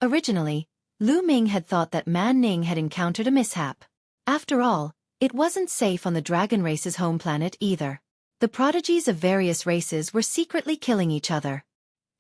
Originally, Lu Ming had thought that Man Ning had encountered a mishap. After all, it wasn't safe on the dragon race's home planet either. The prodigies of various races were secretly killing each other.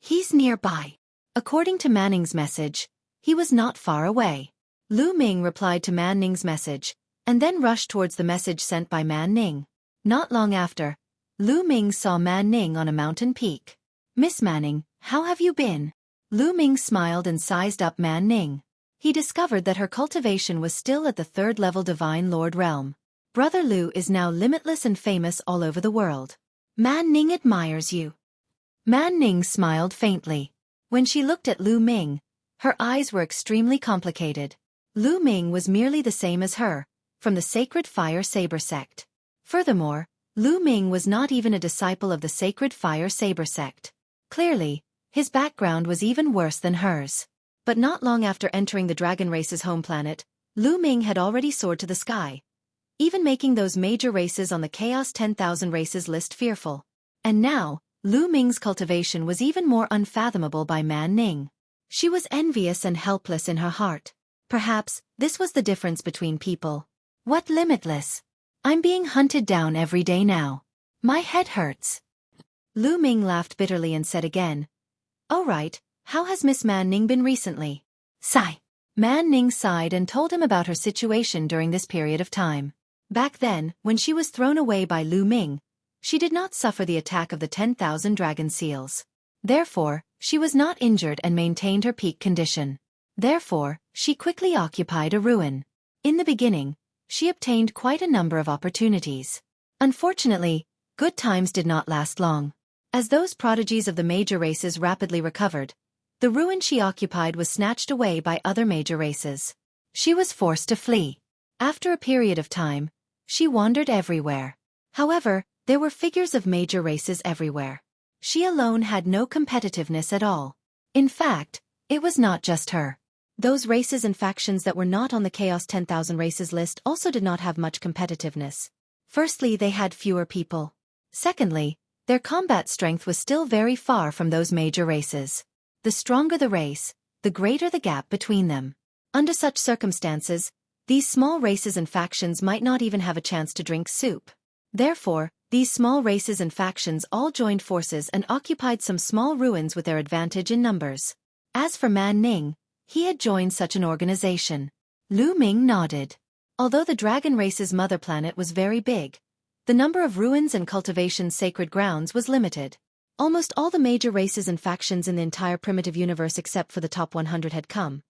He's nearby. According to Man Ning's message, he was not far away. Lu Ming replied to Man Ning's message, and then rushed towards the message sent by Man Ning. Not long after, Lu Ming saw Man Ning on a mountain peak. "Miss Manning, how have you been?" Lu Ming smiled and sized up Man Ning. He discovered that her cultivation was still at the 3rd level Divine Lord realm. Brother Lu is now limitless and famous all over the world. Man Ning admires you. Man Ning smiled faintly. When she looked at Lu Ming, her eyes were extremely complicated. Lu Ming was merely the same as her, from the Sacred Fire Saber sect. Furthermore, Lu Ming was not even a disciple of the Sacred Fire Saber sect. Clearly, his background was even worse than hers. But not long after entering the dragon race's home planet, Lu Ming had already soared to the sky, even making those major races on the Chaos 10,000 races list fearful. And now, Lu Ming's cultivation was even more unfathomable by Man Ning. She was envious and helpless in her heart. Perhaps, this was the difference between people. What limitless? I'm being hunted down every day now. My head hurts. Lu Ming laughed bitterly and said again, "Oh right, how has Miss Man Ning been recently?" Sigh. Man Ning sighed and told him about her situation during this period of time. Back then, when she was thrown away by Lu Ming, she did not suffer the attack of the 10,000 dragon seals. Therefore, she was not injured and maintained her peak condition. Therefore, she quickly occupied a ruin. In the beginning, she obtained quite a number of opportunities. Unfortunately, good times did not last long. As those prodigies of the major races rapidly recovered, the ruin she occupied was snatched away by other major races. She was forced to flee. After a period of time, she wandered everywhere. However, there were figures of major races everywhere. She alone had no competitiveness at all. In fact, it was not just her. Those races and factions that were not on the Chaos 10,000 races list also did not have much competitiveness. Firstly, they had fewer people. Secondly, their combat strength was still very far from those major races. The stronger the race, the greater the gap between them. Under such circumstances, these small races and factions might not even have a chance to drink soup. Therefore, these small races and factions all joined forces and occupied some small ruins with their advantage in numbers. As for Man Ning, he had joined such an organization. Lu Ming nodded. Although the dragon race's mother planet was very big, the number of ruins and cultivation sacred grounds was limited. Almost all the major races and factions in the entire primitive universe except for the top 100 had come.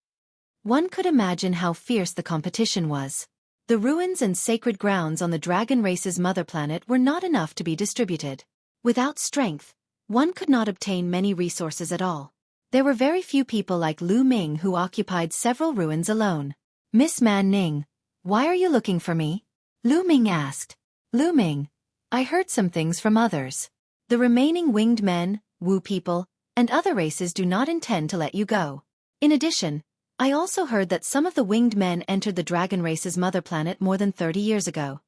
One could imagine how fierce the competition was. The ruins and sacred grounds on the dragon race's mother planet were not enough to be distributed. Without strength, one could not obtain many resources at all. There were very few people like Lu Ming who occupied several ruins alone. "Miss Man Ning, why are you looking for me?" Lu Ming asked. "Lu Ming, I heard some things from others. The remaining winged men, Wu people, and other races do not intend to let you go. In addition, I also heard that some of the winged men entered the dragon race's mother planet more than 30 years ago."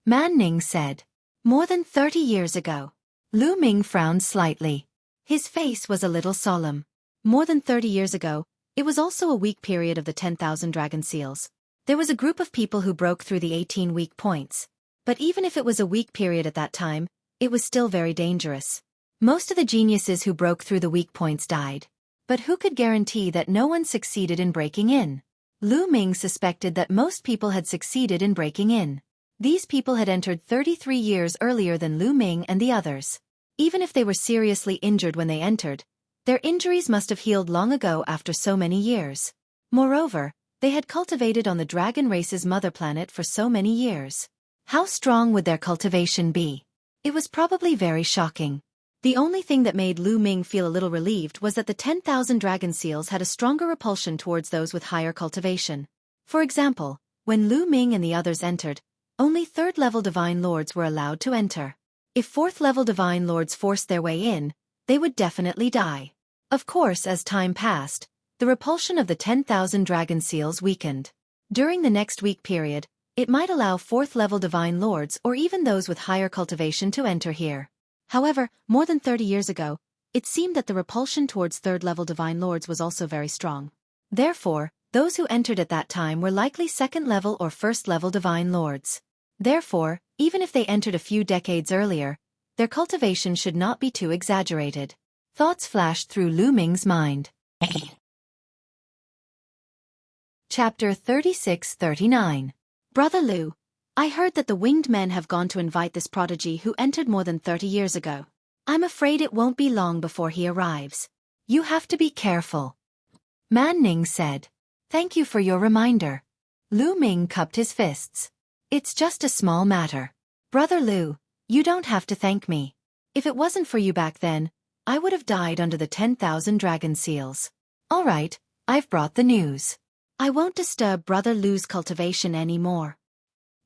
Man Ning said. "More than 30 years ago." Lu Ming frowned slightly. His face was a little solemn. More than 30 years ago, it was also a weak period of the 10,000 dragon seals. There was a group of people who broke through the 18 weak points. But even if it was a weak period at that time, it was still very dangerous. Most of the geniuses who broke through the weak points died. But who could guarantee that no one succeeded in breaking in? Lu Ming suspected that most people had succeeded in breaking in. These people had entered 33 years earlier than Lu Ming and the others. Even if they were seriously injured when they entered, their injuries must have healed long ago after so many years. Moreover, they had cultivated on the dragon race's mother planet for so many years. How strong would their cultivation be? It was probably very shocking. The only thing that made Lu Ming feel a little relieved was that the 10,000 dragon seals had a stronger repulsion towards those with higher cultivation. For example, when Lu Ming and the others entered, only 3rd-level divine lords were allowed to enter. If 4th-level divine lords forced their way in, they would definitely die. Of course, as time passed, the repulsion of the 10,000 dragon seals weakened. During the next week period, it might allow 4th-level divine lords or even those with higher cultivation to enter here. However, more than 30 years ago, it seemed that the repulsion towards 3rd-level divine lords was also very strong. Therefore, those who entered at that time were likely second-level or first-level divine lords. Therefore, even if they entered a few decades earlier, their cultivation should not be too exaggerated. Thoughts flashed through Lu Ming's mind. Chapter 36-39. Brother Lu, I heard that the winged men have gone to invite this prodigy who entered more than 30 years ago. I'm afraid it won't be long before he arrives. You have to be careful. Man Ning said. Thank you for your reminder. Lu Ming cupped his fists. It's just a small matter. Brother Lu, you don't have to thank me. If it wasn't for you back then, I would have died under the 10,000 dragon seals. All right, I've brought the news. I won't disturb Brother Lu's cultivation anymore.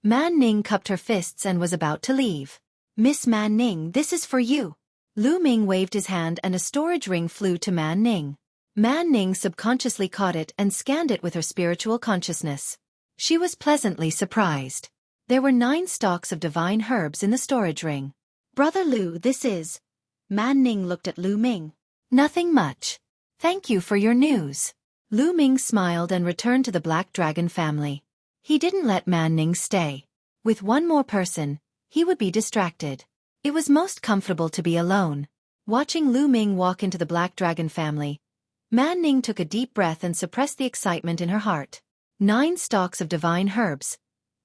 Man Ning cupped her fists and was about to leave. Miss Man Ning, this is for you. Lu Ming waved his hand and a storage ring flew to Man Ning. Man Ning subconsciously caught it and scanned it with her spiritual consciousness. She was pleasantly surprised. There were 9 stalks of divine herbs in the storage ring. Brother Lu, this is... Man Ning looked at Lu Ming. Nothing much. Thank you for your news. Lu Ming smiled and returned to the Black Dragon family. He didn't let Man Ning stay. With one more person, he would be distracted. It was most comfortable to be alone. Watching Lu Ming walk into the Black Dragon family, Man Ning took a deep breath and suppressed the excitement in her heart. 9 stalks of divine herbs.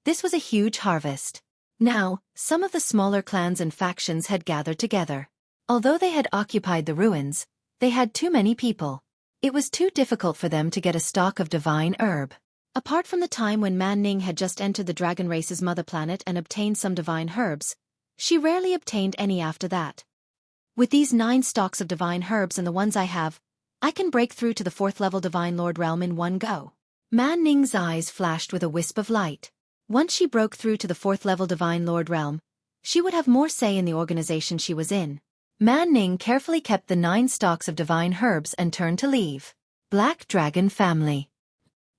This was a huge harvest. Now, some of the smaller clans and factions had gathered together. Although they had occupied the ruins, they had too many people. It was too difficult for them to get a stock of divine herb. Apart from the time when Man Ning had just entered the dragon race's mother planet and obtained some divine herbs, she rarely obtained any after that. With these 9 stalks of divine herbs and the ones I have, I can break through to the 4th-level divine lord realm in one go. Man Ning's eyes flashed with a wisp of light. Once she broke through to the 4th-level divine lord realm, she would have more say in the organization she was in. Man Ning carefully kept the 9 stalks of divine herbs and turned to leave. Black Dragon family.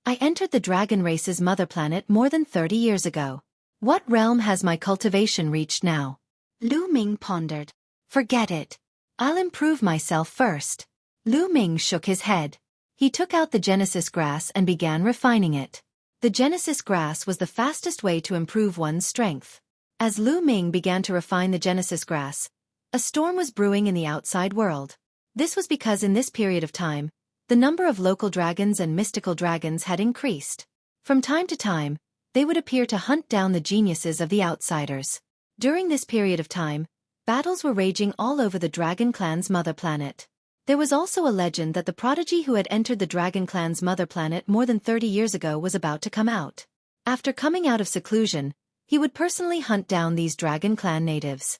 I entered the dragon race's mother planet more than 30 years ago. What realm has my cultivation reached now? Lu Ming pondered. Forget it. I'll improve myself first. Lu Ming shook his head. He took out the Genesis grass and began refining it. The Genesis grass was the fastest way to improve one's strength. As Lu Ming began to refine the Genesis grass, a storm was brewing in the outside world. This was because in this period of time, the number of local dragons and mystical dragons had increased. From time to time, they would appear to hunt down the geniuses of the outsiders. During this period of time, battles were raging all over the Dragon Clan's mother planet. There was also a legend that the prodigy who had entered the Dragon Clan's mother planet more than 30 years ago was about to come out. After coming out of seclusion, he would personally hunt down these Dragon Clan natives.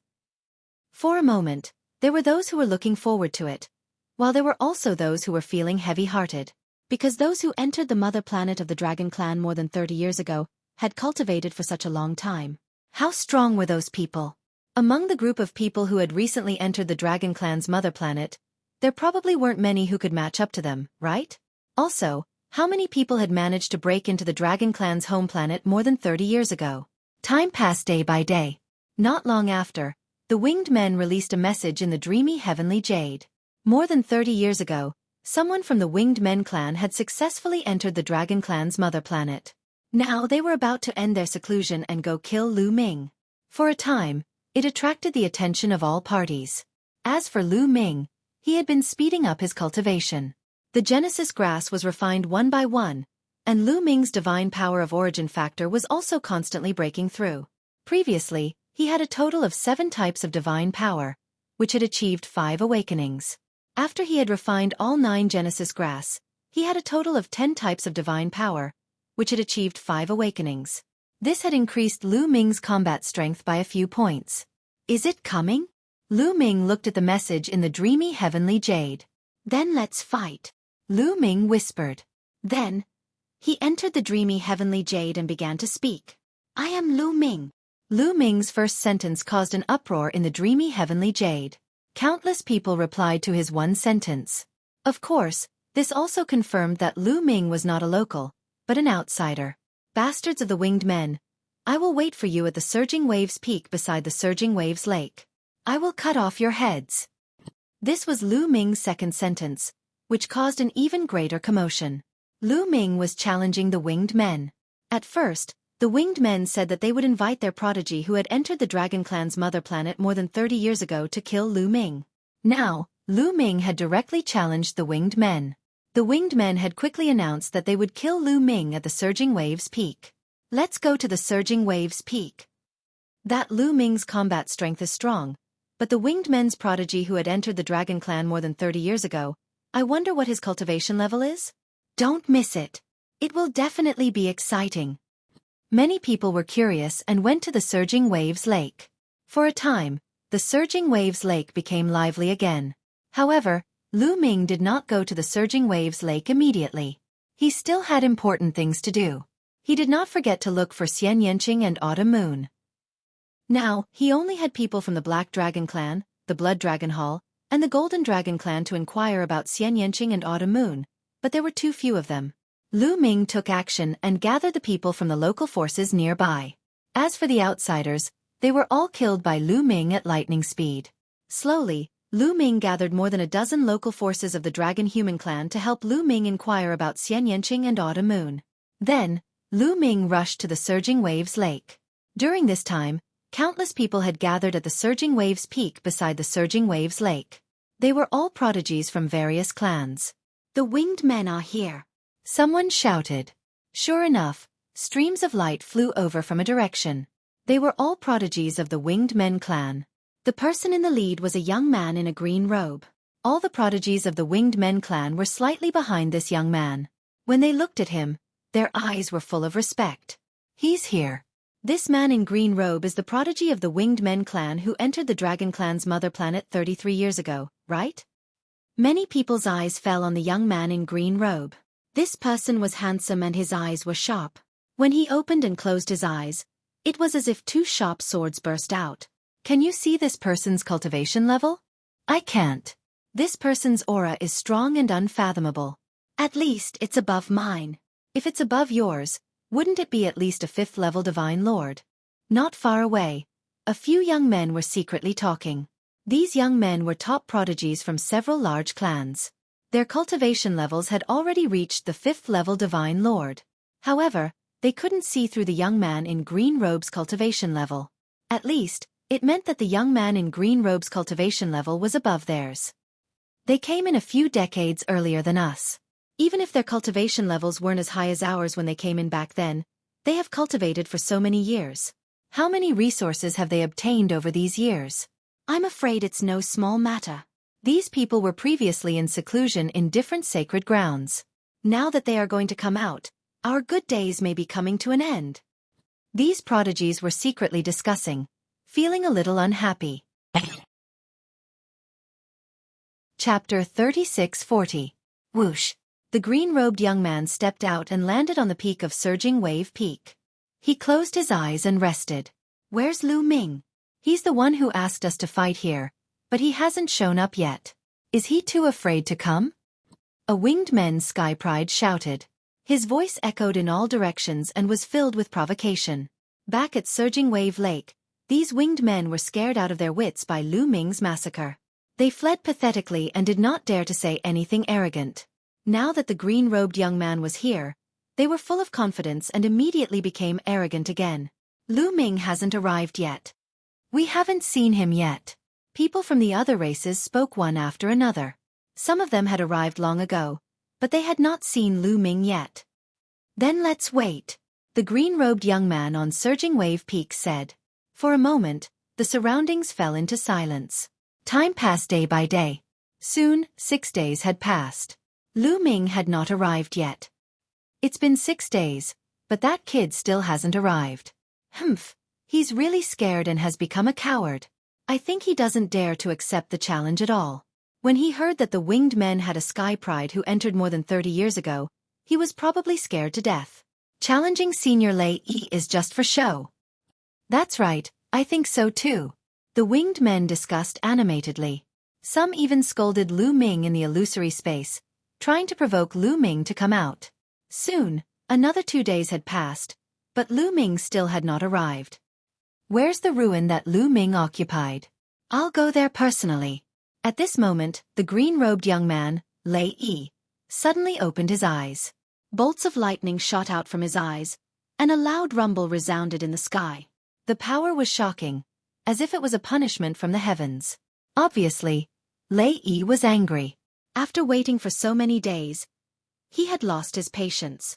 For a moment, there were those who were looking forward to it, while there were also those who were feeling heavy-hearted, because those who entered the mother planet of the Dragon Clan more than 30 years ago had cultivated for such a long time. How strong were those people? Among the group of people who had recently entered the Dragon Clan's mother planet, there probably weren't many who could match up to them, right? Also, how many people had managed to break into the Dragon Clan's home planet more than 30 years ago? Time passed day by day. Not long after, the winged men released a message in the dreamy heavenly jade. More than 30 years ago, someone from the winged men clan had successfully entered the Dragon Clan's mother planet. Now they were about to end their seclusion and go kill Lu Ming. For a time, it attracted the attention of all parties. As for Lu Ming, he had been speeding up his cultivation. The Genesis grass was refined one by one, and Lu Ming's divine power of origin factor was also constantly breaking through. Previously, he had a total of 7 types of divine power, which had achieved 5 awakenings. After he had refined all 9 Genesis grass, he had a total of 10 types of divine power, which had achieved 5 awakenings. This had increased Lu Ming's combat strength by a few points. Is it coming? Lu Ming looked at the message in the dreamy heavenly jade. Then let's fight. Lu Ming whispered. Then, he entered the dreamy heavenly jade and began to speak. I am Lu Ming. Lu Ming's first sentence caused an uproar in the dreamy heavenly jade. Countless people replied to his one sentence. Of course, this also confirmed that Lu Ming was not a local, but an outsider. Bastards of the winged men, I will wait for you at the Surging Waves Peak beside the Surging Waves Lake. I will cut off your heads. This was Lu Ming's second sentence, which caused an even greater commotion. Lu Ming was challenging the winged men. At first, the winged men said that they would invite their prodigy who had entered the Dragon Clan's mother planet more than 30 years ago to kill Lu Ming. Now, Lu Ming had directly challenged the winged men. The winged men had quickly announced that they would kill Lu Ming at the Surging Waves Peak. Let's go to the Surging Waves Peak. That Lu Ming's combat strength is strong, but the winged men's prodigy who had entered the Dragon Clan more than 30 years ago, I wonder what his cultivation level is? Don't miss it. It will definitely be exciting. Many people were curious and went to the Surging Waves Lake. For a time, the Surging Waves Lake became lively again. However, Lu Ming did not go to the Surging Waves Lake immediately. He still had important things to do. He did not forget to look for Xian Yanqing and Autumn Moon. Now, he only had people from the Black Dragon Clan, the Blood Dragon Hall, and the Golden Dragon Clan to inquire about Xian Yanqing and Autumn Moon, but there were too few of them. Lu Ming took action and gathered the people from the local forces nearby. As for the outsiders, they were all killed by Lu Ming at lightning speed. Slowly, Lu Ming gathered more than a dozen local forces of the Dragon Human Clan to help Lu Ming inquire about Xian Yanqing and Autumn Moon. Then, Lu Ming rushed to the Surging Waves Lake. During this time, countless people had gathered at the Surging Waves Peak beside the Surging Waves Lake. They were all prodigies from various clans. The winged men are here. Someone shouted. Sure enough, streams of light flew over from a direction. They were all prodigies of the Winged Men clan. The person in the lead was a young man in a green robe. All the prodigies of the Winged Men clan were slightly behind this young man. When they looked at him, their eyes were full of respect. He's here. This man in green robe is the prodigy of the Winged Men clan who entered the Dragon Clan's mother planet 33 years ago, right? Many people's eyes fell on the young man in green robe. This person was handsome and his eyes were sharp. When he opened and closed his eyes, it was as if two sharp swords burst out. Can you see this person's cultivation level? I can't. This person's aura is strong and unfathomable. At least it's above mine. If it's above yours, wouldn't it be at least a 5th level Divine Lord? Not far away, a few young men were secretly talking. These young men were top prodigies from several large clans. Their cultivation levels had already reached the 5th level Divine Lord. However, they couldn't see through the young man in green robe's cultivation level. At least, it meant that the young man in green robe's cultivation level was above theirs. They came in a few decades earlier than us. Even if their cultivation levels weren't as high as ours when they came in back then, they have cultivated for so many years. How many resources have they obtained over these years? I'm afraid it's no small matter. These people were previously in seclusion in different sacred grounds. Now that they are going to come out, our good days may be coming to an end. These prodigies were secretly discussing, feeling a little unhappy. Chapter 3640. Whoosh. The green-robed young man stepped out and landed on the peak of Surging Wave Peak. He closed his eyes and rested. Where's Lu Ming? He's the one who asked us to fight here, but he hasn't shown up yet. Is he too afraid to come? A winged man's sky pride shouted. His voice echoed in all directions and was filled with provocation. Back at Surging Wave Lake, these winged men were scared out of their wits by Lu Ming's massacre. They fled pathetically and did not dare to say anything arrogant. Now that the green-robed young man was here, they were full of confidence and immediately became arrogant again. Lu Ming hasn't arrived yet. We haven't seen him yet. People from the other races spoke one after another. Some of them had arrived long ago, but they had not seen Lu Ming yet. Then let's wait, the green-robed young man on Surging Wave Peak said. For a moment, the surroundings fell into silence. Time passed day by day. Soon, 6 days had passed. Lu Ming had not arrived yet. It's been 6 days, but that kid still hasn't arrived. Humph, he's really scared and has become a coward. I think he doesn't dare to accept the challenge at all. When he heard that the winged men had a sky pride who entered more than 30 years ago, he was probably scared to death. Challenging Senior Lei Yi is just for show. That's right, I think so too. The winged men discussed animatedly. Some even scolded Lu Ming in the illusory space, trying to provoke Lu Ming to come out. Soon, another 2 days had passed, but Lu Ming still had not arrived. Where's the ruin that Lu Ming occupied? I'll go there personally. At this moment, the green-robed young man, Lei Yi, suddenly opened his eyes. Bolts of lightning shot out from his eyes, and a loud rumble resounded in the sky. The power was shocking, as if it was a punishment from the heavens. Obviously, Lei Yi was angry. After waiting for so many days, he had lost his patience.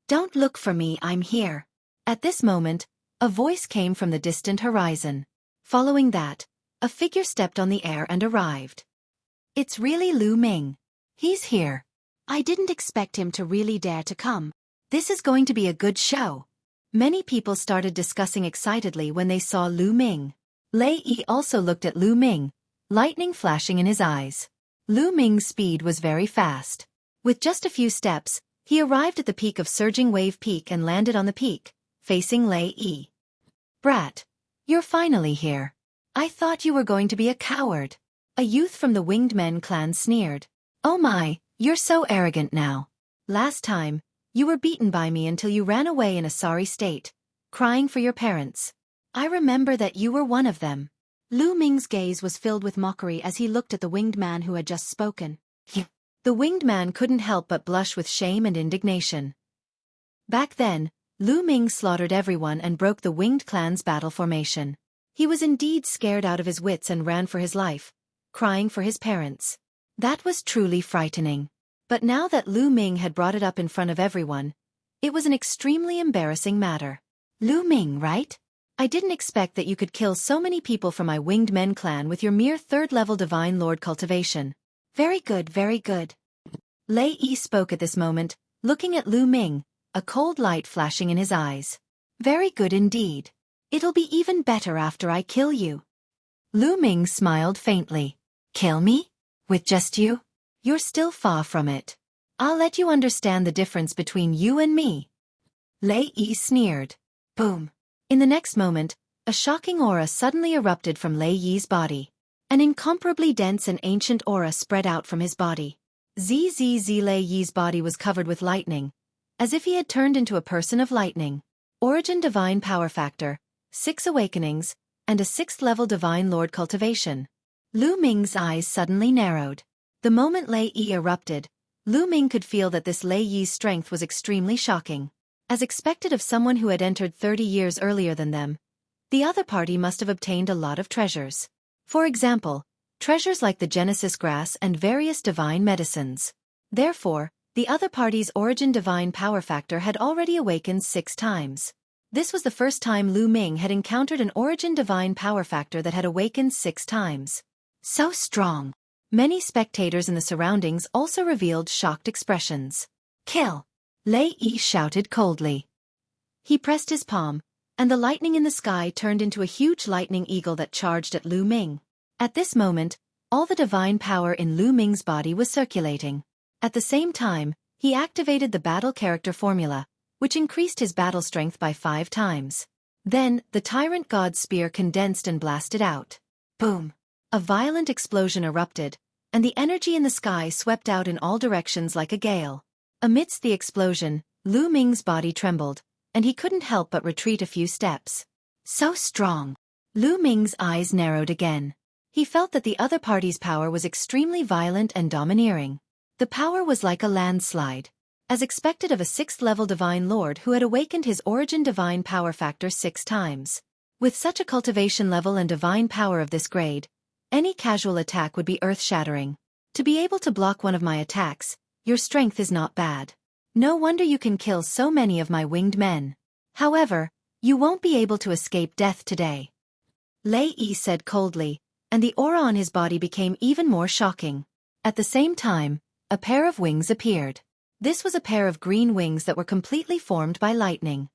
"Don't look for me, I'm here." At this moment, a voice came from the distant horizon. Following that, a figure stepped on the air and arrived. "It's really Lu Ming. He's here. I didn't expect him to really dare to come. This is going to be a good show." Many people started discussing excitedly when they saw Lu Ming. Lei Yi also looked at Lu Ming, lightning flashing in his eyes. Lu Ming's speed was very fast. With just a few steps, he arrived at the peak of Surging Wave Peak and landed on the peak, facing Lei Yi. "Brat, you're finally here. I thought you were going to be a coward." A youth from the Winged Men clan sneered. "Oh my, you're so arrogant now. Last time, you were beaten by me until you ran away in a sorry state, crying for your parents. I remember that you were one of them." Lu Ming's gaze was filled with mockery as he looked at the winged man who had just spoken. The winged man couldn't help but blush with shame and indignation. Back then, Lu Ming slaughtered everyone and broke the winged clan's battle formation. He was indeed scared out of his wits and ran for his life, crying for his parents. That was truly frightening. But now that Lu Ming had brought it up in front of everyone, it was an extremely embarrassing matter. "Lu Ming, right? I didn't expect that you could kill so many people from my Winged Men clan with your mere third-level Divine Lord cultivation. Very good, very good." Lei Yi spoke at this moment, looking at Lu Ming, a cold light flashing in his eyes. "Very good indeed. It'll be even better after I kill you." Lu Ming smiled faintly. "Kill me? With just you? You're still far from it. I'll let you understand the difference between you and me." Lei Yi sneered. Boom. In the next moment, a shocking aura suddenly erupted from Lei Yi's body. An incomparably dense and ancient aura spread out from his body. Lei Yi's body was covered with lightning, as if he had turned into a person of lightning. Origin Divine Power Factor, 6 Awakenings, and a 6th-level Divine Lord cultivation. Lu Ming's eyes suddenly narrowed. The moment Lei Yi erupted, Lu Ming could feel that this Lei Yi's strength was extremely shocking. As expected of someone who had entered 30 years earlier than them, the other party must have obtained a lot of treasures. For example, treasures like the Genesis grass and various divine medicines. Therefore, the other party's origin divine power factor had already awakened 6 times. This was the first time Lu Ming had encountered an origin divine power factor that had awakened 6 times. So strong. Many spectators in the surroundings also revealed shocked expressions. "Kill!" Lei Yi shouted coldly. He pressed his palm, and the lightning in the sky turned into a huge lightning eagle that charged at Lu Ming. At this moment, all the divine power in Lu Ming's body was circulating. At the same time, he activated the battle character formula, which increased his battle strength by 5 times. Then, the Tyrant God's spear condensed and blasted out. Boom! A violent explosion erupted, and the energy in the sky swept out in all directions like a gale. Amidst the explosion, Lu Ming's body trembled, and he couldn't help but retreat a few steps. So strong! Lu Ming's eyes narrowed again. He felt that the other party's power was extremely violent and domineering. The power was like a landslide. As expected of a 6th-level Divine Lord who had awakened his origin divine power factor 6 times. With such a cultivation level and divine power of this grade, any casual attack would be earth-shattering. To be able to block one of my attacks, your strength is not bad. No wonder you can kill so many of my winged men. However, you won't be able to escape death today. Lei Yi said coldly, and the aura on his body became even more shocking. At the same time, a pair of wings appeared. This was a pair of green wings that were completely formed by lightning.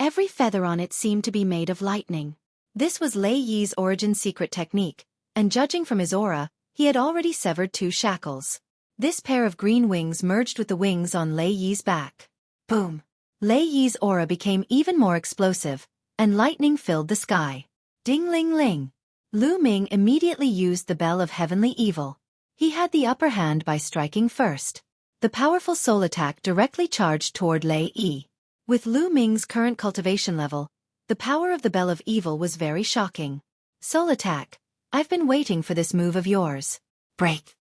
Every feather on it seemed to be made of lightning. This was Lei Yi's origin secret technique, and judging from his aura, he had already severed 2 shackles. This pair of green wings merged with the wings on Lei Yi's back. Boom! Lei Yi's aura became even more explosive, and lightning filled the sky. Ding-ling-ling! Lu Ming immediately used the Bell of Heavenly Evil. He had the upper hand by striking first. The powerful soul attack directly charged toward Lei Yi. With Lu Ming's current cultivation level, the power of the Bell of Evil was very shocking. Soul attack, I've been waiting for this move of yours. Break!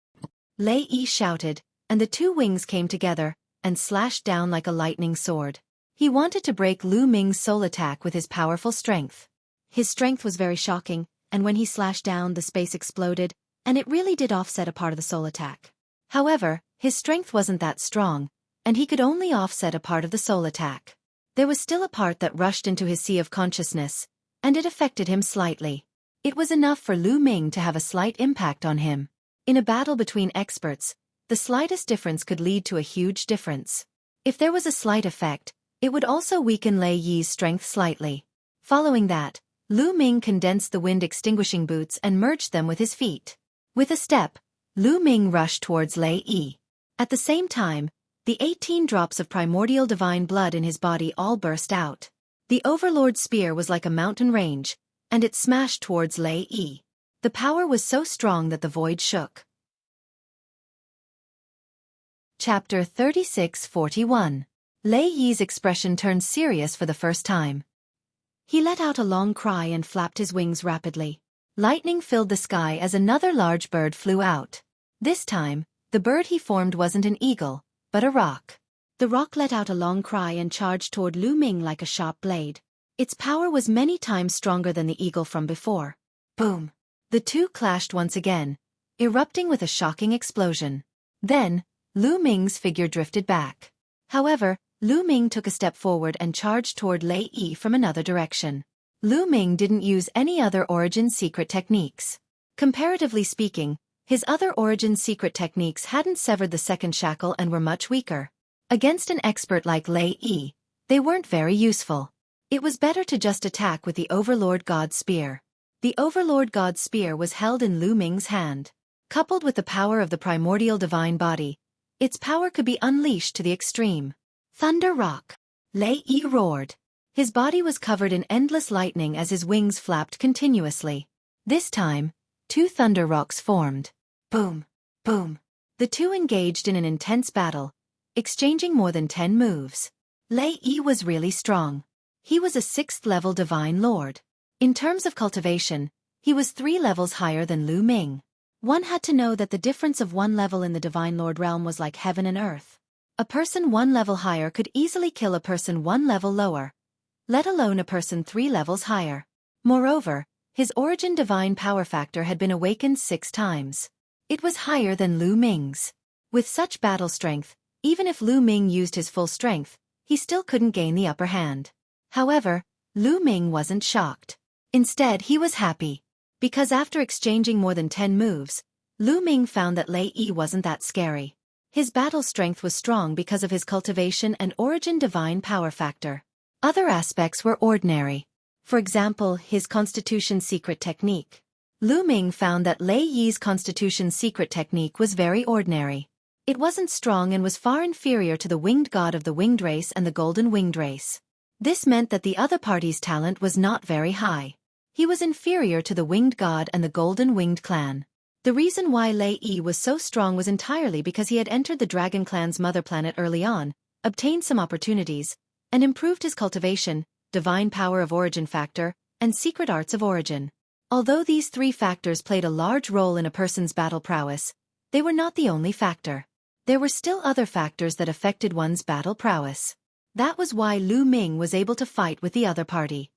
Lei Yi shouted, and the 2 wings came together, and slashed down like a lightning sword. He wanted to break Lu Ming's soul attack with his powerful strength. His strength was very shocking, and when he slashed down, the space exploded, and it really did offset a part of the soul attack. However, his strength wasn't that strong, and he could only offset a part of the soul attack. There was still a part that rushed into his sea of consciousness, and it affected him slightly. It was enough for Lu Ming to have a slight impact on him. In a battle between experts, the slightest difference could lead to a huge difference. If there was a slight effect, it would also weaken Lei Yi's strength slightly. Following that, Lu Ming condensed the wind-extinguishing boots and merged them with his feet. With a step, Lu Ming rushed towards Lei Yi. At the same time, the 18 drops of primordial divine blood in his body all burst out. The Overlord's spear was like a mountain range, and it smashed towards Lei Yi. The power was so strong that the void shook. Chapter 36-41. Lei Yi's expression turned serious for the first time. He let out a long cry and flapped his wings rapidly. Lightning filled the sky as another large bird flew out. This time, the bird he formed wasn't an eagle, but a roc. The roc let out a long cry and charged toward Lu Ming like a sharp blade. Its power was many times stronger than the eagle from before. Boom! The two clashed once again, erupting with a shocking explosion. Then, Lu Ming's figure drifted back. However, Lu Ming took a step forward and charged toward Lei Yi from another direction. Lu Ming didn't use any other origin secret techniques. Comparatively speaking, his other origin secret techniques hadn't severed the second shackle and were much weaker. Against an expert like Lei Yi, they weren't very useful. It was better to just attack with the Overlord God's Spear. The Overlord God's Spear was held in Lu Ming's hand. Coupled with the power of the primordial divine body, its power could be unleashed to the extreme. Thunder Rock! Lei Yi roared. His body was covered in endless lightning as his wings flapped continuously. This time, two thunder rocks formed. Boom! Boom! The two engaged in an intense battle, exchanging more than 10 moves. Lei Yi was really strong. He was a 6th-level divine lord. In terms of cultivation, he was 3 levels higher than Lu Ming. One had to know that the difference of 1 level in the divine lord realm was like heaven and earth. A person 1 level higher could easily kill a person 1 level lower, let alone a person 3 levels higher. Moreover, his origin divine power factor had been awakened 6 times. It was higher than Lu Ming's. With such battle strength, even if Lu Ming used his full strength, he still couldn't gain the upper hand. However, Lu Ming wasn't shocked. Instead, he was happy. Because after exchanging more than 10 moves, Lu Ming found that Lei Yi wasn't that scary. His battle strength was strong because of his cultivation and origin divine power factor. Other aspects were ordinary. For example, his Constitution secret technique. Lu Ming found that Lei Yi's Constitution secret technique was very ordinary. It wasn't strong and was far inferior to the winged god of the winged race and the golden winged race. This meant that the other party's talent was not very high. He was inferior to the winged god and the golden winged clan. The reason why Lei Yi was so strong was entirely because he had entered the dragon clan's mother planet early on, obtained some opportunities, and improved his cultivation, divine power of origin factor, and secret arts of origin. Although these 3 factors played a large role in a person's battle prowess, they were not the only factor. There were still other factors that affected one's battle prowess. That was why Lu Ming was able to fight with the other party.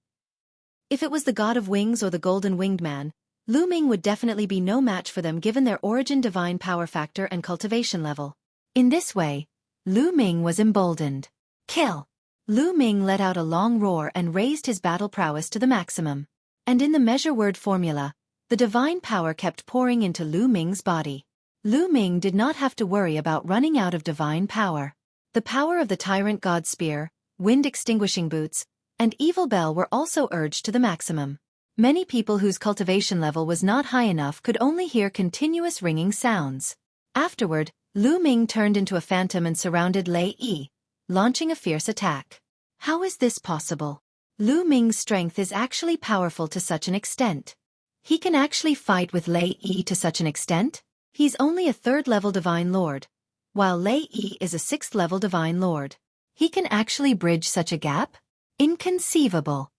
If it was the god of wings or the golden winged man, Lu Ming would definitely be no match for them given their origin divine power factor and cultivation level. In this way, Lu Ming was emboldened. Kill! Lu Ming let out a long roar and raised his battle prowess to the maximum. And in the measure word formula, the divine power kept pouring into Lu Ming's body. Lu Ming did not have to worry about running out of divine power. The power of the Tyrant God Spear, Wind Extinguishing Boots, and Evil Bell were also urged to the maximum. Many people whose cultivation level was not high enough could only hear continuous ringing sounds. Afterward, Lu Ming turned into a phantom and surrounded Lei Yi, launching a fierce attack. How is this possible? Lu Ming's strength is actually powerful to such an extent. He can actually fight with Lei Yi to such an extent? He's only a 3rd-level divine lord, while Lei Yi is a 6th-level divine lord. He can actually bridge such a gap? Inconceivable.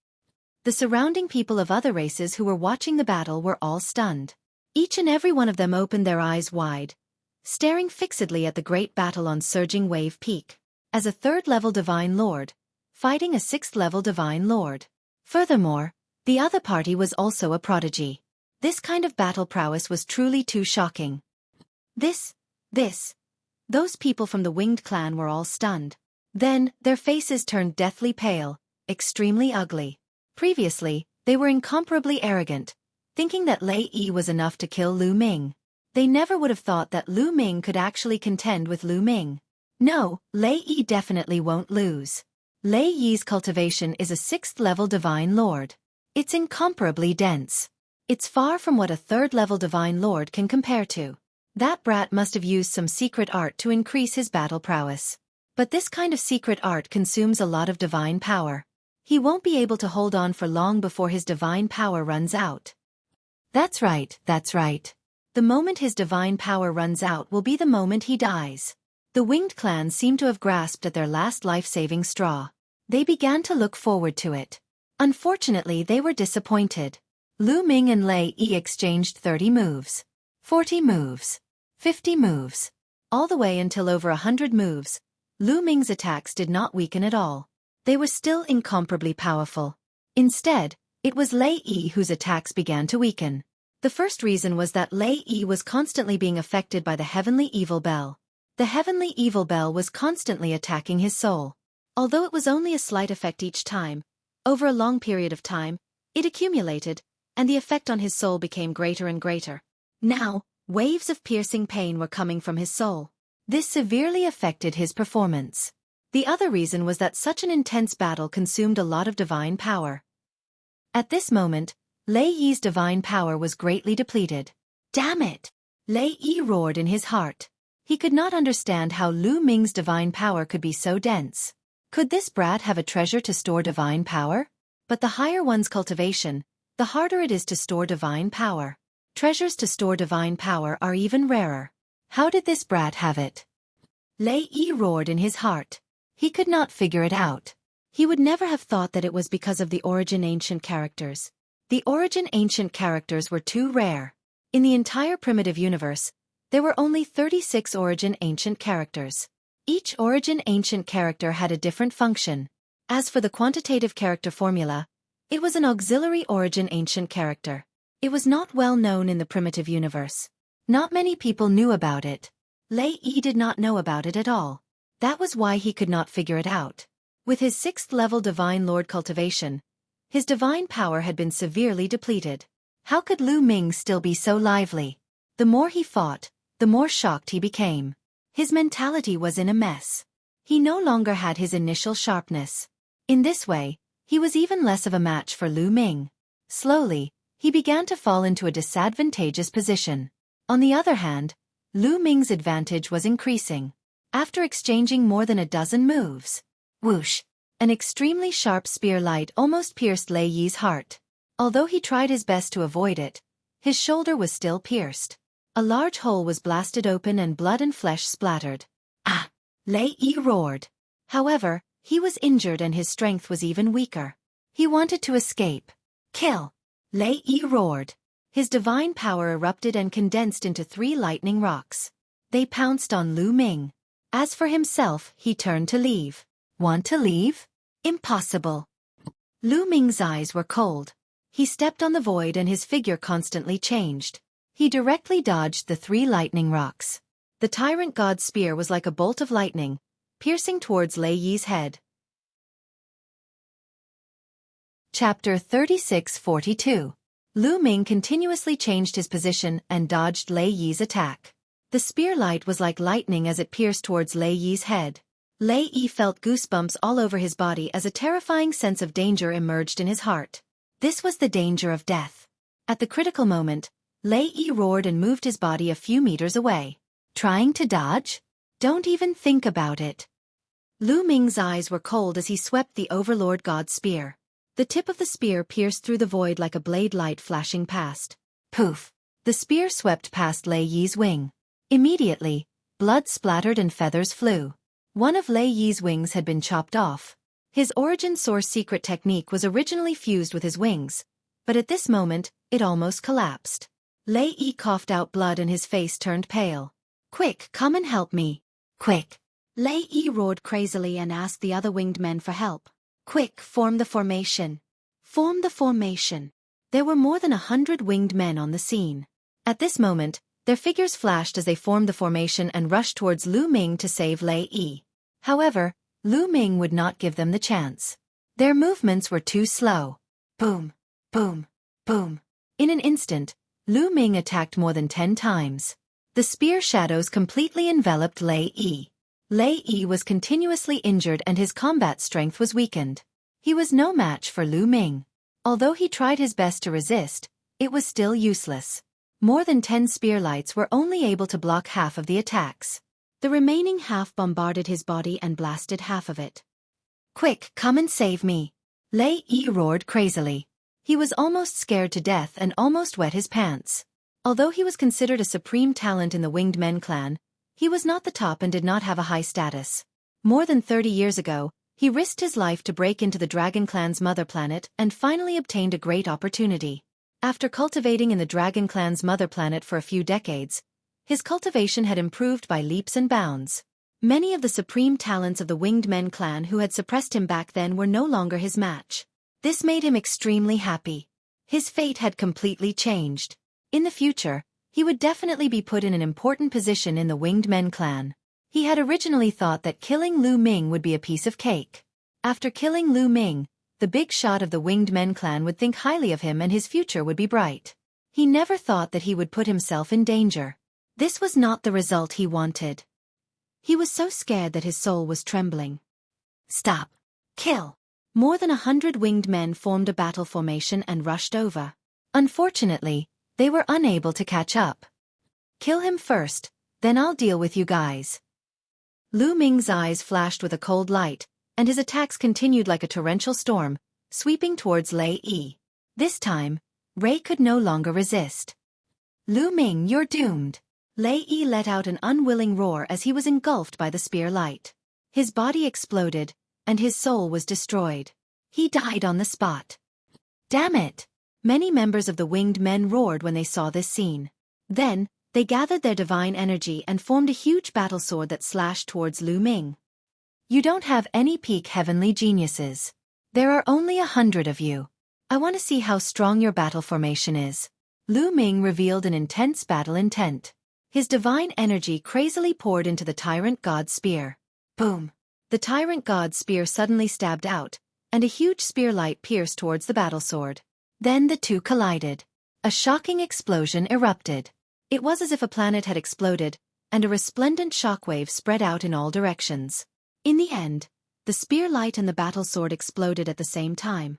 The surrounding people of other races who were watching the battle were all stunned. Each and every one of them opened their eyes wide, staring fixedly at the great battle on surging wave peak. As a 3rd-level Divine Lord, fighting a 6th-level Divine Lord. Furthermore, the other party was also a prodigy. This kind of battle prowess was truly too shocking. Those people from the Winged clan were all stunned. Then, their faces turned deathly pale, extremely ugly. Previously, they were incomparably arrogant, thinking that Lei Yi was enough to kill Lu Ming. They never would have thought that Lu Ming could actually contend with Lu Ming. No, Lei Yi definitely won't lose. Lei Yi's cultivation is a 6th-level Divine Lord. It's incomparably dense. It's far from what a 3rd-level Divine Lord can compare to. That brat must have used some secret art to increase his battle prowess. But this kind of secret art consumes a lot of divine power. He won't be able to hold on for long before his divine power runs out. That's right. The moment his divine power runs out will be the moment he dies. The Winged clan seemed to have grasped at their last life-saving straw. They began to look forward to it. Unfortunately, they were disappointed. Lu Ming and Lei Yi exchanged 30 moves, 40 moves, 50 moves. All the way until over 100 moves, Lu Ming's attacks did not weaken at all. They were still incomparably powerful. Instead, it was Lei Yi whose attacks began to weaken. The first reason was that Lei Yi was constantly being affected by the heavenly evil bell. The heavenly evil bell was constantly attacking his soul. Although it was only a slight effect each time, over a long period of time, it accumulated, and the effect on his soul became greater and greater. Now, waves of piercing pain were coming from his soul. This severely affected his performance. The other reason was that such an intense battle consumed a lot of divine power. At this moment, Lei Yi's divine power was greatly depleted. Damn it! Lei Yi roared in his heart. He could not understand how Lu Ming's divine power could be so dense. Could this brat have a treasure to store divine power? But the higher one's cultivation, the harder it is to store divine power. Treasures to store divine power are even rarer. How did this brat have it? Lei Yi roared in his heart. He could not figure it out. He would never have thought that it was because of the Origin Ancient characters. The Origin Ancient characters were too rare. In the entire primitive universe, there were only 36 Origin Ancient characters. Each Origin Ancient character had a different function. As for the quantitative character formula, it was an auxiliary Origin Ancient character. It was not well known in the primitive universe. Not many people knew about it. Lei Yi did not know about it at all. That was why he could not figure it out. With his 6th-level Divine Lord cultivation, his divine power had been severely depleted. How could Lu Ming still be so lively? The more he fought, the more shocked he became. His mentality was in a mess. He no longer had his initial sharpness. In this way, he was even less of a match for Lu Ming. Slowly, he began to fall into a disadvantageous position. On the other hand, Lu Ming's advantage was increasing. After exchanging more than a dozen moves, whoosh! An extremely sharp spear light almost pierced Lei Yi's heart. Although he tried his best to avoid it, his shoulder was still pierced. A large hole was blasted open and blood and flesh splattered. Ah! Lei Yi roared. However, he was injured and his strength was even weaker. He wanted to escape. Kill! Lei Yi roared. His divine power erupted and condensed into 3 lightning rocks. They pounced on Lu Ming. As for himself, he turned to leave. Want to leave? Impossible. Lu Ming's eyes were cold. He stepped on the void and his figure constantly changed. He directly dodged the 3 lightning rocks. The tyrant god's spear was like a bolt of lightning, piercing towards Lei Yi's head. Chapter 36-42. Lu Ming continuously changed his position and dodged Lei Yi's attack. The spear light was like lightning as it pierced towards Lei Yi's head. Lei Yi felt goosebumps all over his body as a terrifying sense of danger emerged in his heart. This was the danger of death. At the critical moment, Lei Yi roared and moved his body a few meters away. Trying to dodge? Don't even think about it. Lu Ming's eyes were cold as he swept the Overlord God's spear. The tip of the spear pierced through the void like a blade light flashing past. Poof! The spear swept past Lei Yi's wing. Immediately, blood splattered and feathers flew. One of Lei Yi's wings had been chopped off. His origin source secret technique was originally fused with his wings, but at this moment, it almost collapsed. Lei Yi coughed out blood and his face turned pale. Quick, come and help me. Quick. Lei Yi roared crazily and asked the other winged men for help. Quick, form the formation. Form the formation. There were more than 100 winged men on the scene. At this moment, their figures flashed as they formed the formation and rushed towards Lu Ming to save Lei Yi. However, Lu Ming would not give them the chance. Their movements were too slow. Boom, boom, boom. In an instant, Lu Ming attacked more than 10 times. The spear shadows completely enveloped Lei Yi. Lei Yi was continuously injured and his combat strength was weakened. He was no match for Lu Ming. Although he tried his best to resist, it was still useless. More than 10 spear lights were only able to block half of the attacks. The remaining half bombarded his body and blasted half of it. Quick, come and save me. Lei Yi roared crazily. He was almost scared to death and almost wet his pants. Although he was considered a supreme talent in the Winged Men clan, he was not the top and did not have a high status. More than 30 years ago, he risked his life to break into the Dragon Clan's mother planet and finally obtained a great opportunity. After cultivating in the Dragon Clan's mother planet for a few decades, his cultivation had improved by leaps and bounds. Many of the supreme talents of the Winged Men clan who had suppressed him back then were no longer his match. This made him extremely happy. His fate had completely changed. In the future, he would definitely be put in an important position in the Winged Men clan. He had originally thought that killing Lu Ming would be a piece of cake. After killing Lu Ming, the big shot of the Winged Men clan would think highly of him and his future would be bright. He never thought that he would put himself in danger. This was not the result he wanted. He was so scared that his soul was trembling. Stop. Kill. More than 100 winged men formed a battle formation and rushed over. Unfortunately, they were unable to catch up. Kill him first, then I'll deal with you guys. Lu Ming's eyes flashed with a cold light, and his attacks continued like a torrential storm, sweeping towards Lei Yi. This time, Ray could no longer resist. Lu Ming, you're doomed. Lei Yi let out an unwilling roar as he was engulfed by the spear light. His body exploded, and his soul was destroyed. He died on the spot. Damn it! Many members of the winged men roared when they saw this scene. Then, they gathered their divine energy and formed a huge battle sword that slashed towards Lu Ming. You don't have any peak heavenly geniuses. There are only 100 of you. I want to see how strong your battle formation is. Lu Ming revealed an intense battle intent. His divine energy crazily poured into the tyrant god's spear. Boom! The tyrant god's spear suddenly stabbed out, and a huge spear light pierced towards the battle sword. Then the two collided. A shocking explosion erupted. It was as if a planet had exploded, and a resplendent shockwave spread out in all directions. In the end, the spear light and the battle sword exploded at the same time.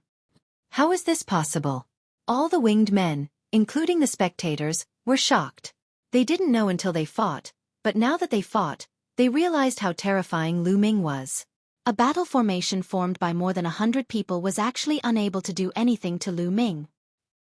How is this possible? All the winged men, including the spectators, were shocked. They didn't know until they fought, but now that they fought, they realized how terrifying Lu Ming was. A battle formation formed by more than 100 people was actually unable to do anything to Lu Ming.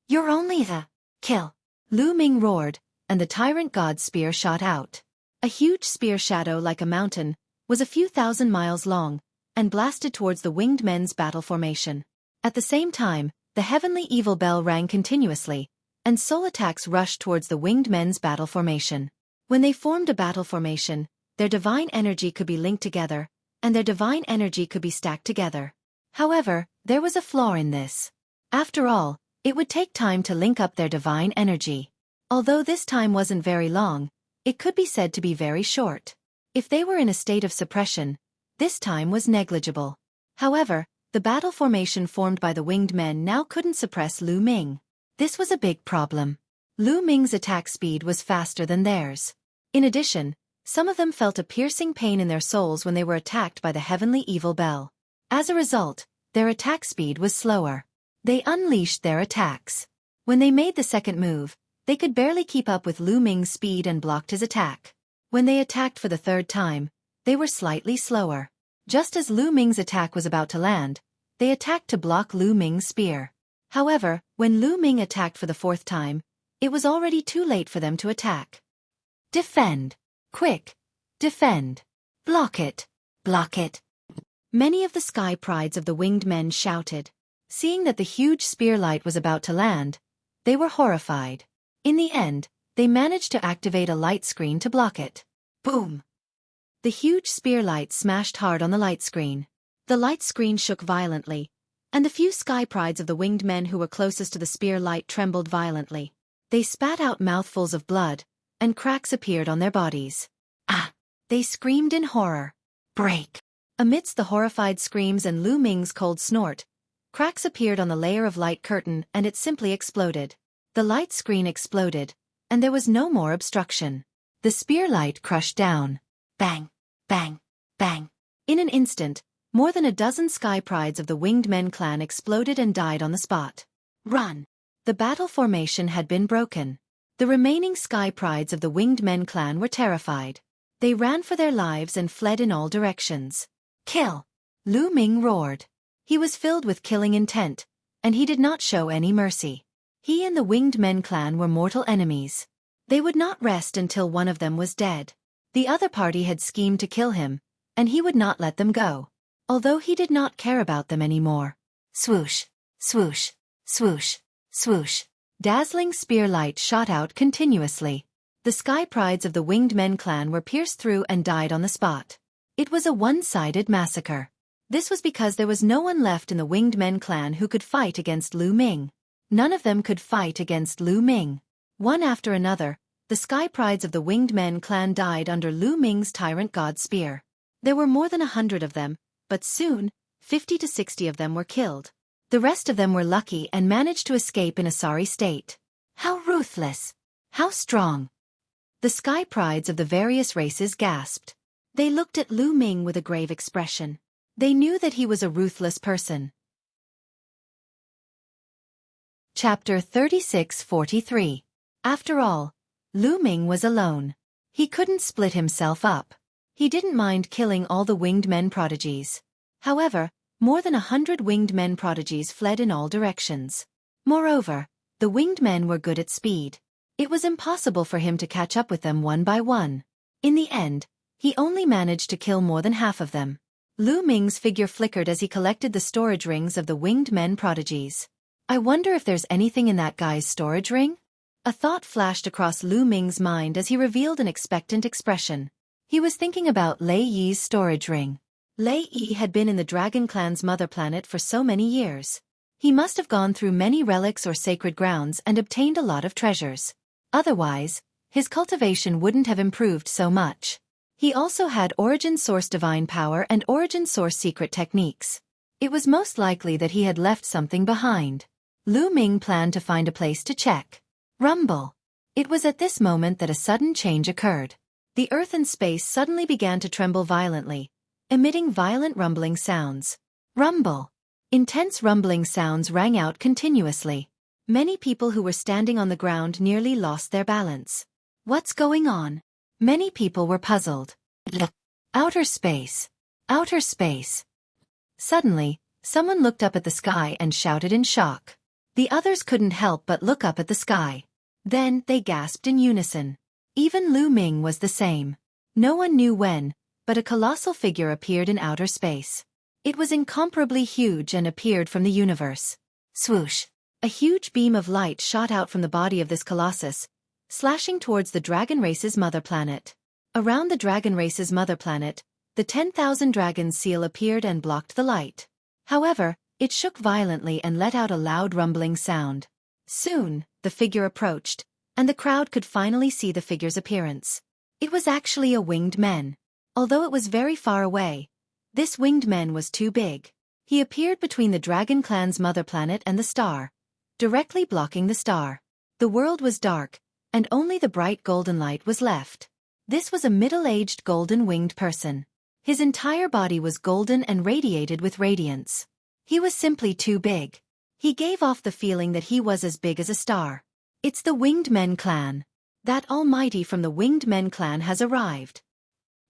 You're only the kill. Lu Ming roared, and the tyrant god's spear shot out. A huge spear shadow like a mountain, was a few thousand miles long, and blasted towards the winged men's battle formation. At the same time, the heavenly evil bell rang continuously, and soul attacks rushed towards the winged men's battle formation. When they formed a battle formation, their divine energy could be linked together, and their divine energy could be stacked together. However, there was a flaw in this. After all, it would take time to link up their divine energy. Although this time wasn't very long, it could be said to be very short. If they were in a state of suppression, this time was negligible. However, the battle formation formed by the winged men now couldn't suppress Lu Ming. This was a big problem. Lu Ming's attack speed was faster than theirs. In addition, some of them felt a piercing pain in their souls when they were attacked by the heavenly evil bell. As a result, their attack speed was slower. They unleashed their attacks. When they made the second move, they could barely keep up with Lu Ming's speed and blocked his attack. When they attacked for the third time, they were slightly slower. Just as Lu Ming's attack was about to land, they attacked to block Lu Ming's spear. However, when Lu Ming attacked for the fourth time, it was already too late for them to attack. Defend! Quick! Defend! Block it! Block it! Many of the sky prides of the winged men shouted. Seeing that the huge spear light was about to land, they were horrified. In the end, they managed to activate a light screen to block it. Boom! The huge spear light smashed hard on the light screen. The light screen shook violently, and the few sky prides of the winged men who were closest to the spear light trembled violently. They spat out mouthfuls of blood, and cracks appeared on their bodies. Ah! They screamed in horror. Break! Amidst the horrified screams and Lu Ming's cold snort, cracks appeared on the layer of light curtain and it simply exploded. The light screen exploded, and there was no more obstruction. The spear light crushed down. Bang! Bang! Bang! In an instant, more than a dozen sky prides of the Winged Men clan exploded and died on the spot. Run! The battle formation had been broken. The remaining sky prides of the Winged Men clan were terrified. They ran for their lives and fled in all directions. Kill! Lu Ming roared. He was filled with killing intent, and he did not show any mercy. He and the Winged Men clan were mortal enemies. They would not rest until one of them was dead. The other party had schemed to kill him, and he would not let them go, although he did not care about them anymore. Swoosh! Swoosh! Swoosh! Swoosh! Dazzling spear light shot out continuously. The sky prides of the Winged Men clan were pierced through and died on the spot. It was a one-sided massacre. This was because there was no one left in the Winged Men clan who could fight against Lu Ming. None of them could fight against Lu Ming. One after another, the sky prides of the Winged Men clan died under Lu Ming's tyrant god spear. There were more than 100 of them, but soon, 50 to 60 of them were killed. The rest of them were lucky and managed to escape in a sorry state. How ruthless! How strong! The sky prides of the various races gasped. They looked at Lu Ming with a grave expression. They knew that he was a ruthless person. Chapter 36-43. After all, Lu Ming was alone. He couldn't split himself up. He didn't mind killing all the Winged Men prodigies. However, more than 100 Winged Men prodigies fled in all directions. Moreover, the Winged Men were good at speed. It was impossible for him to catch up with them one by one. In the end, he only managed to kill more than half of them. Lu Ming's figure flickered as he collected the storage rings of the Winged Men prodigies. I wonder if there's anything in that guy's storage ring? A thought flashed across Lu Ming's mind as he revealed an expectant expression. He was thinking about Lei Yi's storage ring. Lei Yi had been in the Dragon Clan's mother planet for so many years. He must have gone through many relics or sacred grounds and obtained a lot of treasures. Otherwise, his cultivation wouldn't have improved so much. He also had Origin Source divine power and Origin Source secret techniques. It was most likely that he had left something behind. Lu Ming planned to find a place to check. Rumble. It was at this moment that a sudden change occurred. The earth and space suddenly began to tremble violently, emitting violent rumbling sounds. Rumble. Intense rumbling sounds rang out continuously. Many people who were standing on the ground nearly lost their balance. What's going on? Many people were puzzled. Look. Outer space. Outer space. Suddenly, someone looked up at the sky and shouted in shock. The others couldn't help but look up at the sky. Then they gasped in unison. Even Lu Ming was the same. No one knew when, but a colossal figure appeared in outer space. It was incomparably huge and appeared from the universe. Swoosh! A huge beam of light shot out from the body of this colossus, slashing towards the dragon race's mother planet. Around the dragon race's mother planet, the 10,000 dragons seal appeared and blocked the light. However, it shook violently and let out a loud rumbling sound. Soon, the figure approached, and the crowd could finally see the figure's appearance. It was actually a winged man. Although it was very far away, this winged man was too big. He appeared between the Dragon Clan's mother planet and the star, directly blocking the star. The world was dark, and only the bright golden light was left. This was a middle-aged golden-winged person. His entire body was golden and radiated with radiance. He was simply too big. He gave off the feeling that he was as big as a star. It's the Winged Men clan. That almighty from the Winged Men clan has arrived.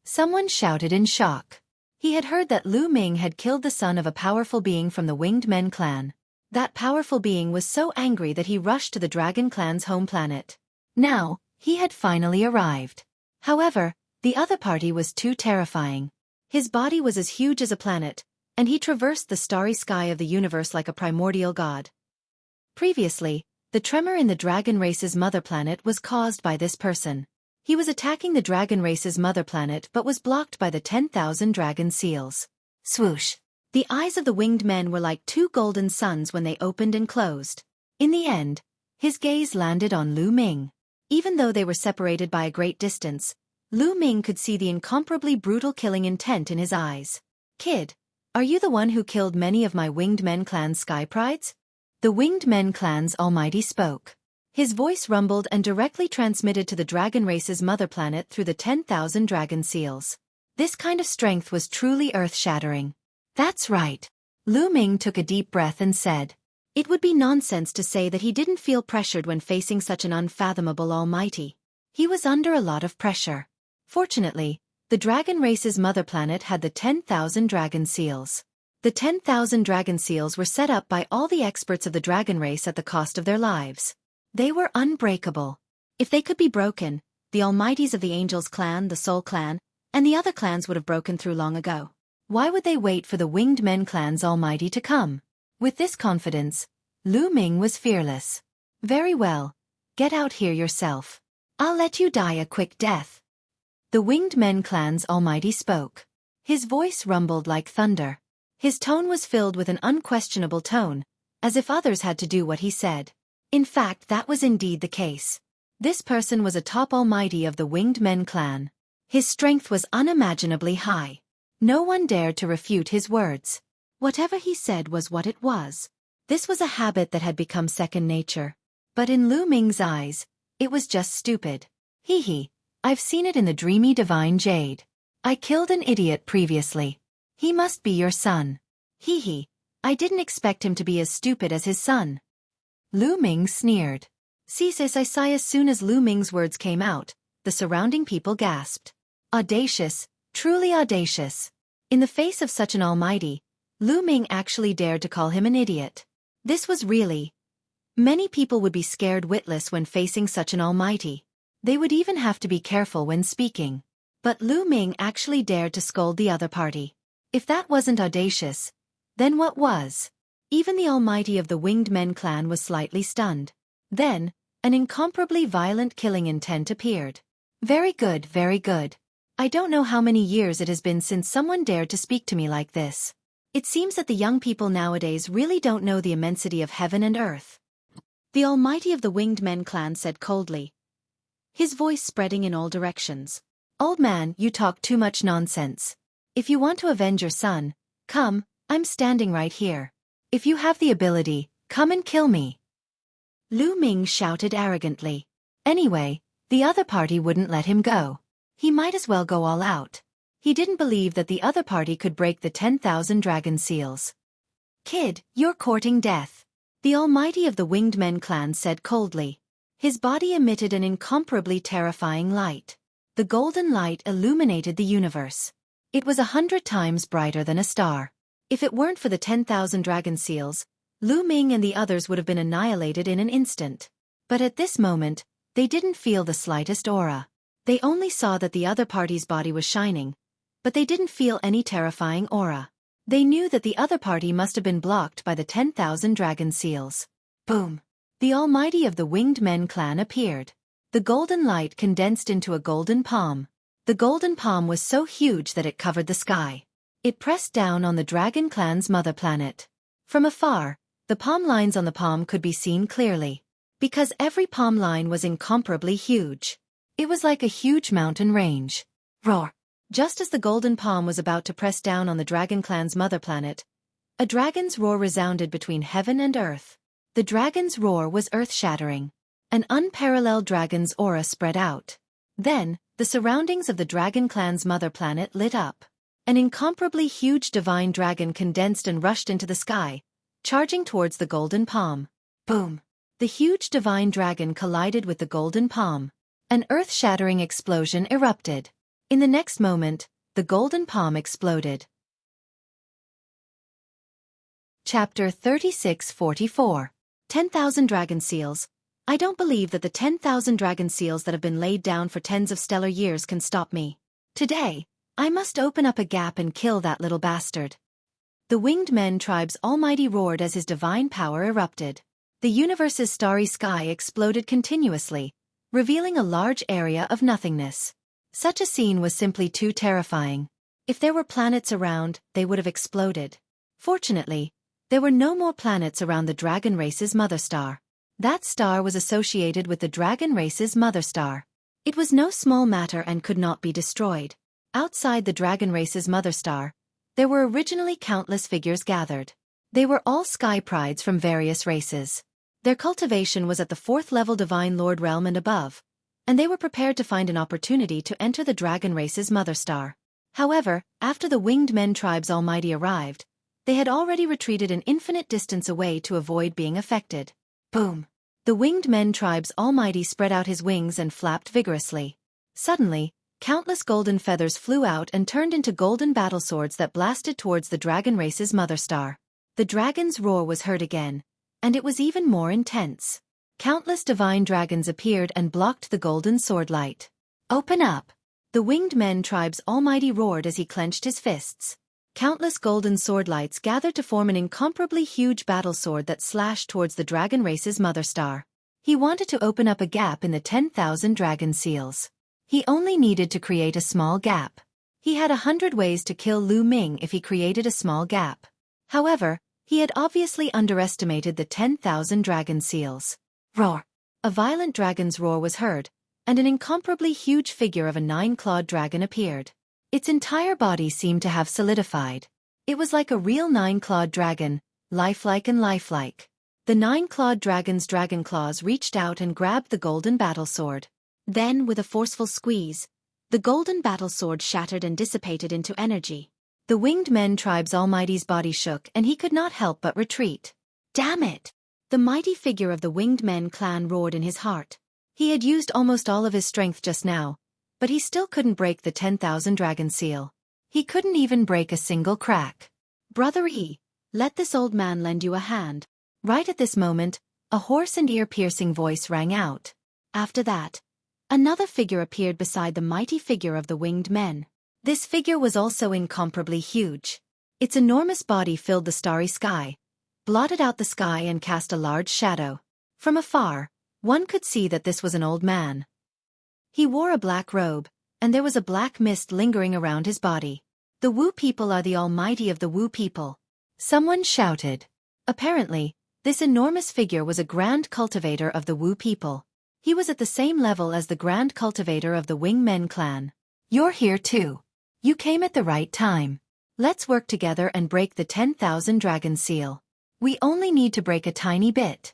Someone shouted in shock. He had heard that Lu Ming had killed the son of a powerful being from the Winged Men clan. That powerful being was so angry that he rushed to the Dragon Clan's home planet. Now, he had finally arrived. However, the other party was too terrifying. His body was as huge as a planet, and he traversed the starry sky of the universe like a primordial god. Previously, the tremor in the dragon race's mother planet was caused by this person. He was attacking the dragon race's mother planet but was blocked by the 10,000 dragon seals. Swoosh! The eyes of the winged men were like two golden suns when they opened and closed. In the end, his gaze landed on Lu Ming. Even though they were separated by a great distance, Lu Ming could see the incomparably brutal killing intent in his eyes. Kid, are you the one who killed many of my Winged Men clan's sky prides? The Winged Men clan's Almighty spoke. His voice rumbled and directly transmitted to the dragon race's mother planet through the 10,000 dragon seals. This kind of strength was truly earth-shattering. That's right. Lu Ming took a deep breath and said, it would be nonsense to say that he didn't feel pressured when facing such an unfathomable almighty. He was under a lot of pressure. Fortunately, the dragon race's mother planet had the 10,000 dragon seals. The 10,000 dragon seals were set up by all the experts of the dragon race at the cost of their lives. They were unbreakable. If they could be broken, the almighties of the Angels clan, the Soul clan, and the other clans would have broken through long ago. Why would they wait for the Winged Men clan's almighty to come? With this confidence, Lu Ming was fearless. Very well. Get out here yourself. I'll let you die a quick death. The Winged Men clan's almighty spoke. His voice rumbled like thunder. His tone was filled with an unquestionable tone, as if others had to do what he said. In fact, that was indeed the case. This person was a top almighty of the Winged Men clan. His strength was unimaginably high. No one dared to refute his words. Whatever he said was what it was. This was a habit that had become second nature. But in Lu Ming's eyes, it was just stupid. Hee, I've seen it in the dreamy divine jade. I killed an idiot previously. He must be your son. Hee, I didn't expect him to be as stupid as his son. Lu Ming sneered. I sigh. As soon as Lu Ming's words came out, the surrounding people gasped. Audacious, truly audacious. In the face of such an almighty, Lu Ming actually dared to call him an idiot. This was really... Many people would be scared witless when facing such an almighty. They would even have to be careful when speaking. But Lu Ming actually dared to scold the other party. If that wasn't audacious, then what was? Even the almighty of the Winged Men clan was slightly stunned. Then, an incomparably violent killing intent appeared. Very good, very good. I don't know how many years it has been since someone dared to speak to me like this. It seems that the young people nowadays really don't know the immensity of heaven and earth. The almighty of the Winged Men clan said coldly, his voice spreading in all directions. Old man, you talk too much nonsense. If you want to avenge your son, come, I'm standing right here. If you have the ability, come and kill me. Lu Ming shouted arrogantly. Anyway, the other party wouldn't let him go. He might as well go all out. He didn't believe that the other party could break the 10,000 dragon seals. Kid, you're courting death. The almighty of the Winged Men clan said coldly. His body emitted an incomparably terrifying light. The golden light illuminated the universe. It was 100 times brighter than a star. If it weren't for the 10,000 dragon seals, Lu Ming and the others would have been annihilated in an instant. But at this moment, they didn't feel the slightest aura. They only saw that the other party's body was shining, but they didn't feel any terrifying aura. They knew that the other party must have been blocked by the 10,000 dragon seals. Boom! The almighty of the Winged Men clan appeared. The golden light condensed into a golden palm. The golden palm was so huge that it covered the sky. It pressed down on the dragon clan's mother planet. From afar, the palm lines on the palm could be seen clearly. Because every palm line was incomparably huge. It was like a huge mountain range. Roar! Just as the golden palm was about to press down on the dragon clan's mother planet, a dragon's roar resounded between heaven and earth. The dragon's roar was earth-shattering. An unparalleled dragon's aura spread out. Then, the surroundings of the dragon clan's mother planet lit up. An incomparably huge divine dragon condensed and rushed into the sky, charging towards the golden palm. Boom! The huge divine dragon collided with the golden palm. An earth-shattering explosion erupted. In the next moment, the golden palm exploded. Chapter 3644. 10,000 Dragon Seals. I don't believe that the 10,000 dragon seals that have been laid down for tens of stellar years can stop me. Today, I must open up a gap and kill that little bastard. The Winged Men tribe's almighty roared as his divine power erupted. The universe's starry sky exploded continuously, revealing a large area of nothingness. Such a scene was simply too terrifying. If there were planets around, they would have exploded. Fortunately, there were no more planets around the dragon race's mother star. That star was associated with the dragon race's mother star. It was no small matter and could not be destroyed. Outside the dragon race's mother star, there were originally countless figures gathered. They were all sky prides from various races. Their cultivation was at the 4th level Divine Lord realm and above, and they were prepared to find an opportunity to enter the dragon race's mother star. However, after the Winged Men tribe's Almighty arrived, they had already retreated an infinite distance away to avoid being affected. Boom! The Winged Men tribe's Almighty spread out his wings and flapped vigorously. Suddenly, countless golden feathers flew out and turned into golden battle swords that blasted towards the dragon race's mother star. The dragon's roar was heard again, and it was even more intense. Countless divine dragons appeared and blocked the golden sword light. Open up! The Winged Men tribe's Almighty roared as he clenched his fists. Countless golden sword lights gathered to form an incomparably huge battle sword that slashed towards the dragon race's mother star. He wanted to open up a gap in the 10,000 dragon seals. He only needed to create a small gap. He had 100 ways to kill Lu Ming if he created a small gap. However, he had obviously underestimated the 10,000 dragon seals. Roar! A violent dragon's roar was heard, and an incomparably huge figure of a 9-clawed dragon appeared. Its entire body seemed to have solidified. It was like a real 9-clawed dragon, lifelike and lifelike. The 9-clawed dragon's dragon claws reached out and grabbed the golden battle sword. Then, with a forceful squeeze, the golden battle sword shattered and dissipated into energy. The Winged Men tribe's Almighty's body shook and he could not help but retreat. Damn it! The mighty figure of the Winged Men clan roared in his heart. He had used almost all of his strength just now, but he still couldn't break the 10,000 dragon seal. He couldn't even break a single crack. Brother E, let this old man lend you a hand. Right at this moment, a hoarse and ear-piercing voice rang out. After that, another figure appeared beside the mighty figure of the Winged Men. This figure was also incomparably huge. Its enormous body filled the starry sky, blotted out the sky and cast a large shadow. From afar, one could see that this was an old man. He wore a black robe, and there was a black mist lingering around his body. The Wu people are the Almighty of the Wu people. Someone shouted. Apparently, this enormous figure was a grand cultivator of the Wu people. He was at the same level as the grand cultivator of the Wing Men clan. You're here too. You came at the right time. Let's work together and break the 10,000 dragon seal. We only need to break a tiny bit.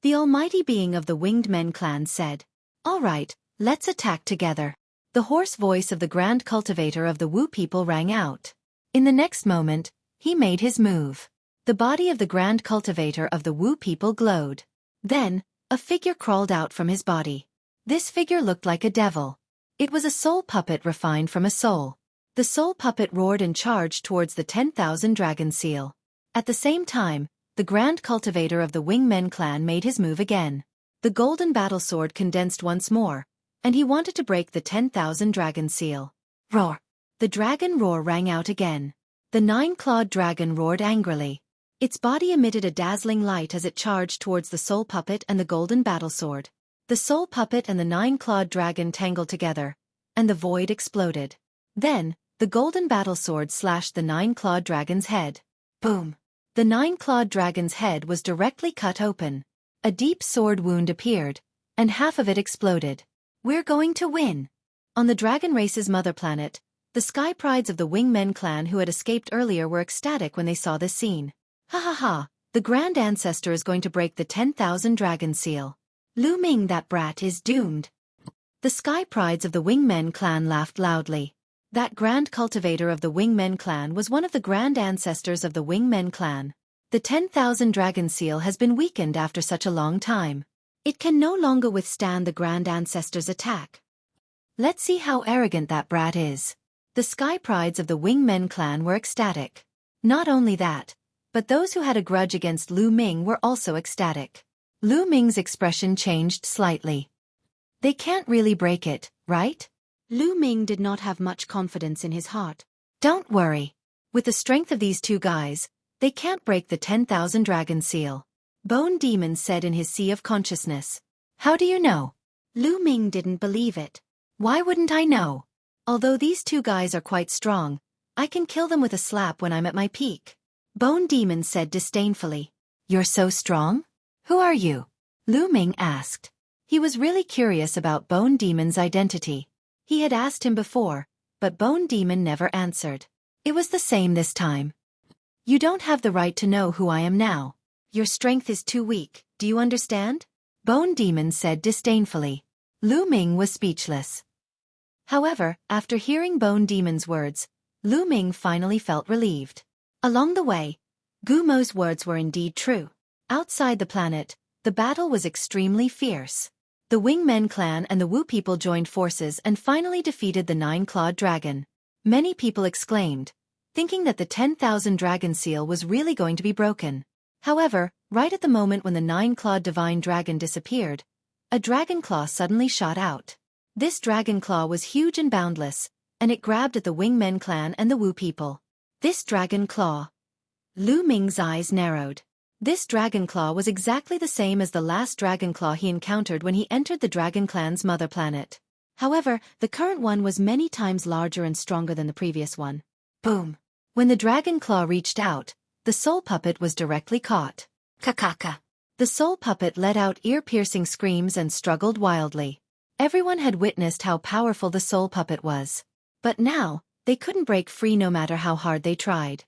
The almighty being of the Winged Men clan said. All right, let's attack together. The hoarse voice of the grand cultivator of the Wu people rang out. In the next moment, he made his move. The body of the grand cultivator of the Wu people glowed. Then, a figure crawled out from his body. This figure looked like a devil. It was a soul puppet refined from a soul. The soul puppet roared and charged towards the 10,000 dragon seal. At the same time, the grand cultivator of the Wing Men clan made his move again. The golden battle sword condensed once more, and he wanted to break the 10,000 dragon seal. Roar! The dragon roar rang out again. The 9-clawed dragon roared angrily. Its body emitted a dazzling light as it charged towards the soul puppet and the golden battle sword. The soul puppet and the 9-clawed dragon tangled together, and the void exploded. Then, the golden battle sword slashed the 9-clawed dragon's head. Boom! The 9-clawed dragon's head was directly cut open. A deep sword wound appeared, and half of it exploded. We're going to win! On the dragon race's mother planet, the sky prides of the Wing Men clan who had escaped earlier were ecstatic when they saw this scene. Ha ha ha! The grand ancestor is going to break the 10,000 dragon seal. Lu Ming, that brat, is doomed. The sky prides of the Wing Men clan laughed loudly. That grand cultivator of the Wing Men clan was one of the grand ancestors of the Wing Men clan. The 10,000 dragon seal has been weakened after such a long time. It can no longer withstand the grand ancestor's attack. Let's see how arrogant that brat is. The sky prides of the Wing Men clan were ecstatic. Not only that, but those who had a grudge against Lu Ming were also ecstatic. Lu Ming's expression changed slightly. They can't really break it, right? Lu Ming did not have much confidence in his heart. Don't worry. With the strength of these two guys, they can't break the 10,000 dragon seal. Bone Demon said in his sea of consciousness. How do you know? Lu Ming didn't believe it. Why wouldn't I know? Although these two guys are quite strong, I can kill them with a slap when I'm at my peak. Bone Demon said disdainfully. You're so strong? Who are you? Lu Ming asked. He was really curious about Bone Demon's identity. He had asked him before, but Bone Demon never answered. It was the same this time. You don't have the right to know who I am now. Your strength is too weak, do you understand? Bone Demon said disdainfully. Lu Ming was speechless. However, after hearing Bone Demon's words, Lu Ming finally felt relieved. Along the way, Gumo's words were indeed true. Outside the planet, the battle was extremely fierce. The Wingmen clan and the Wu people joined forces and finally defeated the nine-clawed dragon. Many people exclaimed, thinking that the 10,000 dragon seal was really going to be broken. However, right at the moment when the nine-clawed divine dragon disappeared, a dragon claw suddenly shot out. This dragon claw was huge and boundless, and it grabbed at the Wingmen clan and the Wu people. This dragon claw. Lu Ming's eyes narrowed. This dragon claw was exactly the same as the last dragon claw he encountered when he entered the dragon clan's mother planet. However, the current one was many times larger and stronger than the previous one. Boom! When the dragon claw reached out, the soul puppet was directly caught. Kakaka! The soul puppet let out ear-piercing screams and struggled wildly. Everyone had witnessed how powerful the soul puppet was. But now, they couldn't break free no matter how hard they tried.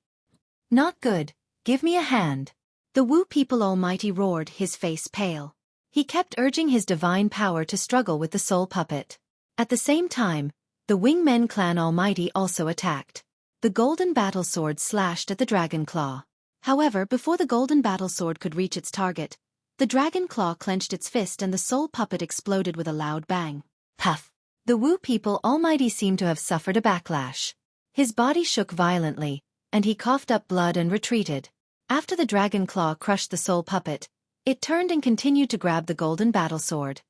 Not good. Give me a hand. The Wu people almighty roared, his face pale. He kept urging his divine power to struggle with the soul puppet. At the same time, the Wingmen clan almighty also attacked. The golden battle sword slashed at the dragon claw. However, before the golden battle sword could reach its target, the dragon claw clenched its fist and the soul puppet exploded with a loud bang. Puff! The Wu people almighty seemed to have suffered a backlash. His body shook violently, and he coughed up blood and retreated. After the dragon claw crushed the soul puppet, it turned and continued to grab the golden battle sword.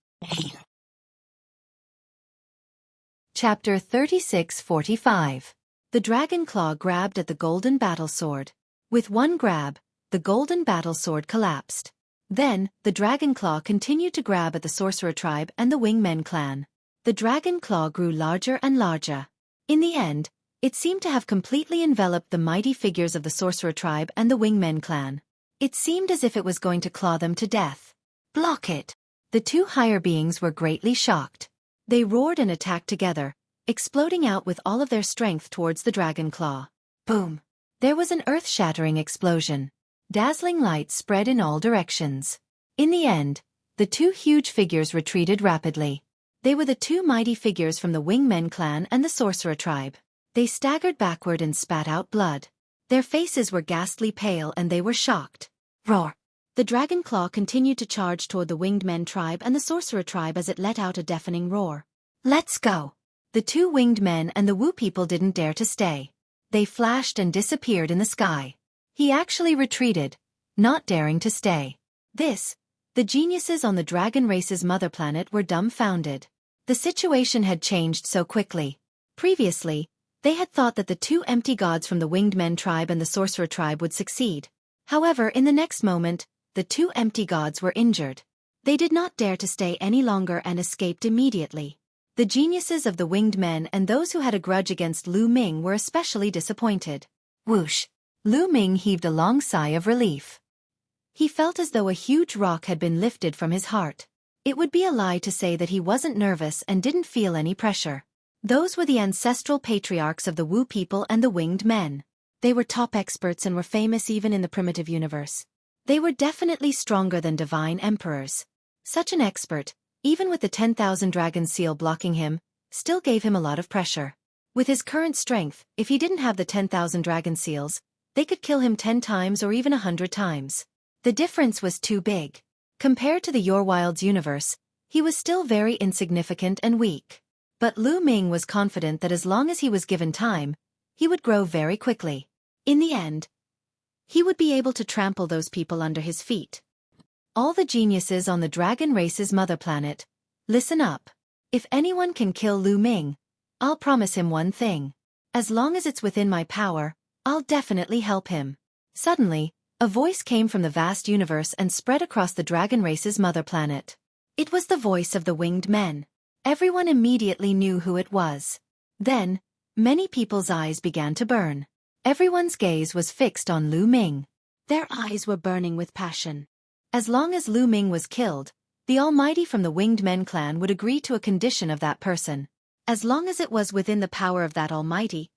Chapter 36:45. The dragon claw grabbed at the golden battle sword. With one grab, the golden battle sword collapsed. Then, the dragon claw continued to grab at the sorcerer tribe and the Wingmen clan. The dragon claw grew larger and larger. In the end, it seemed to have completely enveloped the mighty figures of the sorcerer tribe and the Wingmen clan. It seemed as if it was going to claw them to death. Block it! The two higher beings were greatly shocked. They roared and attacked together, exploding out with all of their strength towards the dragon claw. Boom! There was an earth-shattering explosion. Dazzling light spread in all directions. In the end, the two huge figures retreated rapidly. They were the two mighty figures from the Wingmen clan and the sorcerer tribe. They staggered backward and spat out blood. Their faces were ghastly pale and they were shocked. Roar! The dragon claw continued to charge toward the Winged Men tribe and the sorcerer tribe as it let out a deafening roar. Let's go! The two Winged Men and the Wu people didn't dare to stay. They flashed and disappeared in the sky. He actually retreated, not daring to stay. The geniuses on the dragon race's mother planet were dumbfounded. The situation had changed so quickly. Previously, they had thought that the two empty gods from the Winged Men tribe and the sorcerer tribe would succeed. However, in the next moment, the two empty gods were injured. They did not dare to stay any longer and escaped immediately. The geniuses of the Winged Men and those who had a grudge against Lu Ming were especially disappointed. Whoosh! Lu Ming heaved a long sigh of relief. He felt as though a huge rock had been lifted from his heart. It would be a lie to say that he wasn't nervous and didn't feel any pressure. Those were the ancestral patriarchs of the Wu people and the Winged Men. They were top experts and were famous even in the primitive universe. They were definitely stronger than divine emperors. Such an expert, even with the 10,000 dragon seal blocking him, still gave him a lot of pressure. With his current strength, if he didn't have the 10,000 dragon seals, they could kill him 10 times or even 100 times. The difference was too big. Compared to the Your Wilds universe, he was still very insignificant and weak. But Lu Ming was confident that as long as he was given time, he would grow very quickly. In the end, he would be able to trample those people under his feet. All the geniuses on the dragon race's mother planet, listen up. If anyone can kill Lu Ming, I'll promise him one thing. As long as it's within my power, I'll definitely help him. Suddenly, a voice came from the vast universe and spread across the dragon race's mother planet. It was the voice of the winged men. Everyone immediately knew who it was. Then, many people's eyes began to burn. Everyone's gaze was fixed on Lu Ming. Their eyes were burning with passion. As long as Lu Ming was killed, the Almighty from the Winged Men clan would agree to a condition of that person. As long as it was within the power of that Almighty,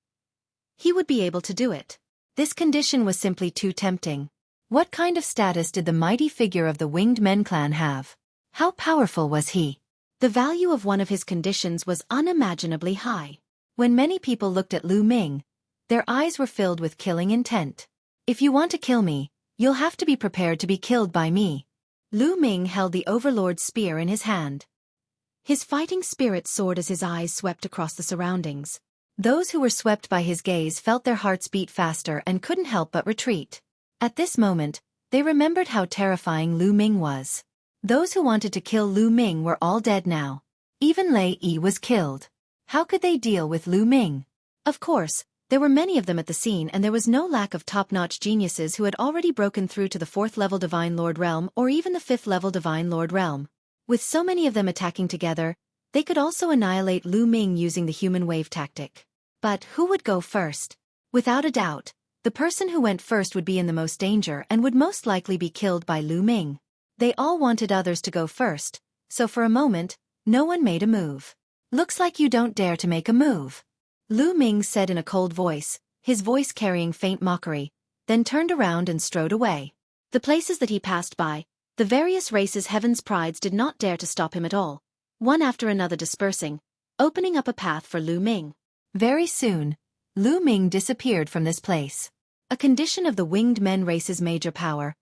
he would be able to do it. This condition was simply too tempting. What kind of status did the mighty figure of the Winged Men clan have? How powerful was he? The value of one of his conditions was unimaginably high. When many people looked at Lu Ming, their eyes were filled with killing intent. If you want to kill me, you'll have to be prepared to be killed by me. Lu Ming held the Overlord's spear in his hand. His fighting spirit soared as his eyes swept across the surroundings. Those who were swept by his gaze felt their hearts beat faster and couldn't help but retreat. At this moment, they remembered how terrifying Lu Ming was. Those who wanted to kill Lu Ming were all dead now. Even Lei Yi was killed. How could they deal with Lu Ming? Of course, there were many of them at the scene, and there was no lack of top-notch geniuses who had already broken through to the 4th-level Divine Lord Realm or even the 5th-level Divine Lord Realm. With so many of them attacking together, they could also annihilate Lu Ming using the human wave tactic. But who would go first? Without a doubt, the person who went first would be in the most danger and would most likely be killed by Lu Ming. They all wanted others to go first, so for a moment, no one made a move. Looks like you don't dare to make a move, Lu Ming said in a cold voice, his voice carrying faint mockery, then turned around and strode away. The places that he passed by, the various races' heaven's prides did not dare to stop him at all, one after another dispersing, opening up a path for Lu Ming. Very soon, Lu Ming disappeared from this place. A condition of the Winged Men race's major power.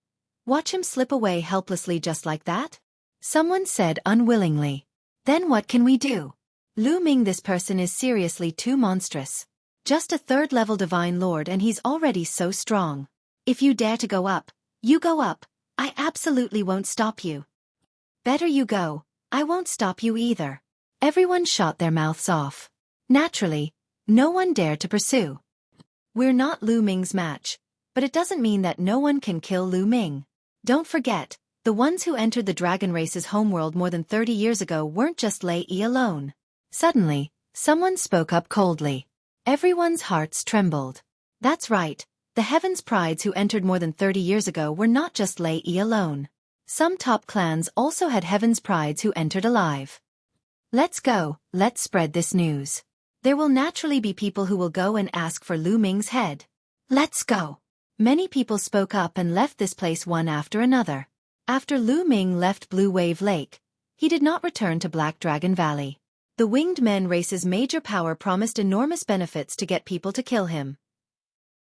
Watch him slip away helplessly just like that? Someone said unwillingly. Then what can we do? Lu Ming, this person is seriously too monstrous. Just a 3rd-level Divine Lord and he's already so strong. If you dare to go up, you go up. I absolutely won't stop you. Better you go, I won't stop you either. Everyone shot their mouths off. Naturally, no one dared to pursue. We're not Lu Ming's match, but it doesn't mean that no one can kill Lu Ming. Don't forget, the ones who entered the dragon race's homeworld more than 30 years ago weren't just Lei Yi alone. Suddenly, someone spoke up coldly. Everyone's hearts trembled. That's right, the Heaven's Prides who entered more than 30 years ago were not just Lei Yi alone. Some top clans also had Heaven's Prides who entered alive. Let's go, let's spread this news. There will naturally be people who will go and ask for Lu Ming's head. Let's go. Many people spoke up and left this place one after another. After Lu Ming left Blue Wave Lake, he did not return to Black Dragon Valley. The Winged Men race's major power promised enormous benefits to get people to kill him.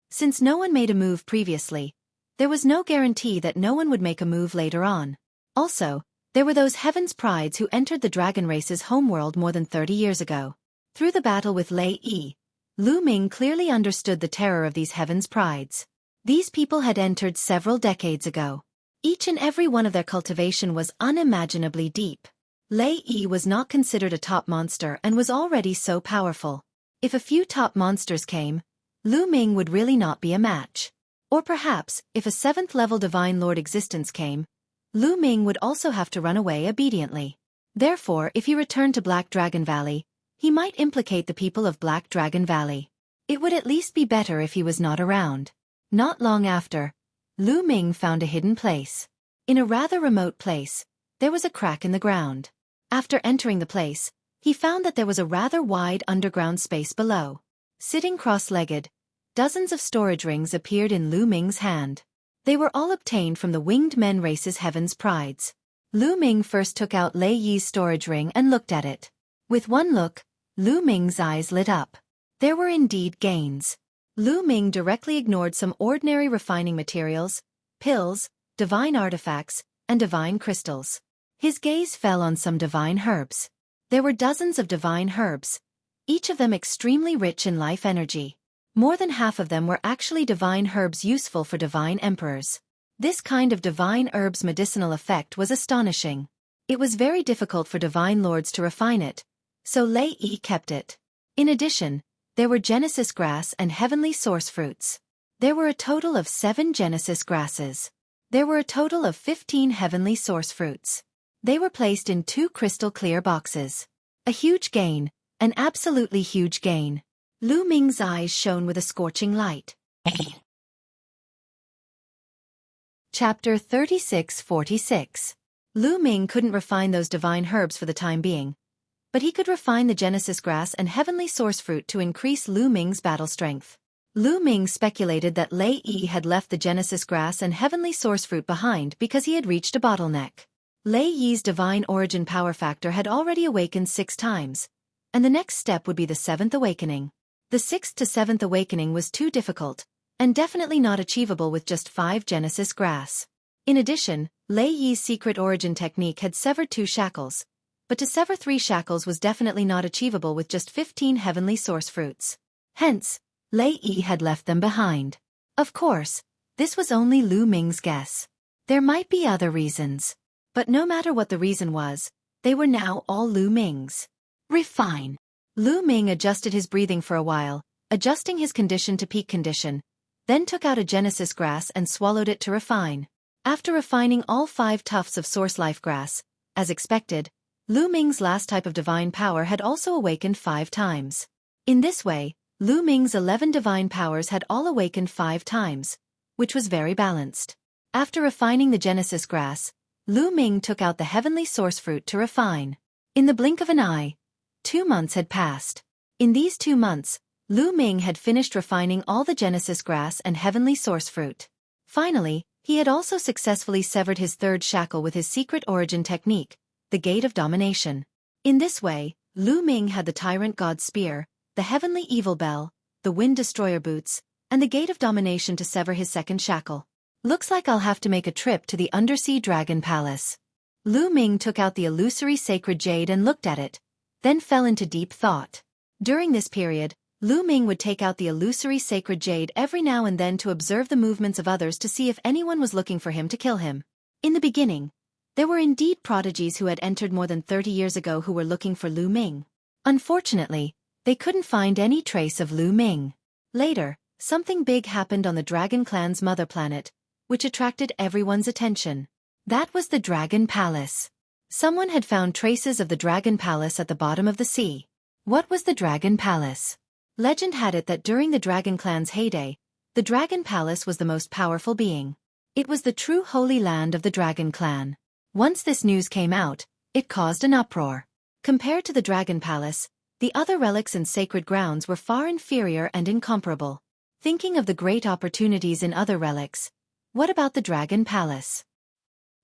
Since no one made a move previously, there was no guarantee that no one would make a move later on. Also, there were those Heaven's Prides who entered the dragon race's homeworld more than 30 years ago. Through the battle with Lei Yi, Lu Ming clearly understood the terror of these Heaven's Prides. These people had entered several decades ago. Each and every one of their cultivation was unimaginably deep. Lei Yi was not considered a top monster and was already so powerful. If a few top monsters came, Lu Ming would really not be a match. Or perhaps, if a 7th-level Divine Lord existence came, Lu Ming would also have to run away obediently. Therefore, if he returned to Black Dragon Valley, he might implicate the people of Black Dragon Valley. It would at least be better if he was not around. Not long after, Lu Ming found a hidden place. In a rather remote place, there was a crack in the ground. After entering the place, he found that there was a rather wide underground space below. Sitting cross-legged, dozens of storage rings appeared in Lu Ming's hand. They were all obtained from the Winged Men race's Heaven's Prides. Lu Ming first took out Lei Yi's storage ring and looked at it. With one look, Lu Ming's eyes lit up. There were indeed gains. Lu Ming directly ignored some ordinary refining materials, pills, divine artifacts, and divine crystals. His gaze fell on some divine herbs. There were dozens of divine herbs, each of them extremely rich in life energy. More than half of them were actually divine herbs useful for divine emperors. This kind of divine herb's medicinal effect was astonishing. It was very difficult for divine lords to refine it, so Lei Yi kept it. In addition, there were Genesis grass and heavenly source fruits. There were a total of 7 Genesis grasses. There were a total of 15 heavenly source fruits. They were placed in 2 crystal-clear boxes. A huge gain, an absolutely huge gain. Lu Ming's eyes shone with a scorching light. Chapter 36-46. Lu Ming couldn't refine those divine herbs for the time being, but he could refine the Genesis grass and heavenly source fruit to increase Lu Ming's battle strength. Lu Ming speculated that Lei Yi had left the Genesis grass and heavenly source fruit behind because he had reached a bottleneck. Lei Yi's divine origin power factor had already awakened 6 times, and the next step would be the 7th awakening. The 6th to 7th awakening was too difficult, and definitely not achievable with just 5 Genesis grass. In addition, Lei Yi's secret origin technique had severed 2 shackles, but to sever 3 shackles was definitely not achievable with just 15 heavenly source fruits. Hence, Lei Yi had left them behind. Of course, this was only Lu Ming's guess. There might be other reasons. But no matter what the reason was, they were now all Lu Ming's. Refine. Lu Ming adjusted his breathing for a while, adjusting his condition to peak condition, then took out a Genesis grass and swallowed it to refine. After refining all 5 tufts of source life grass, as expected, Lu Ming's last type of divine power had also awakened 5 times. In this way, Lu Ming's 11 divine powers had all awakened 5 times, which was very balanced. After refining the Genesis grass, Lu Ming took out the heavenly source fruit to refine. In the blink of an eye, 2 months had passed. In these 2 months, Lu Ming had finished refining all the Genesis grass and heavenly source fruit. Finally, he had also successfully severed his 3rd shackle with his secret origin technique, the Gate of Domination. In this way, Lu Ming had the Tyrant God's Spear, the Heavenly Evil Bell, the Wind Destroyer Boots, and the Gate of Domination to sever his 2nd shackle. Looks like I'll have to make a trip to the Undersea Dragon Palace. Lu Ming took out the illusory sacred jade and looked at it, then fell into deep thought. During this period, Lu Ming would take out the illusory sacred jade every now and then to observe the movements of others to see if anyone was looking for him to kill him. In the beginning, there were indeed prodigies who had entered more than 30 years ago who were looking for Lu Ming. Unfortunately, they couldn't find any trace of Lu Ming. Later, something big happened on the Dragon Clan's mother planet, which attracted everyone's attention. That was the Dragon Palace. Someone had found traces of the Dragon Palace at the bottom of the sea. What was the Dragon Palace? Legend had it that during the Dragon Clan's heyday, the Dragon Palace was the most powerful being. It was the true holy land of the Dragon Clan. Once this news came out, it caused an uproar. Compared to the Dragon Palace, the other relics and sacred grounds were far inferior and incomparable. Thinking of the great opportunities in other relics, what about the Dragon Palace?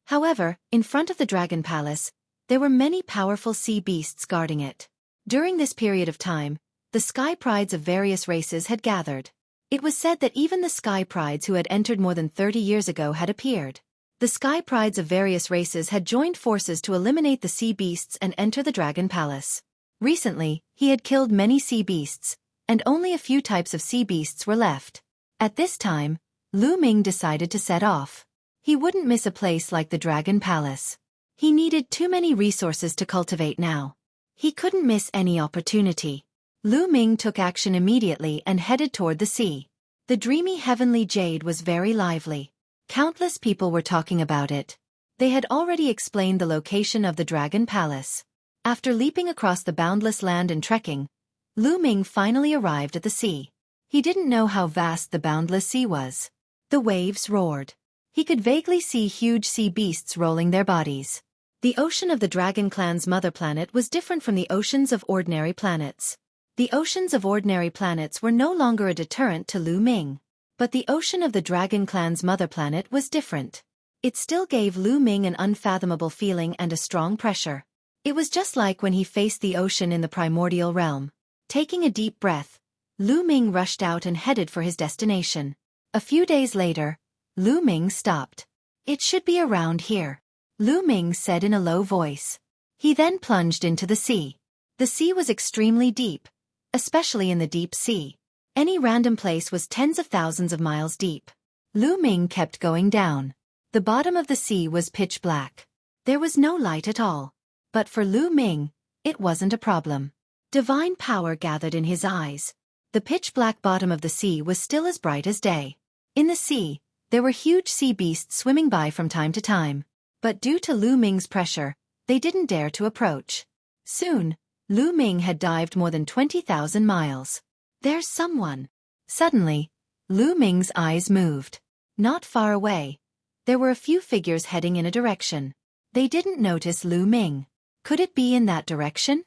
However, in front of the Dragon Palace, there were many powerful sea beasts guarding it. During this period of time, the Sky Prides of various races had gathered. It was said that even the Sky Prides who had entered more than 30 years ago had appeared. The Sky Prides of various races had joined forces to eliminate the sea beasts and enter the Dragon Palace. Recently, he had killed many sea beasts, and only a few types of sea beasts were left. At this time, Lu Ming decided to set off. He wouldn't miss a place like the Dragon Palace. He needed too many resources to cultivate now. He couldn't miss any opportunity. Lu Ming took action immediately and headed toward the sea. The dreamy heavenly jade was very lively. Countless people were talking about it. They had already explained the location of the Dragon Palace. After leaping across the boundless land and trekking, Lu Ming finally arrived at the sea. He didn't know how vast the boundless sea was. The waves roared. He could vaguely see huge sea beasts rolling their bodies. The ocean of the Dragon Clan's mother planet was different from the oceans of ordinary planets. The oceans of ordinary planets were no longer a deterrent to Lu Ming. But the ocean of the Dragon Clan's mother planet was different. It still gave Lu Ming an unfathomable feeling and a strong pressure. It was just like when he faced the ocean in the primordial realm. Taking a deep breath, Lu Ming rushed out and headed for his destination. A few days later, Lu Ming stopped. "It should be around here," Lu Ming said in a low voice. He then plunged into the sea. The sea was extremely deep, especially in the deep sea. Any random place was tens of thousands of miles deep. Lu Ming kept going down. The bottom of the sea was pitch black. There was no light at all. But for Lu Ming, it wasn't a problem. Divine power gathered in his eyes. The pitch-black bottom of the sea was still as bright as day. In the sea, there were huge sea beasts swimming by from time to time. But due to Lu Ming's pressure, They didn't dare to approach. Soon, Lu Ming had dived more than 20,000 miles. There's someone. Suddenly, Lu Ming's eyes moved. Not far away, there were a few figures heading in a direction. They didn't notice Lu Ming. Could it be in that direction?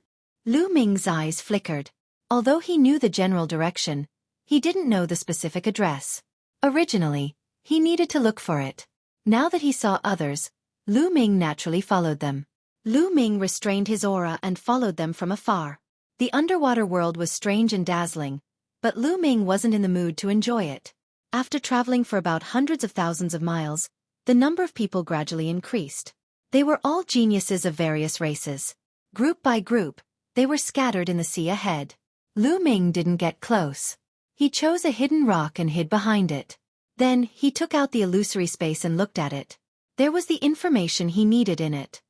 Lu Ming's eyes flickered. Although he knew the general direction, he didn't know the specific address. Originally, he needed to look for it. Now that he saw others, Lu Ming naturally followed them. Lu Ming restrained his aura and followed them from afar. The underwater world was strange and dazzling, but Lu Ming wasn't in the mood to enjoy it. After traveling for about hundreds of thousands of miles, the number of people gradually increased. They were all geniuses of various races. Group by group, they were scattered in the sea ahead. Lu Ming didn't get close. He chose a hidden rock and hid behind it. Then, he took out the illusory space and looked at it. There was the information he needed in it.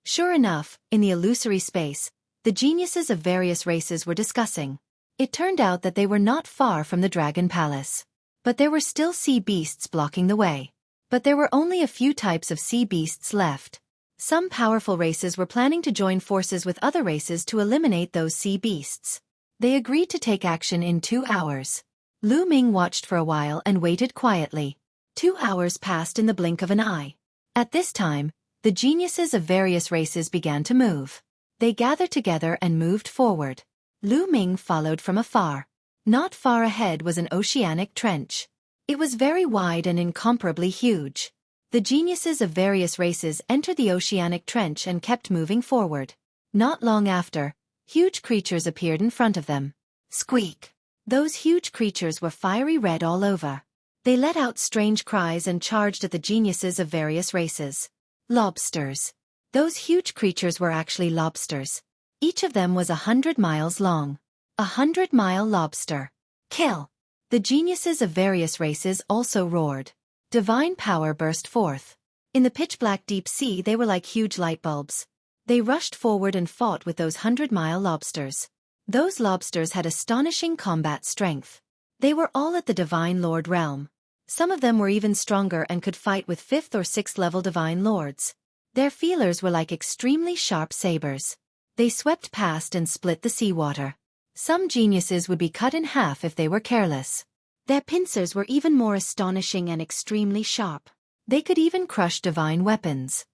Sure enough, in the illusory space, the geniuses of various races were discussing. It turned out that they were not far from the Dragon Palace. But there were still sea beasts blocking the way. But there were only a few types of sea beasts left. Some powerful races were planning to join forces with other races to eliminate those sea beasts. They agreed to take action in 2 hours. Lu Ming watched for a while and waited quietly. 2 hours passed in the blink of an eye. At this time, the geniuses of various races began to move. They gathered together and moved forward. Lu Ming followed from afar. Not far ahead was an oceanic trench. It was very wide and incomparably huge. The geniuses of various races entered the oceanic trench and kept moving forward. Not long after, huge creatures appeared in front of them. Squeak! Those huge creatures were fiery red all over. They let out strange cries and charged at the geniuses of various races. Lobsters. Those huge creatures were actually lobsters. Each of them was 100 miles long. 100-mile lobster. Kill! The geniuses of various races also roared. Divine power burst forth. In the pitch-black deep sea they were like huge light bulbs. They rushed forward and fought with those 100-mile lobsters. Those lobsters had astonishing combat strength. They were all at the Divine Lord realm. Some of them were even stronger and could fight with 5th or 6th level Divine Lords. Their feelers were like extremely sharp sabers. They swept past and split the seawater. Some geniuses would be cut in half if they were careless. Their pincers were even more astonishing and extremely sharp. They could even crush divine weapons.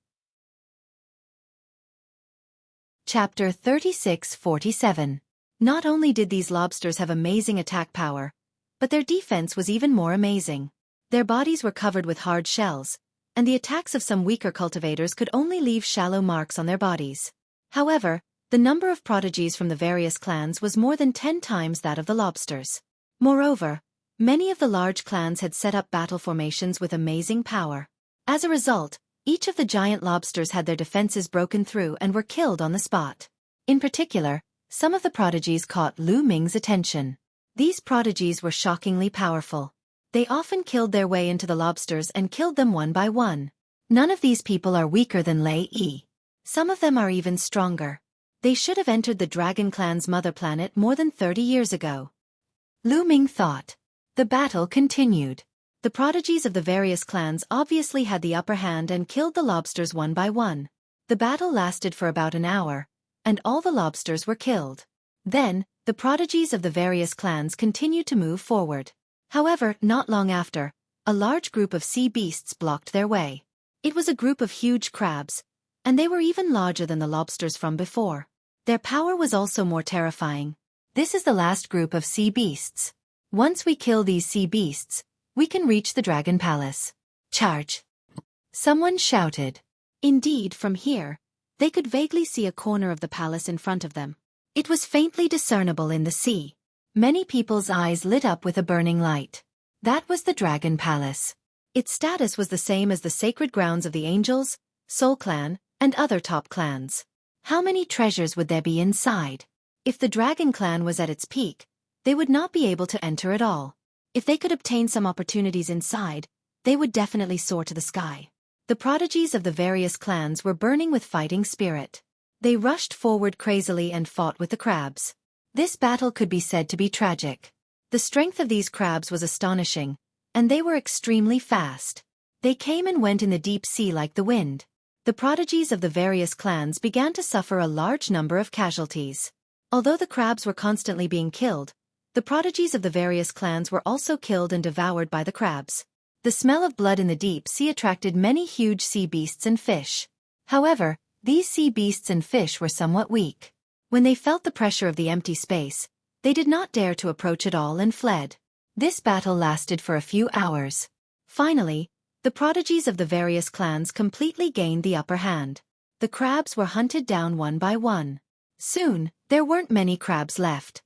Chapter 36-47. Not only did these lobsters have amazing attack power, but their defense was even more amazing. Their bodies were covered with hard shells, and the attacks of some weaker cultivators could only leave shallow marks on their bodies. However, the number of prodigies from the various clans was more than 10 times that of the lobsters. Moreover, many of the large clans had set up battle formations with amazing power. As a result, each of the giant lobsters had their defenses broken through and were killed on the spot. In particular, some of the prodigies caught Lu Ming's attention. These prodigies were shockingly powerful. They often killed their way into the lobsters and killed them one by one. None of these people are weaker than Lei Yi. Some of them are even stronger. They should have entered the Dragon Clan's mother planet more than 30 years ago. Lu Ming thought. The battle continued. The prodigies of the various clans obviously had the upper hand and killed the lobsters one by one. The battle lasted for about an hour, and all the lobsters were killed. Then, the prodigies of the various clans continued to move forward. However, not long after, a large group of sea beasts blocked their way. It was a group of huge crabs, and they were even larger than the lobsters from before. Their power was also more terrifying. This is the last group of sea beasts. Once we kill these sea beasts, we can reach the Dragon Palace. Charge! Someone shouted. Indeed, from here, they could vaguely see a corner of the palace in front of them. It was faintly discernible in the sea. Many people's eyes lit up with a burning light. That was the Dragon Palace. Its status was the same as the sacred grounds of the Angels, Soul Clan, and other top clans. How many treasures would there be inside? If the Dragon Clan was at its peak, they would not be able to enter at all. If they could obtain some opportunities inside, they would definitely soar to the sky. The prodigies of the various clans were burning with fighting spirit. They rushed forward crazily and fought with the crabs. This battle could be said to be tragic. The strength of these crabs was astonishing, and they were extremely fast. They came and went in the deep sea like the wind. the prodigies of the various clans began to suffer a large number of casualties. Although the crabs were constantly being killed, the prodigies of the various clans were also killed and devoured by the crabs. The smell of blood in the deep sea attracted many huge sea beasts and fish. However, these sea beasts and fish were somewhat weak. When they felt the pressure of the empty space, they did not dare to approach at all and fled. This battle lasted for a few hours. Finally, the prodigies of the various clans completely gained the upper hand. The crabs were hunted down one by one. Soon, there weren't many crabs left.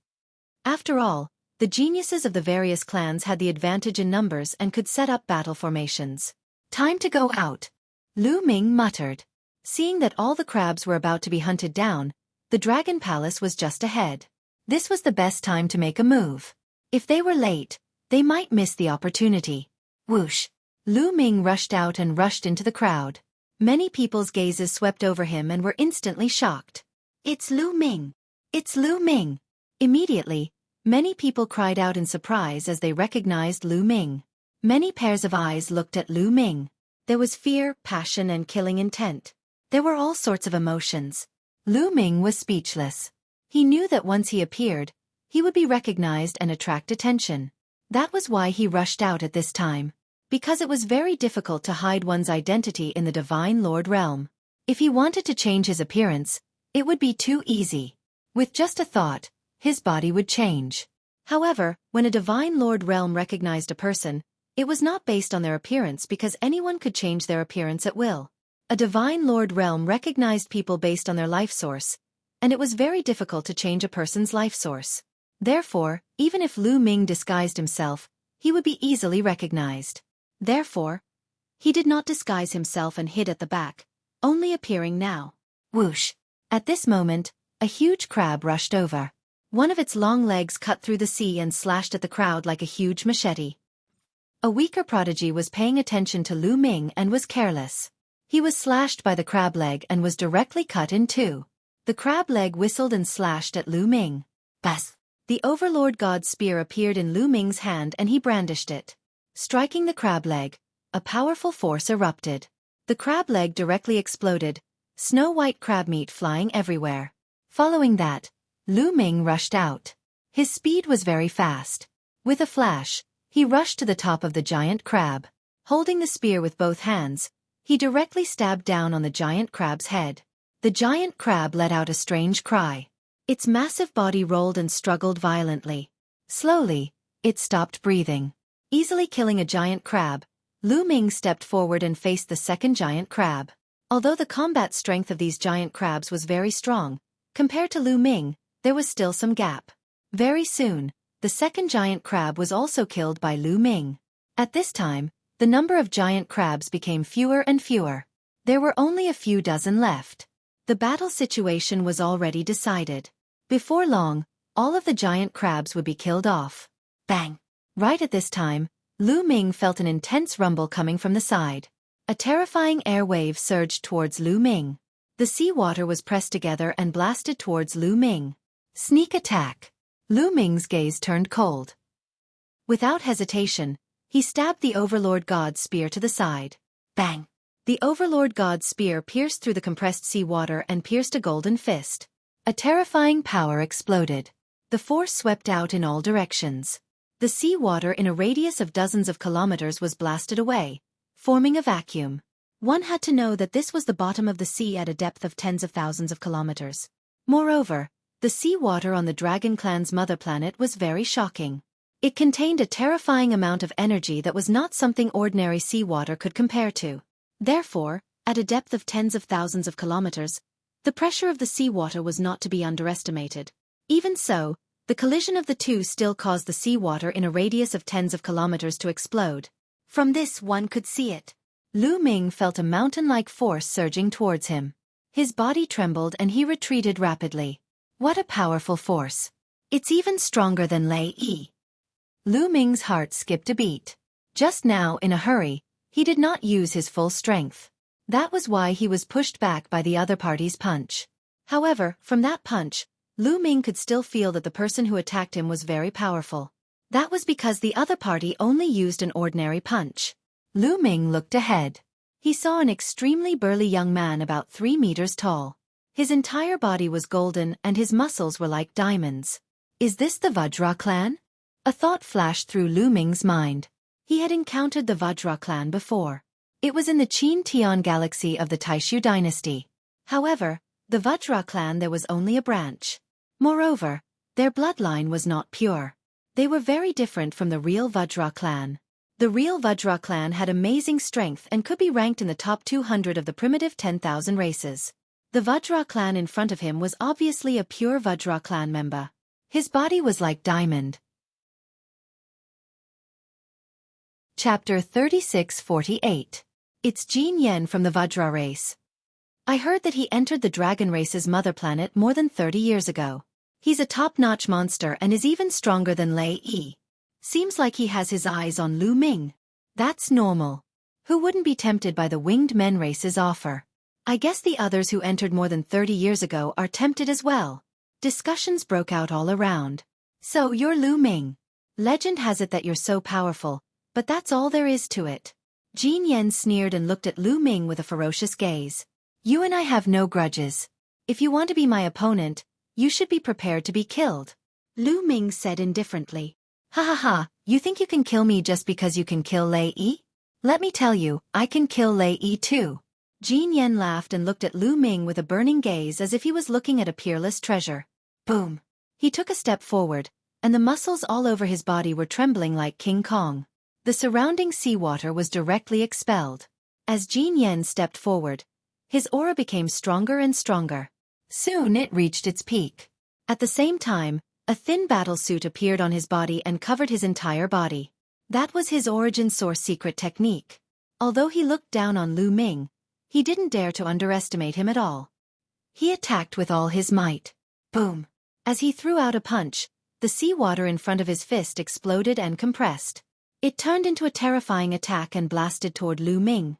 After all, the geniuses of the various clans had the advantage in numbers and could set up battle formations. "Time to go out," Lu Ming muttered. Seeing that all the crabs were about to be hunted down, the Dragon Palace was just ahead. This was the best time to make a move. If they were late, they might miss the opportunity. Whoosh! Lu Ming rushed out and rushed into the crowd. Many people's gazes swept over him and were instantly shocked. "It's Lu Ming! It's Lu Ming!" Immediately, many people cried out in surprise as they recognized Lu Ming. Many pairs of eyes looked at Lu Ming. There was fear, passion, and killing intent. There were all sorts of emotions. Lu Ming was speechless. He knew that once he appeared, he would be recognized and attract attention. That was why he rushed out at this time. Because it was very difficult to hide one's identity in the Divine Lord realm. If he wanted to change his appearance, it would be too easy. With just a thought, his body would change. However, when a Divine Lord realm recognized a person, it was not based on their appearance because anyone could change their appearance at will. A Divine Lord realm recognized people based on their life source, and it was very difficult to change a person's life source. Therefore, even if Lu Ming disguised himself, he would be easily recognized. Therefore, he did not disguise himself and hid at the back, only appearing now. Whoosh! At this moment, a huge crab rushed over. One of its long legs cut through the sea and slashed at the crowd like a huge machete. A weaker prodigy was paying attention to Lu Ming and was careless. He was slashed by the crab leg and was directly cut in two. The crab leg whistled and slashed at Lu Ming. Bas! The Overlord God's spear appeared in Lu Ming's hand and he brandished it. Striking the crab leg, a powerful force erupted. The crab leg directly exploded, snow-white crab meat flying everywhere. Following that, Lu Ming rushed out. His speed was very fast. With a flash, he rushed to the top of the giant crab. Holding the spear with both hands, he directly stabbed down on the giant crab's head. The giant crab let out a strange cry. Its massive body rolled and struggled violently. Slowly, it stopped breathing. Easily killing a giant crab, Lu Ming stepped forward and faced the second giant crab. Although the combat strength of these giant crabs was very strong, compared to Lu Ming, there was still some gap. Very soon, the second giant crab was also killed by Lu Ming. At this time, the number of giant crabs became fewer and fewer. There were only a few dozen left. The battle situation was already decided. Before long, all of the giant crabs would be killed off. Bang! Right at this time, Lu Ming felt an intense rumble coming from the side. A terrifying air wave surged towards Lu Ming. The seawater was pressed together and blasted towards Lu Ming. Sneak attack! Lu Ming's gaze turned cold. Without hesitation, he stabbed the Overlord God's spear to the side. Bang! The Overlord God's spear pierced through the compressed seawater and pierced a golden fist. A terrifying power exploded. The force swept out in all directions. The seawater in a radius of dozens of kilometers was blasted away, forming a vacuum. One had to know that this was the bottom of the sea at a depth of tens of thousands of kilometers. Moreover, the seawater on the Dragon Clan's mother planet was very shocking. It contained a terrifying amount of energy that was not something ordinary seawater could compare to. Therefore, at a depth of tens of thousands of kilometers, the pressure of the seawater was not to be underestimated. Even so, the collision of the two still caused the seawater in a radius of tens of kilometers to explode. From this one could see it. Lu Ming felt a mountain-like force surging towards him. His body trembled and he retreated rapidly. What a powerful force! It's even stronger than Lei Yi. Lu Ming's heart skipped a beat. Just now, in a hurry, he did not use his full strength. That was why he was pushed back by the other party's punch. However, from that punch, Lu Ming could still feel that the person who attacked him was very powerful. That was because the other party only used an ordinary punch. Lu Ming looked ahead. he saw an extremely burly young man about 3 meters tall. His entire body was golden and his muscles were like diamonds. Is this the Vajra clan? A thought flashed through Lu Ming's mind. He had encountered the Vajra clan before. It was in the Qin Tian galaxy of the Taishu dynasty. However, the Vajra clan there was only a branch. Moreover, their bloodline was not pure. They were very different from the real Vajra clan. The real Vajra clan had amazing strength and could be ranked in the top 200 of the primitive 10,000 races. The Vajra clan in front of him was obviously a pure Vajra clan member. His body was like diamond. Chapter 3648. It's Jin Yen from the Vajra race. I heard that he entered the dragon race's mother planet more than 30 years ago. He's a top-notch monster and is even stronger than Lei Yi. Seems like he has his eyes on Lu Ming. That's normal. Who wouldn't be tempted by the winged men race's offer? I guess the others who entered more than 30 years ago are tempted as well. Discussions broke out all around. So you're Lu Ming. Legend has it that you're so powerful, but that's all there is to it. Jin Yen sneered and looked at Lu Ming with a ferocious gaze. You and I have no grudges. If you want to be my opponent, you should be prepared to be killed. Lu Ming said indifferently. Ha ha ha, you think you can kill me just because you can kill Lei Yi? Let me tell you, I can kill Lei Yi too. Jin Yen laughed and looked at Lu Ming with a burning gaze as if he was looking at a peerless treasure. Boom. He took a step forward, and the muscles all over his body were trembling like King Kong. The surrounding seawater was directly expelled. As Jin Yen stepped forward, his aura became stronger and stronger. Soon it reached its peak. At the same time, a thin battle suit appeared on his body and covered his entire body. That was his origin source secret technique. Although he looked down on Lu Ming, he didn't dare to underestimate him at all. He attacked with all his might. Boom. As he threw out a punch, the seawater in front of his fist exploded and compressed. It turned into a terrifying attack and blasted toward Lu Ming.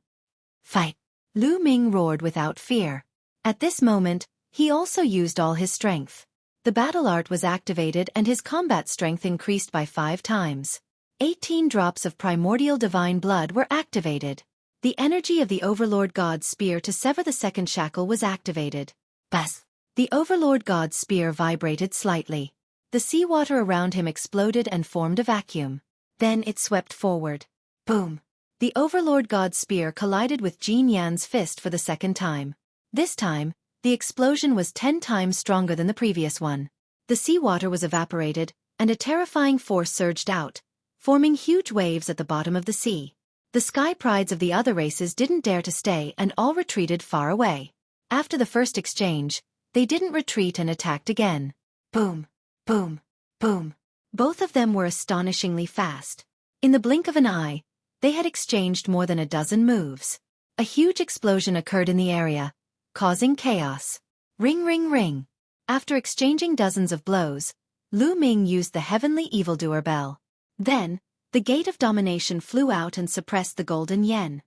Fight! Lu Ming roared without fear. At this moment, he also used all his strength. The battle art was activated and his combat strength increased by 5 times. 18 drops of primordial divine blood were activated. The energy of the Overlord God's spear to sever the second shackle was activated. Bas! The Overlord God's spear vibrated slightly. The seawater around him exploded and formed a vacuum. Then it swept forward. Boom! The Overlord God's spear collided with Jin Yen's fist for the second time. This time, the explosion was 10 times stronger than the previous one. The seawater was evaporated, and a terrifying force surged out, forming huge waves at the bottom of the sea. The sky prides of the other races didn't dare to stay and all retreated far away. After the first exchange, they didn't retreat and attacked again. Boom! Boom! Boom! Both of them were astonishingly fast. In the blink of an eye, they had exchanged more than a dozen moves. A huge explosion occurred in the area, causing chaos. Ring ring ring. After exchanging dozens of blows, Lu Ming used the heavenly evildoer bell. Then, the gate of domination flew out and suppressed the golden yen.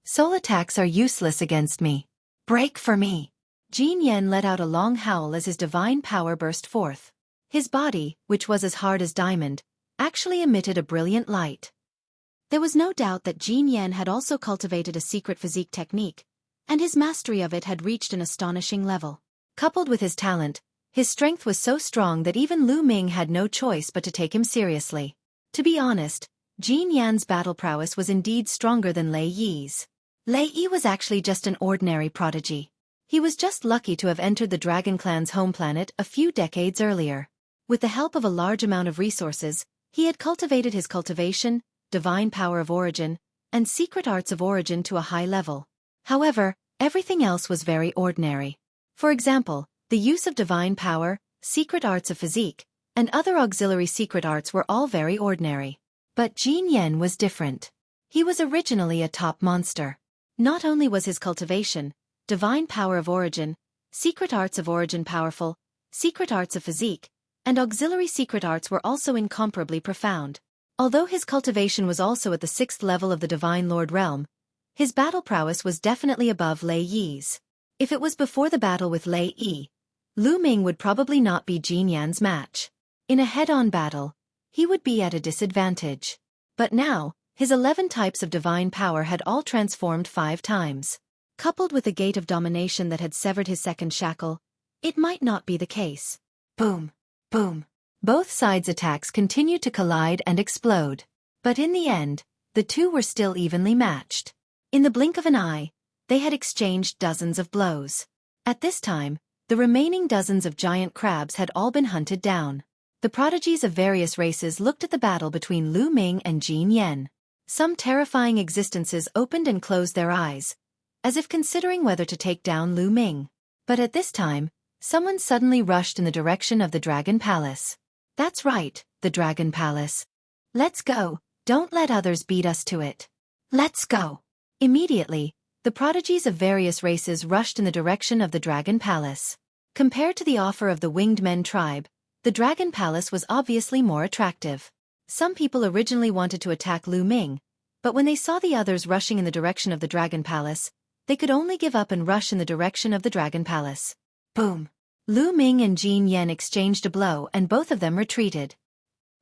Soul attacks are useless against me. Break for me. Jin Yen let out a long howl as his divine power burst forth. His body, which was as hard as diamond, actually emitted a brilliant light. There was no doubt that Jin Yen had also cultivated a secret physique technique, and his mastery of it had reached an astonishing level. Coupled with his talent, his strength was so strong that even Lu Ming had no choice but to take him seriously. To be honest, Jin Yan's battle prowess was indeed stronger than Lei Yi's. Lei Yi was actually just an ordinary prodigy. He was just lucky to have entered the Dragon Clan's home planet a few decades earlier. With the help of a large amount of resources, he had cultivated his cultivation, divine power of origin, and secret arts of origin to a high level. However, everything else was very ordinary. For example, the use of divine power, secret arts of physique, and other auxiliary secret arts were all very ordinary. But Jin Yen was different. He was originally a top monster. Not only was his cultivation, divine power of origin, secret arts of origin powerful, secret arts of physique, and auxiliary secret arts were also incomparably profound. Although his cultivation was also at the 6th level of the Divine Lord realm, his battle prowess was definitely above Lei Yi's. If it was before the battle with Lei Yi, Lu Ming would probably not be Jin Yan's match. In a head-on battle, he would be at a disadvantage. But now, His 11 types of divine power had all transformed 5 times. Coupled with the gate of domination that had severed his second shackle, it might not be the case. Boom. Boom. Both sides' attacks continued to collide and explode. But in the end, the two were still evenly matched. In the blink of an eye, they had exchanged dozens of blows. At this time, the remaining dozens of giant crabs had all been hunted down. The prodigies of various races looked at the battle between Lu Ming and Jin Yen. Some terrifying existences opened and closed their eyes, as if considering whether to take down Lu Ming. But at this time, someone suddenly rushed in the direction of the Dragon Palace. That's right, the Dragon Palace. Let's go, don't let others beat us to it. Let's go. Immediately, the prodigies of various races rushed in the direction of the Dragon Palace. Compared to the offer of the Winged Men tribe, the Dragon Palace was obviously more attractive. Some people originally wanted to attack Lu Ming, but when they saw the others rushing in the direction of the Dragon Palace, they could only give up and rush in the direction of the Dragon Palace. Boom! Lu Ming and Jin Yen exchanged a blow and both of them retreated.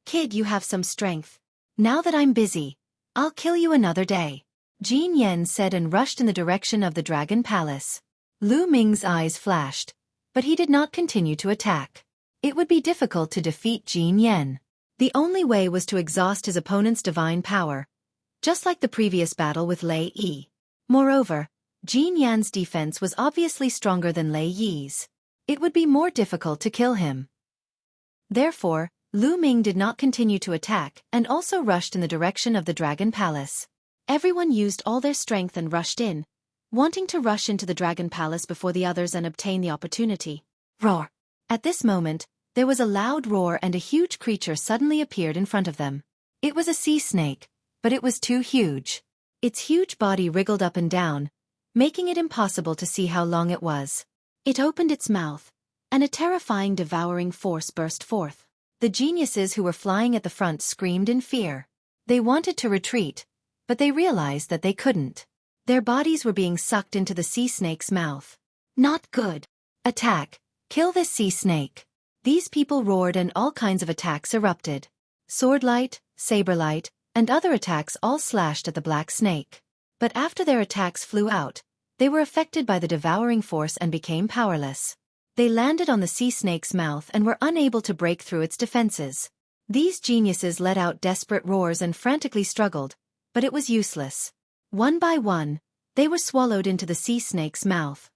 Kid, you have some strength. Now that I'm busy, I'll kill you another day, Jin Yen said and rushed in the direction of the Dragon Palace. Lu Ming's eyes flashed, but he did not continue to attack. It would be difficult to defeat Jin Yen. The only way was to exhaust his opponent's divine power, just like the previous battle with Lei Yi. Moreover, Jin Yan's defense was obviously stronger than Lei Yi's. It would be more difficult to kill him. Therefore, Lu Ming did not continue to attack and also rushed in the direction of the Dragon Palace. Everyone used all their strength and rushed in, wanting to rush into the Dragon Palace before the others and obtain the opportunity. Roar! At this moment, there was a loud roar and a huge creature suddenly appeared in front of them. It was a sea snake, but it was too huge. Its huge body wriggled up and down, making it impossible to see how long it was. It opened its mouth, and a terrifying devouring force burst forth. The geniuses who were flying at the front screamed in fear. They wanted to retreat, but they realized that they couldn't. Their bodies were being sucked into the sea snake's mouth. Not good. Attack! Kill this sea snake! These people roared and all kinds of attacks erupted. Swordlight, saberlight, and other attacks all slashed at the black snake. But after their attacks flew out, they were affected by the devouring force and became powerless. They landed on the sea snake's mouth and were unable to break through its defenses. These geniuses let out desperate roars and frantically struggled, but it was useless. One by one, they were swallowed into the sea snake's mouth.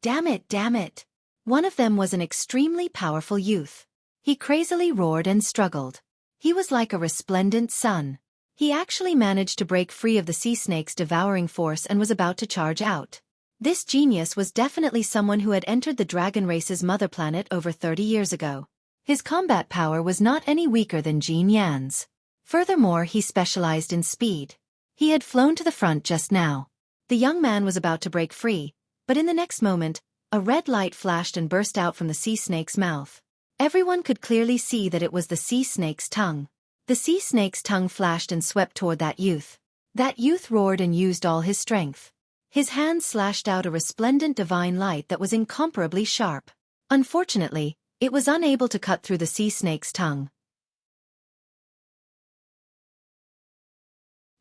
Damn it, damn it! One of them was an extremely powerful youth. He crazily roared and struggled. He was like a resplendent sun. He actually managed to break free of the sea snake's devouring force and was about to charge out. This genius was definitely someone who had entered the dragon race's mother planet over 30 years ago. His combat power was not any weaker than Jin Yan's. Furthermore, he specialized in speed. He had flown to the front just now. The young man was about to break free, but in the next moment, a red light flashed and burst out from the sea snake's mouth. Everyone could clearly see that it was the sea snake's tongue. The sea snake's tongue flashed and swept toward that youth. That youth roared and used all his strength. His hands slashed out a resplendent divine light that was incomparably sharp. Unfortunately, it was unable to cut through the sea snake's tongue.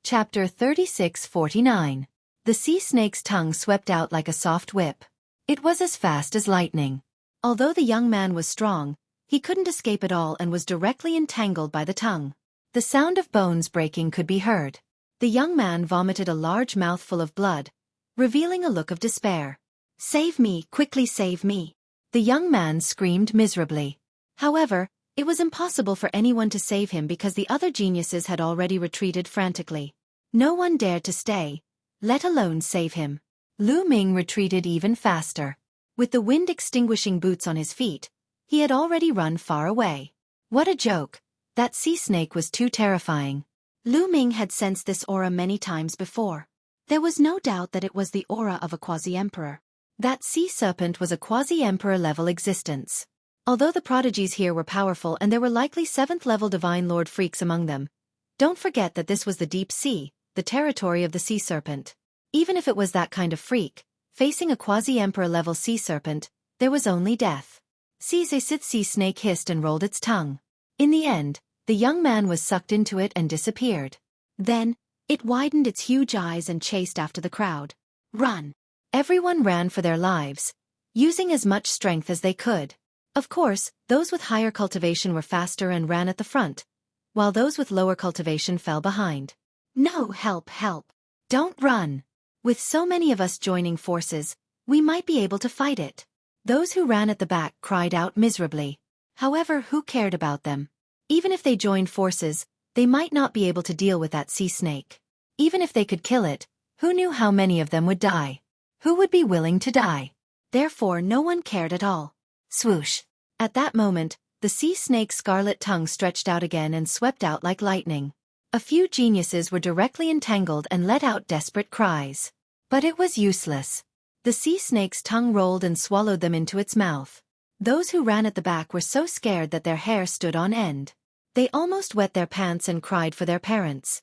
Chapter 36:49. The sea snake's tongue swept out like a soft whip. It was as fast as lightning. Although the young man was strong, he couldn't escape at all and was directly entangled by the tongue. The sound of bones breaking could be heard. The young man vomited a large mouthful of blood, revealing a look of despair. "Save me, quickly save me!" The young man screamed miserably. However, it was impossible for anyone to save him because the other geniuses had already retreated frantically. No one dared to stay, let alone save him. Lu Ming retreated even faster. With the wind-extinguishing boots on his feet, he had already run far away. What a joke! That sea snake was too terrifying. Lu Ming had sensed this aura many times before. There was no doubt that it was the aura of a quasi-emperor. That sea serpent was a quasi-emperor level existence. Although the prodigies here were powerful and there were likely 7th-level divine lord freaks among them, don't forget that this was the deep sea, the territory of the sea serpent. Even if it was that kind of freak, facing a quasi-emperor level sea serpent, there was only death. Sea snake hissed and rolled its tongue. In the end, the young man was sucked into it and disappeared. Then, It widened its huge eyes and chased after the crowd. Run! Everyone ran for their lives, using as much strength as they could. Of course, those with higher cultivation were faster and ran at the front, while those with lower cultivation fell behind. No, help, help! Don't run! With so many of us joining forces, we might be able to fight it. Those who ran at the back cried out miserably. However, who cared about them? Even if they joined forces, they might not be able to deal with that sea snake. Even if they could kill it, who knew how many of them would die? Who would be willing to die? Therefore no one cared at all. Swoosh! At that moment, the sea snake's scarlet tongue stretched out again and swept out like lightning. A few geniuses were directly entangled and let out desperate cries. But it was useless. The sea snake's tongue rolled and swallowed them into its mouth. Those who ran at the back were so scared that their hair stood on end. They almost wet their pants and cried for their parents.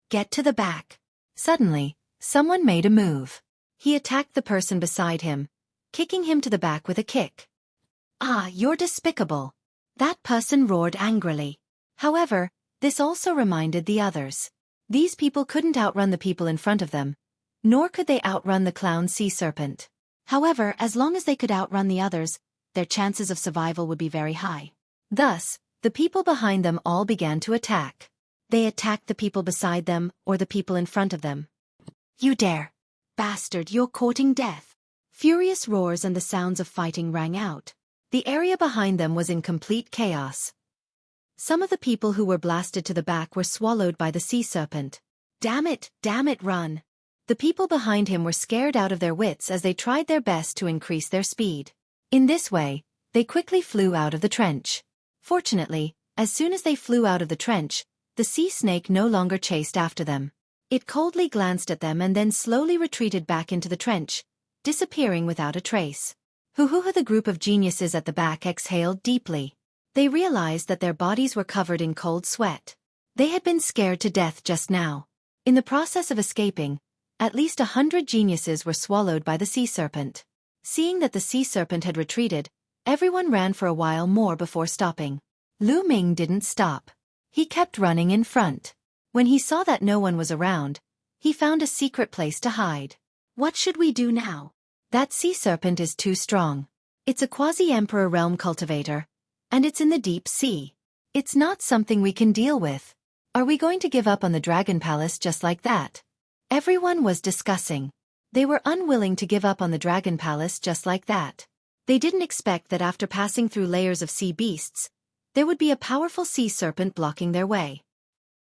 Get to the back. Suddenly, someone made a move. He attacked the person beside him, kicking him to the back with a kick. Ah, you're despicable! That person roared angrily. However, this also reminded the others. These people couldn't outrun the people in front of them, nor could they outrun the clown sea serpent. However, as long as they could outrun the others, their chances of survival would be very high. Thus, the people behind them all began to attack. They attacked the people beside them or the people in front of them. You dare! Bastard, you're courting death! Furious roars and the sounds of fighting rang out. The area behind them was in complete chaos. Some of the people who were blasted to the back were swallowed by the sea serpent. Damn it, run! The people behind him were scared out of their wits as they tried their best to increase their speed. In this way, they quickly flew out of the trench. Fortunately, as soon as they flew out of the trench, the sea snake no longer chased after them. It coldly glanced at them and then slowly retreated back into the trench, disappearing without a trace. The group of geniuses at the back exhaled deeply. They realized that their bodies were covered in cold sweat. They had been scared to death just now. In the process of escaping, at least 100 geniuses were swallowed by the sea serpent. Seeing that the sea serpent had retreated, everyone ran for a while more before stopping. Lu Ming didn't stop. He kept running in front. When he saw that no one was around, he found a secret place to hide. What should we do now? That sea serpent is too strong. It's a quasi-emperor realm cultivator, and it's in the deep sea. It's not something we can deal with. Are we going to give up on the Dragon Palace just like that? Everyone was discussing. They were unwilling to give up on the Dragon Palace just like that. They didn't expect that after passing through layers of sea beasts, there would be a powerful sea serpent blocking their way.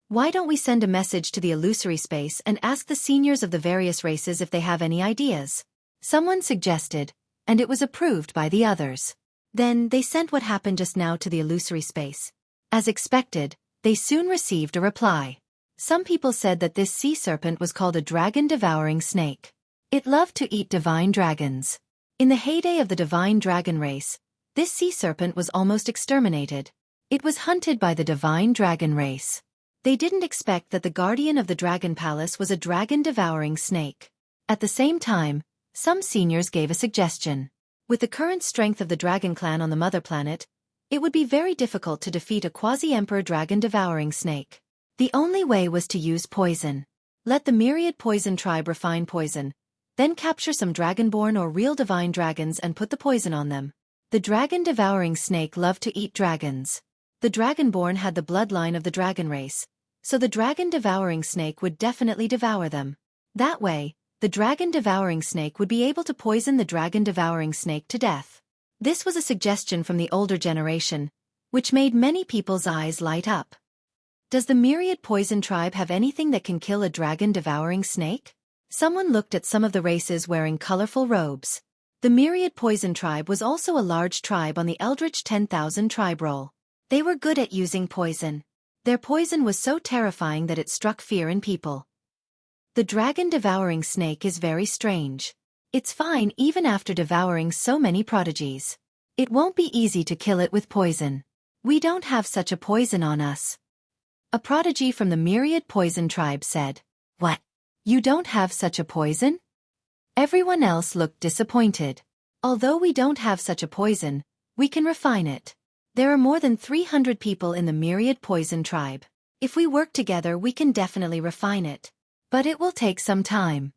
Why don't we send a message to the illusory space and ask the seniors of the various races if they have any ideas? Someone suggested, and it was approved by the others. Then they sent what happened just now to the illusory space. As expected, they soon received a reply. Some people said that this sea serpent was called a dragon-devouring snake. It loved to eat divine dragons. In the heyday of the divine dragon race, this sea serpent was almost exterminated. It was hunted by the divine dragon race. They didn't expect that the guardian of the Dragon Palace was a dragon-devouring snake. At the same time, some seniors gave a suggestion. With the current strength of the Dragon Clan on the mother planet, it would be very difficult to defeat a quasi-emperor dragon-devouring snake. The only way was to use poison. Let the myriad poison tribe refine poison, then capture some dragonborn or real divine dragons and put the poison on them. The dragon-devouring snake loved to eat dragons. The dragonborn had the bloodline of the dragon race, so the dragon-devouring snake would definitely devour them. That way, the dragon-devouring snake would be able to poison the dragon-devouring snake to death. This was a suggestion from the older generation, which made many people's eyes light up. Does the myriad poison tribe have anything that can kill a dragon-devouring snake? Someone looked at some of the races wearing colorful robes. The myriad poison tribe was also a large tribe on the Eldritch 10,000 tribe roll. They were good at using poison. Their poison was so terrifying that it struck fear in people. The dragon-devouring snake is very strange. It's fine even after devouring so many prodigies. It won't be easy to kill it with poison. We don't have such a poison on us. A prodigy from the myriad poison tribe said, "What? You don't have such a poison?" Everyone else looked disappointed. Although we don't have such a poison, we can refine it. There are more than 300 people in the myriad poison tribe. If we work together, we can definitely refine it. But it will take some time.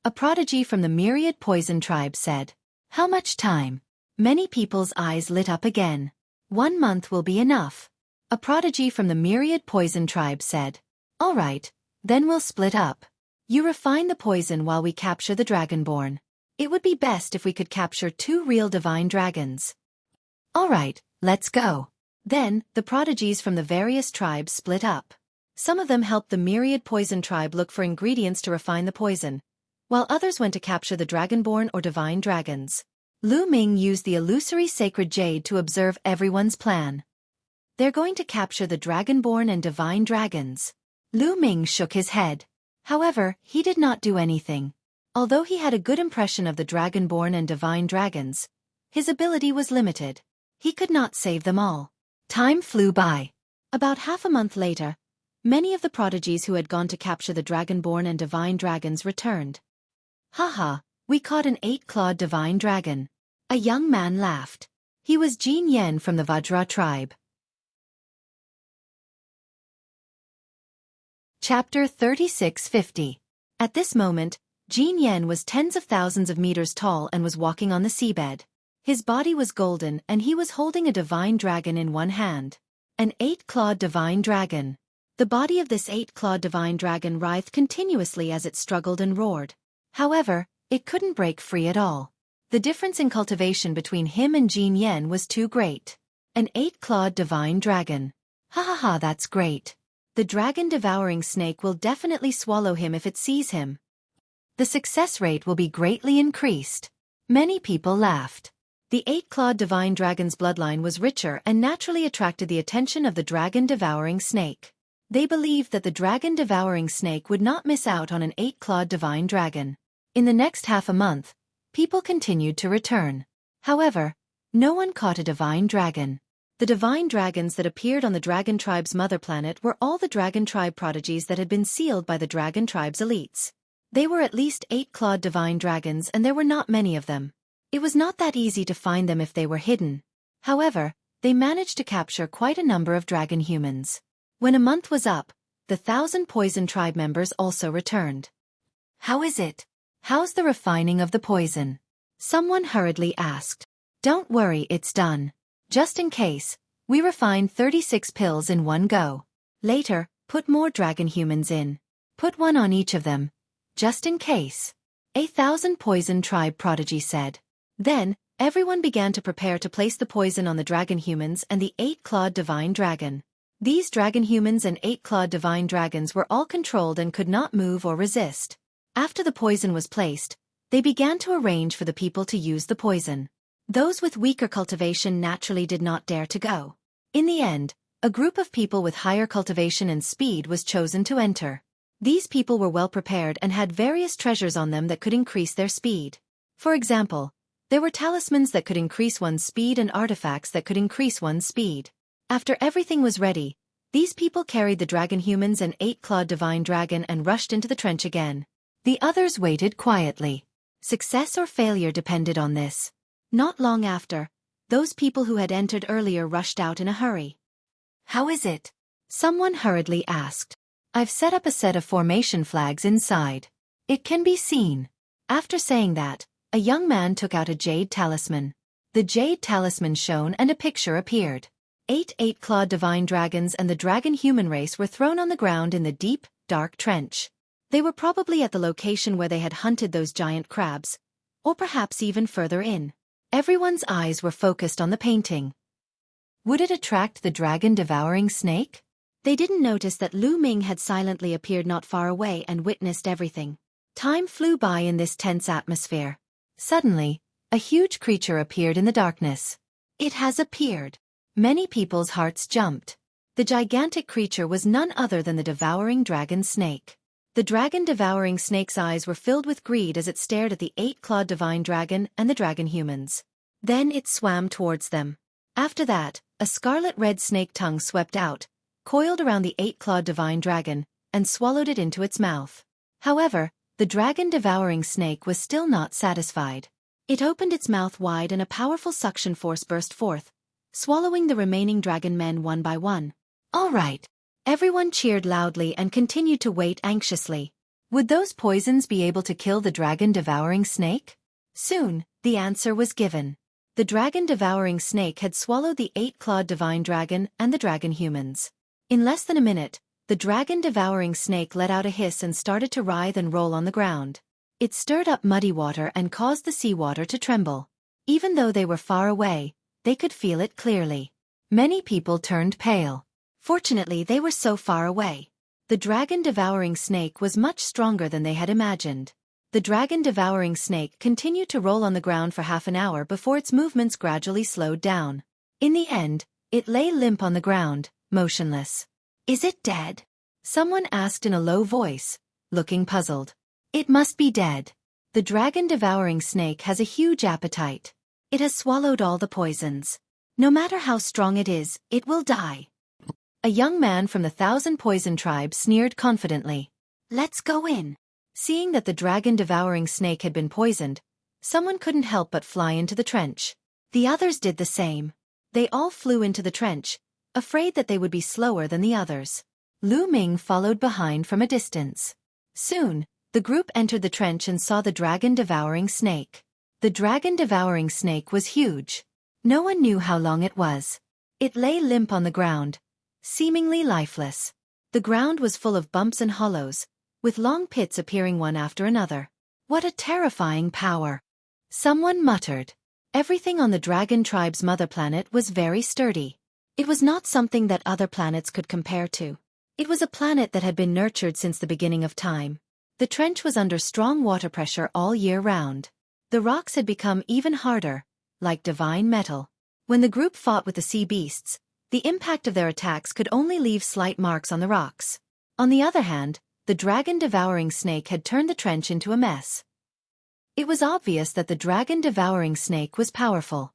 A prodigy from the myriad poison tribe said. How much time? Many people's eyes lit up again. 1 month will be enough. A prodigy from the myriad poison tribe said. All right, then we'll split up. You refine the poison while we capture the dragonborn. It would be best if we could capture 2 real divine dragons. All right, let's go. Then, the prodigies from the various tribes split up. Some of them helped the myriad poison tribe look for ingredients to refine the poison, while others went to capture the dragonborn or divine dragons. Lu Ming used the illusory sacred jade to observe everyone's plan. They're going to capture the dragonborn and divine dragons. Lu Ming shook his head. However, he did not do anything. Although he had a good impression of the dragonborn and divine dragons, his ability was limited. He could not save them all. Time flew by. About half a month later, many of the prodigies who had gone to capture the dragonborn and divine dragons returned. Haha, we caught an 8-clawed divine dragon. A young man laughed. He was Jin Yen from the Vajra tribe. Chapter 3650. At this moment, Jin Yen was tens of thousands of meters tall and was walking on the seabed. His body was golden and he was holding a divine dragon in one hand. An 8-clawed divine dragon. The body of this 8-clawed divine dragon writhed continuously as it struggled and roared. However, it couldn't break free at all. The difference in cultivation between him and Jin Yen was too great. An 8-clawed divine dragon. Ha ha ha, that's great. The dragon-devouring snake will definitely swallow him if it sees him. The success rate will be greatly increased. Many people laughed. The 8-clawed divine dragon's bloodline was richer and naturally attracted the attention of the dragon-devouring snake. They believed that the dragon-devouring snake would not miss out on an 8-clawed divine dragon. In the next half a month, people continued to return. However, no one caught a divine dragon. The divine dragons that appeared on the Dragon Tribe's mother planet were all the Dragon Tribe prodigies that had been sealed by the Dragon Tribe's elites. They were at least 8-clawed divine dragons and there were not many of them. It was not that easy to find them if they were hidden. However, they managed to capture quite a number of dragon humans. When a month was up, the 1,000 poison tribe members also returned. How is it? How's the refining of the poison? Someone hurriedly asked. Don't worry, it's done. Just in case, we refined 36 pills in one go. Later, put more dragon humans in. Put one on each of them. Just in case. 1,000 poison tribe prodigy said. Then, everyone began to prepare to place the poison on the dragon humans and the 8-clawed divine dragon. These dragon humans and 8-clawed divine dragons were all controlled and could not move or resist. After the poison was placed, they began to arrange for the people to use the poison. Those with weaker cultivation naturally did not dare to go. In the end, a group of people with higher cultivation and speed was chosen to enter. These people were well prepared and had various treasures on them that could increase their speed. For example, there were talismans that could increase one's speed and artifacts that could increase one's speed. After everything was ready, these people carried the dragon humans and 8-clawed divine dragon and rushed into the trench again. The others waited quietly. Success or failure depended on this. Not long after, those people who had entered earlier rushed out in a hurry. How is it? Someone hurriedly asked. I've set up a set of formation flags inside. It can be seen. After saying that, a young man took out a jade talisman. The jade talisman shone and a picture appeared. 8-clawed divine dragons and the dragon human race were thrown on the ground in the deep, dark trench. They were probably at the location where they had hunted those giant crabs, or perhaps even further in. Everyone's eyes were focused on the painting. Would it attract the dragon-devouring snake? They didn't notice that Lu Ming had silently appeared not far away and witnessed everything. Time flew by in this tense atmosphere. Suddenly, a huge creature appeared in the darkness. It has appeared. Many people's hearts jumped. The gigantic creature was none other than the devouring dragon snake. The dragon-devouring snake's eyes were filled with greed as it stared at the 8-clawed divine dragon and the dragon humans. Then it swam towards them. After that, a scarlet-red snake tongue swept out, coiled around the 8-clawed divine dragon, and swallowed it into its mouth. However, the dragon-devouring snake was still not satisfied. It opened its mouth wide and a powerful suction force burst forth, swallowing the remaining dragon men one by one. All right. Everyone cheered loudly and continued to wait anxiously. Would those poisons be able to kill the dragon-devouring snake? Soon, the answer was given. The dragon-devouring snake had swallowed the 8-clawed divine dragon and the dragon humans. In less than a minute, the dragon-devouring snake let out a hiss and started to writhe and roll on the ground. It stirred up muddy water and caused the seawater to tremble. Even though they were far away, they could feel it clearly. Many people turned pale. Fortunately, they were so far away. The dragon-devouring snake was much stronger than they had imagined. The dragon-devouring snake continued to roll on the ground for half an hour before its movements gradually slowed down. In the end, it lay limp on the ground, motionless. "Is it dead?" someone asked in a low voice, looking puzzled. "It must be dead. The dragon-devouring snake has a huge appetite. It has swallowed all the poisons. No matter how strong it is, it will die." A young man from the 1,000 Poison tribe sneered confidently. "Let's go in." Seeing that the dragon-devouring snake had been poisoned, someone couldn't help but fly into the trench. The others did the same. They all flew into the trench, afraid that they would be slower than the others. Lu Ming followed behind from a distance. Soon, the group entered the trench and saw the dragon-devouring snake. The dragon-devouring snake was huge. No one knew how long it was. It lay limp on the ground, seemingly lifeless. The ground was full of bumps and hollows, with long pits appearing one after another. "What a terrifying power!" someone muttered. Everything on the dragon tribe's mother planet was very sturdy. It was not something that other planets could compare to. It was a planet that had been nurtured since the beginning of time. The trench was under strong water pressure all year round. The rocks had become even harder, like divine metal. When the group fought with the sea beasts, the impact of their attacks could only leave slight marks on the rocks. On the other hand, the dragon-devouring snake had turned the trench into a mess. It was obvious that the dragon-devouring snake was powerful.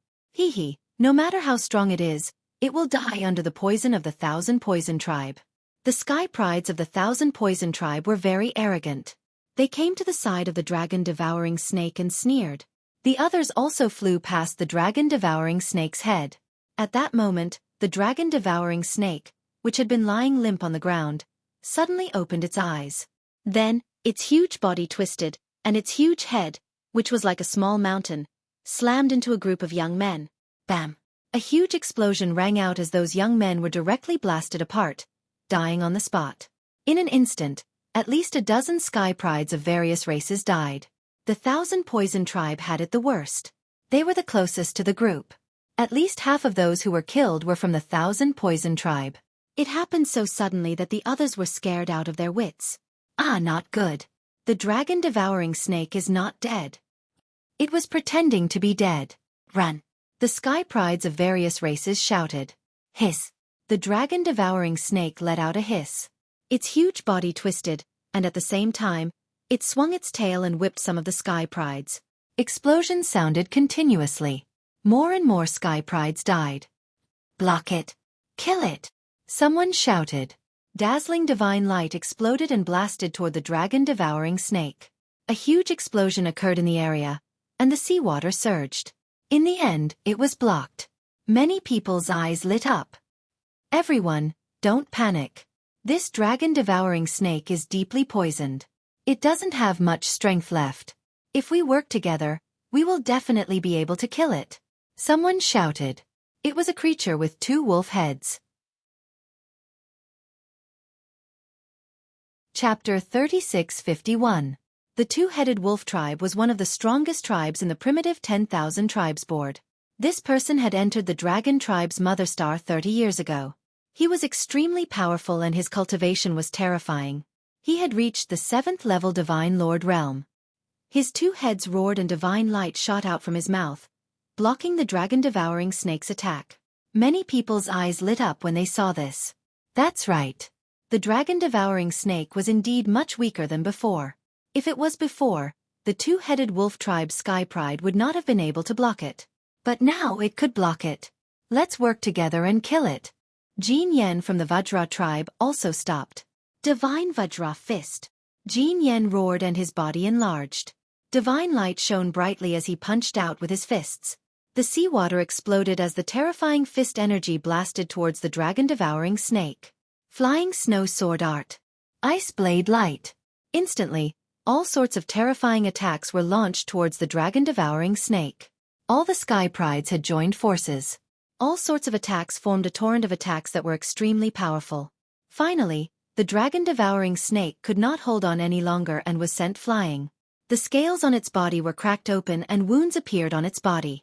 No matter how strong it is, it will die under the poison of the 1,000 Poison tribe. The sky prides of the 1,000 Poison tribe were very arrogant. They came to the side of the dragon-devouring snake and sneered. The others also flew past the dragon-devouring snake's head. At that moment, the dragon-devouring snake, which had been lying limp on the ground, suddenly opened its eyes. Then, its huge body twisted, and its huge head, which was like a small mountain, slammed into a group of young men. Bam! A huge explosion rang out as those young men were directly blasted apart, dying on the spot. In an instant, at least a dozen sky prides of various races died. The 1,000 Poison tribe had it the worst. They were the closest to the group. At least half of those who were killed were from the 1,000 Poison tribe. It happened so suddenly that the others were scared out of their wits. Not good. The dragon-devouring snake is not dead. It was pretending to be dead. Run! The sky prides of various races shouted. Hiss! The dragon-devouring snake let out a hiss. Its huge body twisted, and at the same time, it swung its tail and whipped some of the sky prides. Explosions sounded continuously. More and more sky prides died. Block it! Kill it! Someone shouted. Dazzling divine light exploded and blasted toward the dragon-devouring snake. A huge explosion occurred in the area, and the seawater surged. In the end, it was blocked. Many people's eyes lit up. Everyone, don't panic. This dragon-devouring snake is deeply poisoned. It doesn't have much strength left. If we work together, we will definitely be able to kill it. Someone shouted. It was a creature with 2 wolf heads. Chapter 3651. The 2-headed wolf tribe was one of the strongest tribes in the primitive 10,000 tribes board. This person had entered the dragon tribe's mother star 30 years ago. He was extremely powerful and his cultivation was terrifying. He had reached the 7th level Divine Lord realm. His 2 heads roared and divine light shot out from his mouth, blocking the dragon-devouring snake's attack. Many people's eyes lit up when they saw this. That's right. The dragon-devouring snake was indeed much weaker than before. If it was before, the 2-headed wolf tribe's sky pride would not have been able to block it. But now it could block it. Let's work together and kill it. Jin Yen from the Vajra tribe also stopped. Divine Vajra fist. Jin Yen roared and his body enlarged. Divine light shone brightly as he punched out with his fists. The seawater exploded as the terrifying fist energy blasted towards the dragon-devouring snake. Flying snow sword art. Ice blade light. Instantly, all sorts of terrifying attacks were launched towards the dragon-devouring snake. All the Sky Prides had joined forces. All sorts of attacks formed a torrent of attacks that were extremely powerful. Finally, the dragon-devouring snake could not hold on any longer and was sent flying. The scales on its body were cracked open and wounds appeared on its body.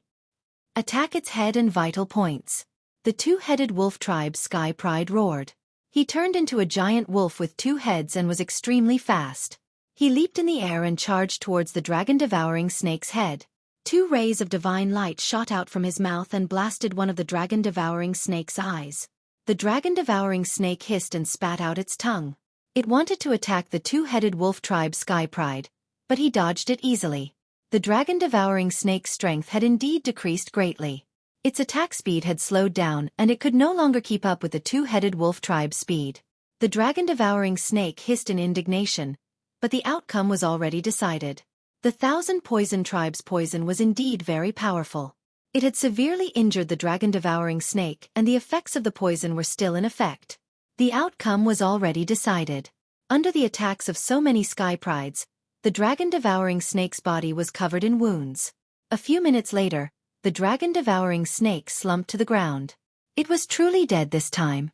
Attack its head and vital points. The two-headed wolf tribe's Sky Pride roared. He turned into a giant wolf with two heads and was extremely fast. He leaped in the air and charged towards the dragon-devouring snake's head. Two rays of divine light shot out from his mouth and blasted one of the dragon-devouring snake's eyes. The dragon-devouring snake hissed and spat out its tongue. It wanted to attack the two-headed wolf tribe's Sky Pride, but he dodged it easily. The dragon-devouring snake's strength had indeed decreased greatly. Its attack speed had slowed down and it could no longer keep up with the two-headed wolf tribe's speed. The dragon-devouring snake hissed in indignation, but the outcome was already decided. The 1,000 Poison tribe's poison was indeed very powerful. It had severely injured the dragon-devouring snake and the effects of the poison were still in effect. The outcome was already decided. Under the attacks of so many Sky Prides, the dragon-devouring snake's body was covered in wounds. A few minutes later, the dragon-devouring snake slumped to the ground. It was truly dead this time.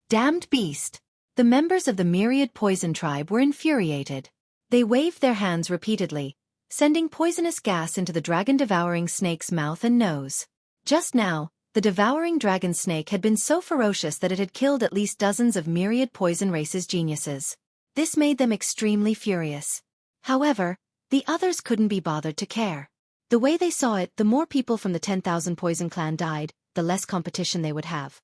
Damned beast! The members of the Myriad Poison tribe were infuriated. They waved their hands repeatedly, sending poisonous gas into the dragon-devouring snake's mouth and nose. Just now, the devouring dragon snake had been so ferocious that it had killed at least dozens of Myriad Poison race's geniuses. This made them extremely furious. However, the others couldn't be bothered to care. The way they saw it, the more people from the 10,000 Poison clan died, the less competition they would have.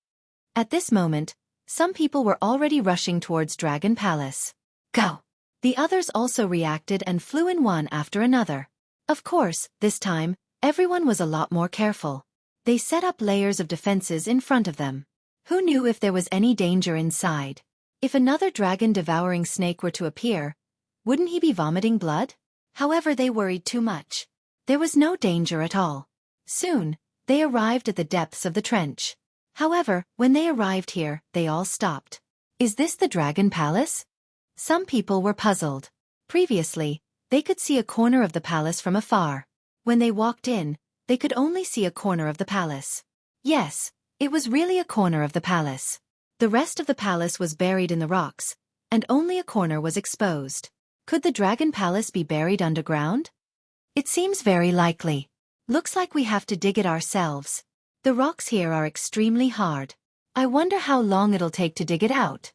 At this moment, some people were already rushing towards Dragon Palace. Go! The others also reacted and flew in one after another. Of course, this time, everyone was a lot more careful. They set up layers of defenses in front of them. Who knew if there was any danger inside? If another dragon-devouring snake were to appear, wouldn't he be vomiting blood? However, they worried too much. There was no danger at all. Soon, they arrived at the depths of the trench. However, when they arrived here, they all stopped. Is this the Dragon Palace? Some people were puzzled. Previously, they could see a corner of the palace from afar. When they walked in, they could only see a corner of the palace. Yes, it was really a corner of the palace. The rest of the palace was buried in the rocks, and only a corner was exposed. Could the Dragon Palace be buried underground? It seems very likely. Looks like we have to dig it ourselves. The rocks here are extremely hard. I wonder how long it'll take to dig it out.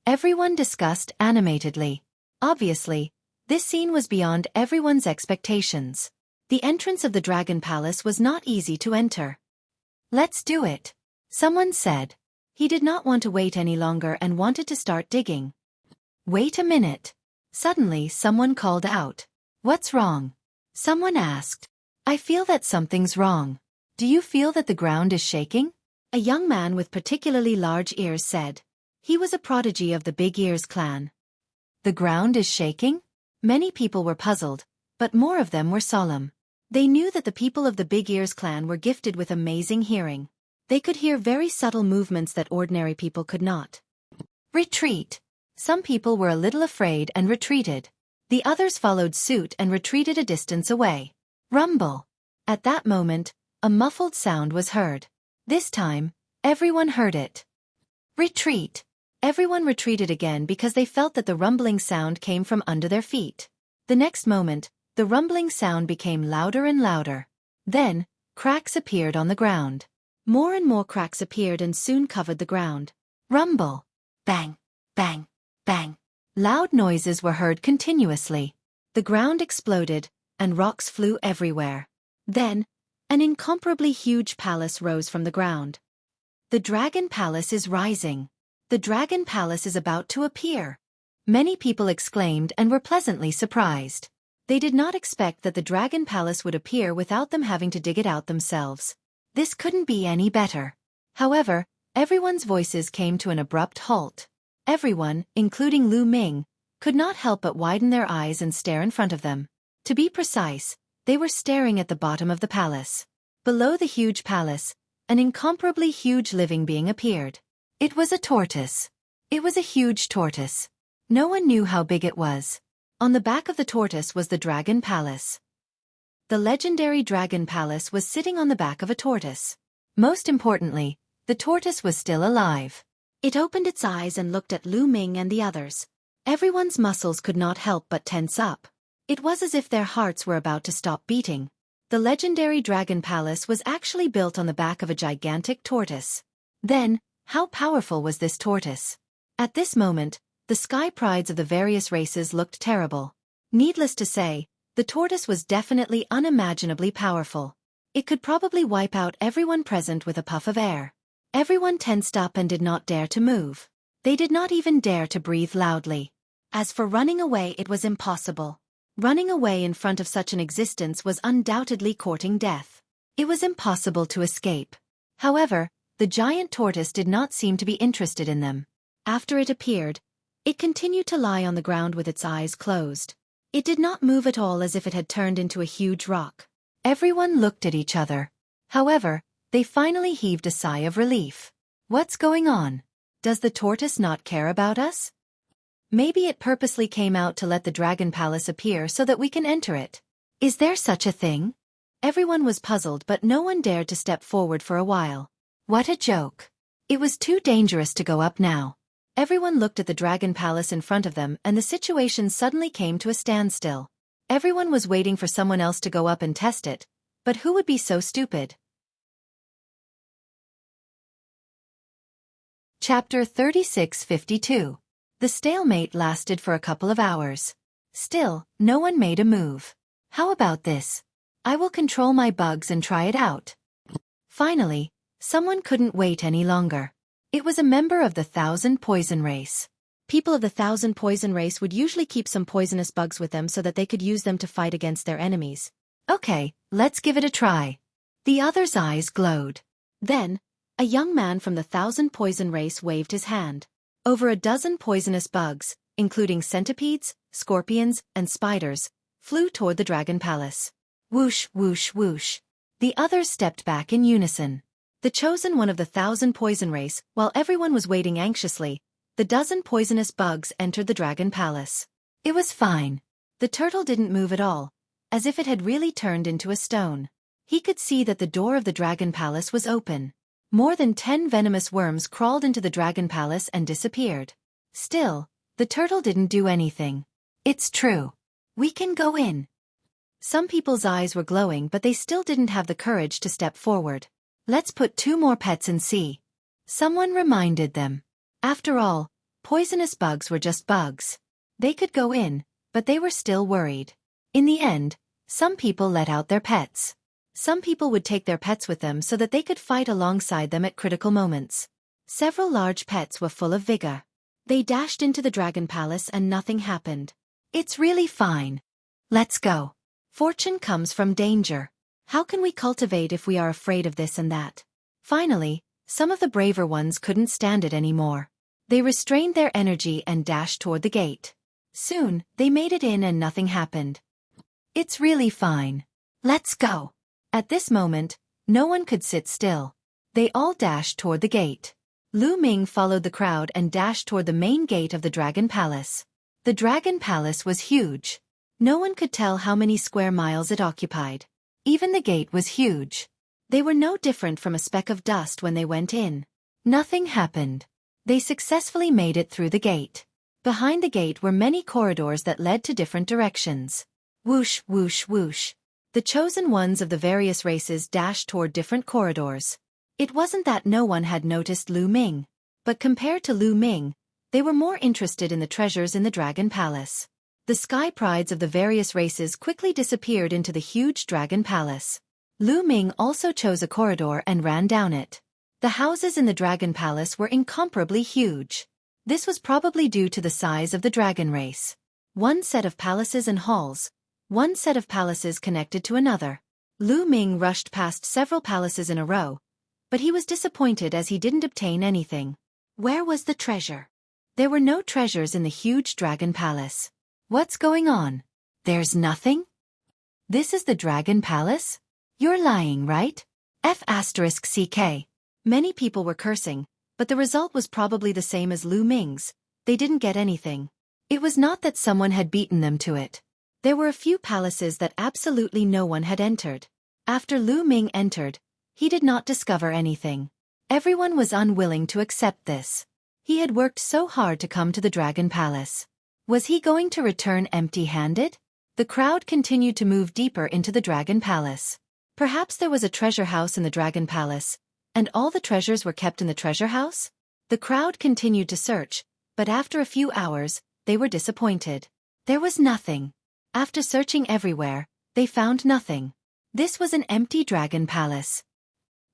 Everyone discussed animatedly. Obviously, this scene was beyond everyone's expectations. The entrance of the Dragon Palace was not easy to enter. Let's do it, someone said. He did not want to wait any longer and wanted to start digging. Wait a minute. Suddenly, someone called out. What's wrong? Someone asked. I feel that something's wrong. Do you feel that the ground is shaking? A young man with particularly large ears said. He was a prodigy of the Big Ears clan. The ground is shaking? Many people were puzzled, but more of them were solemn. They knew that the people of the Big Ears clan were gifted with amazing hearing. They could hear very subtle movements that ordinary people could not. Retreat! Some people were a little afraid and retreated. The others followed suit and retreated a distance away. Rumble! At that moment, a muffled sound was heard. This time, everyone heard it. Retreat! Everyone retreated again because they felt that the rumbling sound came from under their feet. The next moment, the rumbling sound became louder and louder. Then, cracks appeared on the ground. More and more cracks appeared and soon covered the ground. Rumble! Bang! Bang! Bang! Loud noises were heard continuously. The ground exploded, and rocks flew everywhere. Then, an incomparably huge palace rose from the ground. The Dragon Palace is rising. The Dragon Palace is about to appear. Many people exclaimed and were pleasantly surprised. They did not expect that the Dragon Palace would appear without them having to dig it out themselves. This couldn't be any better. However, everyone's voices came to an abrupt halt. Everyone, including Lu Ming, could not help but widen their eyes and stare in front of them. To be precise, they were staring at the bottom of the palace. Below the huge palace, an incomparably huge living being appeared. It was a tortoise. It was a huge tortoise. No one knew how big it was. On the back of the tortoise was the Dragon Palace. The legendary Dragon Palace was sitting on the back of a tortoise. Most importantly, the tortoise was still alive. It opened its eyes and looked at Lu Ming and the others. Everyone's muscles could not help but tense up. It was as if their hearts were about to stop beating. The legendary Dragon Palace was actually built on the back of a gigantic tortoise. Then, how powerful was this tortoise? At this moment, the sky prides of the various races looked terrible. Needless to say, the tortoise was definitely unimaginably powerful. It could probably wipe out everyone present with a puff of air. Everyone tensed up and did not dare to move. They did not even dare to breathe loudly. As for running away, it was impossible. Running away in front of such an existence was undoubtedly courting death. It was impossible to escape. However, the giant tortoise did not seem to be interested in them. After it appeared, it continued to lie on the ground with its eyes closed. It did not move at all, as if it had turned into a huge rock. Everyone looked at each other. However, they finally heaved a sigh of relief. What's going on? Does the tortoise not care about us? Maybe it purposely came out to let the Dragon Palace appear so that we can enter it. Is there such a thing? Everyone was puzzled, but no one dared to step forward for a while. What a joke. It was too dangerous to go up now. Everyone looked at the Dragon Palace in front of them, and the situation suddenly came to a standstill. Everyone was waiting for someone else to go up and test it, but who would be so stupid? Chapter 3652. The stalemate lasted for a couple of hours. Still, no one made a move. How about this? I will control my bugs and try it out. Finally, someone couldn't wait any longer. It was a member of the Thousand Poison race. People of the Thousand Poison race would usually keep some poisonous bugs with them so that they could use them to fight against their enemies. Okay, let's give it a try. The other's eyes glowed. Then, a young man from the Thousand Poison race waved his hand. Over a dozen poisonous bugs, including centipedes, scorpions, and spiders, flew toward the Dragon Palace. Whoosh, whoosh, whoosh. The others stepped back in unison. The chosen one of the Thousand Poison race, while everyone was waiting anxiously, the dozen poisonous bugs entered the Dragon Palace. It was fine. The turtle didn't move at all, as if it had really turned into a stone. He could see that the door of the Dragon Palace was open. More than 10 venomous worms crawled into the Dragon Palace and disappeared. Still, the turtle didn't do anything. It's true. We can go in. Some people's eyes were glowing, but they still didn't have the courage to step forward. Let's put 2 more pets and see. Someone reminded them. After all, poisonous bugs were just bugs. They could go in, but they were still worried. In the end, some people let out their pets. Some people would take their pets with them so that they could fight alongside them at critical moments. Several large pets were full of vigor. They dashed into the Dragon Palace and nothing happened. It's really fine. Let's go. Fortune comes from danger. How can we cultivate if we are afraid of this and that? Finally, some of the braver ones couldn't stand it anymore. They restrained their energy and dashed toward the gate. Soon, they made it in and nothing happened. It's really fine. Let's go. At this moment, no one could sit still. They all dashed toward the gate. Lu Ming followed the crowd and dashed toward the main gate of the Dragon Palace. The Dragon Palace was huge. No one could tell how many square miles it occupied. Even the gate was huge. They were no different from a speck of dust when they went in. Nothing happened. They successfully made it through the gate. Behind the gate were many corridors that led to different directions. Whoosh, whoosh, whoosh. The chosen ones of the various races dashed toward different corridors. It wasn't that no one had noticed Lu Ming, but compared to Lu Ming, they were more interested in the treasures in the Dragon Palace. The sky prides of the various races quickly disappeared into the huge Dragon Palace. Lu Ming also chose a corridor and ran down it. The houses in the Dragon Palace were incomparably huge. This was probably due to the size of the dragon race. One set of palaces and halls. One set of palaces connected to another. Lu Ming rushed past several palaces in a row, but he was disappointed as he didn't obtain anything. Where was the treasure? There were no treasures in the huge Dragon Palace. What's going on? There's nothing? This is the Dragon Palace? You're lying, right? F***ck. Many people were cursing, but the result was probably the same as Lu Ming's. They didn't get anything. It was not that someone had beaten them to it. There were a few palaces that absolutely no one had entered. After Lu Ming entered, he did not discover anything. Everyone was unwilling to accept this. He had worked so hard to come to the Dragon Palace. Was he going to return empty-handed? The crowd continued to move deeper into the Dragon Palace. Perhaps there was a treasure house in the Dragon Palace, and all the treasures were kept in the treasure house? The crowd continued to search, but after a few hours, they were disappointed. There was nothing. After searching everywhere, they found nothing. This was an empty Dragon Palace.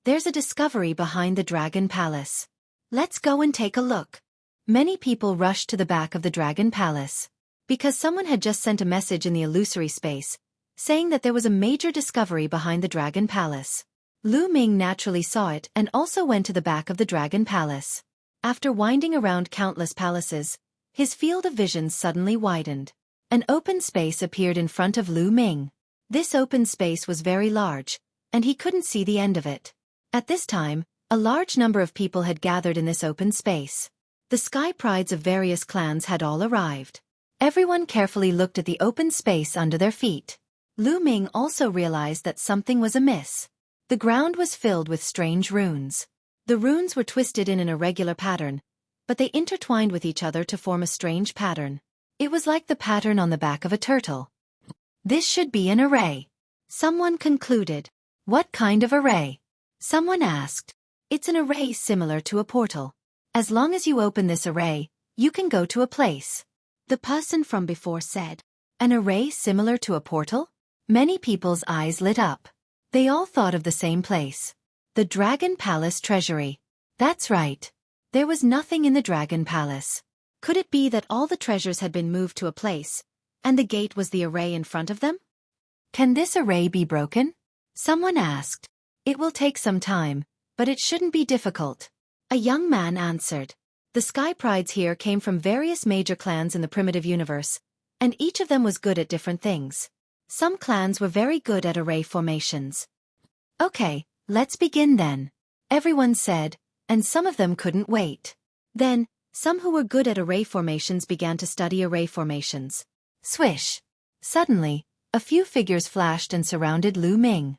There's a discovery behind the Dragon Palace. Let's go and take a look. Many people rushed to the back of the Dragon Palace. Because someone had just sent a message in the illusory space, saying that there was a major discovery behind the Dragon Palace. Lu Ming naturally saw it and also went to the back of the Dragon Palace. After winding around countless palaces, his field of vision suddenly widened. An open space appeared in front of Lu Ming. This open space was very large, and he couldn't see the end of it. At this time, a large number of people had gathered in this open space. The sky prides of various clans had all arrived. Everyone carefully looked at the open space under their feet. Lu Ming also realized that something was amiss. The ground was filled with strange runes. The runes were twisted in an irregular pattern, but they intertwined with each other to form a strange pattern. It was like the pattern on the back of a turtle. This should be an array. Someone concluded. What kind of array? Someone asked. It's an array similar to a portal. As long as you open this array, you can go to a place. The person from before said. An array similar to a portal? Many people's eyes lit up. They all thought of the same place. The Dragon Palace Treasury. That's right. There was nothing in the Dragon Palace. Could it be that all the treasures had been moved to a place, and the gate was the array in front of them? Can this array be broken? Someone asked. It will take some time, but it shouldn't be difficult. A young man answered. The Sky Prides here came from various major clans in the primitive universe, and each of them was good at different things. Some clans were very good at array formations. Okay, let's begin then. Everyone said, and some of them couldn't wait. Then, some who were good at array formations began to study array formations. Swish! Suddenly, a few figures flashed and surrounded Lu Ming.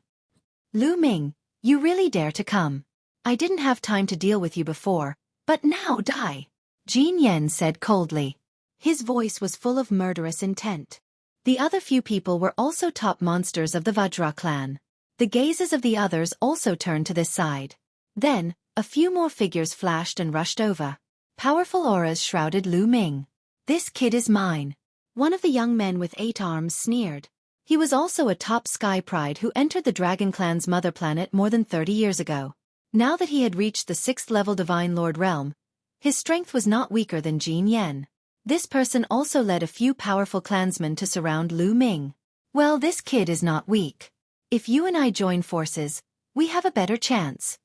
Lu Ming, you really dare to come. I didn't have time to deal with you before, but now die. Jin Yen said coldly. His voice was full of murderous intent. The other few people were also top monsters of the Vajra clan. The gazes of the others also turned to this side. Then, a few more figures flashed and rushed over. Powerful auras shrouded Lu Ming. This kid is mine. One of the young men with 8 arms sneered. He was also a top Sky Pride who entered the Dragon Clan's mother planet more than 30 years ago. Now that he had reached the 6th level Divine Lord realm, his strength was not weaker than Jin Yen. This person also led a few powerful clansmen to surround Lu Ming. Well, this kid is not weak. If you and I join forces, we have a better chance.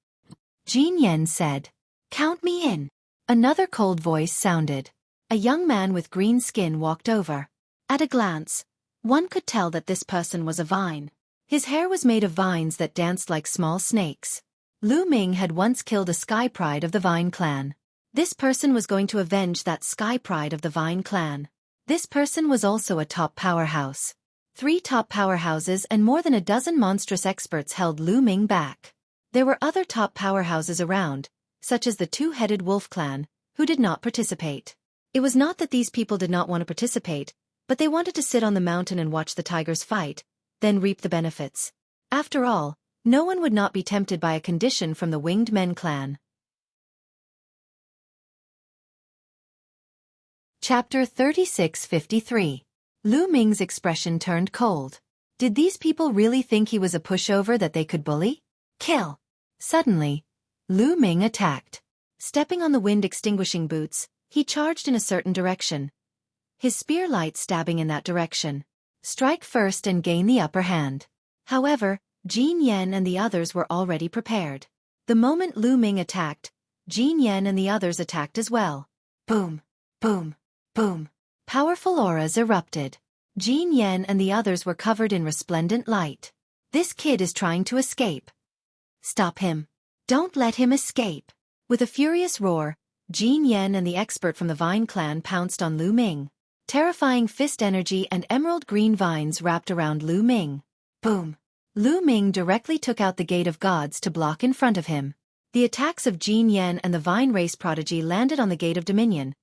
Jin Yen said. Count me in. Another cold voice sounded. A young man with green skin walked over. At a glance, one could tell that this person was a vine. His hair was made of vines that danced like small snakes. Lu Ming had once killed a Sky Pride of the Vine clan. This person was going to avenge that Sky Pride of the Vine clan. This person was also a top powerhouse. 3 top powerhouses and more than a dozen monstrous experts held Lu Ming back. There were other top powerhouses around, such as the 2-headed wolf clan, who did not participate. It was not that these people did not want to participate, but they wanted to sit on the mountain and watch the tigers fight, then reap the benefits. After all, no one would not be tempted by a condition from the Winged Men clan. Chapter 3653. Lu Ming's expression turned cold. Did these people really think he was a pushover that they could bully? Kill! Suddenly, Lu Ming attacked. Stepping on the wind-extinguishing boots, he charged in a certain direction. His spear light stabbing in that direction. Strike first and gain the upper hand. However, Jin Yen and the others were already prepared. The moment Lu Ming attacked, Jin Yen and the others attacked as well. Boom! Boom! Boom! Powerful auras erupted. Jin Yen and the others were covered in resplendent light. This kid is trying to escape. Stop him. Don't let him escape. With a furious roar, Jin Yen and the expert from the Vine clan pounced on Lu Ming. Terrifying fist energy and emerald green vines wrapped around Lu Ming. Boom! Lu Ming directly took out the Gate of Gods to block in front of him. The attacks of Jin Yen and the Vine race prodigy landed on the Gate of Dominion,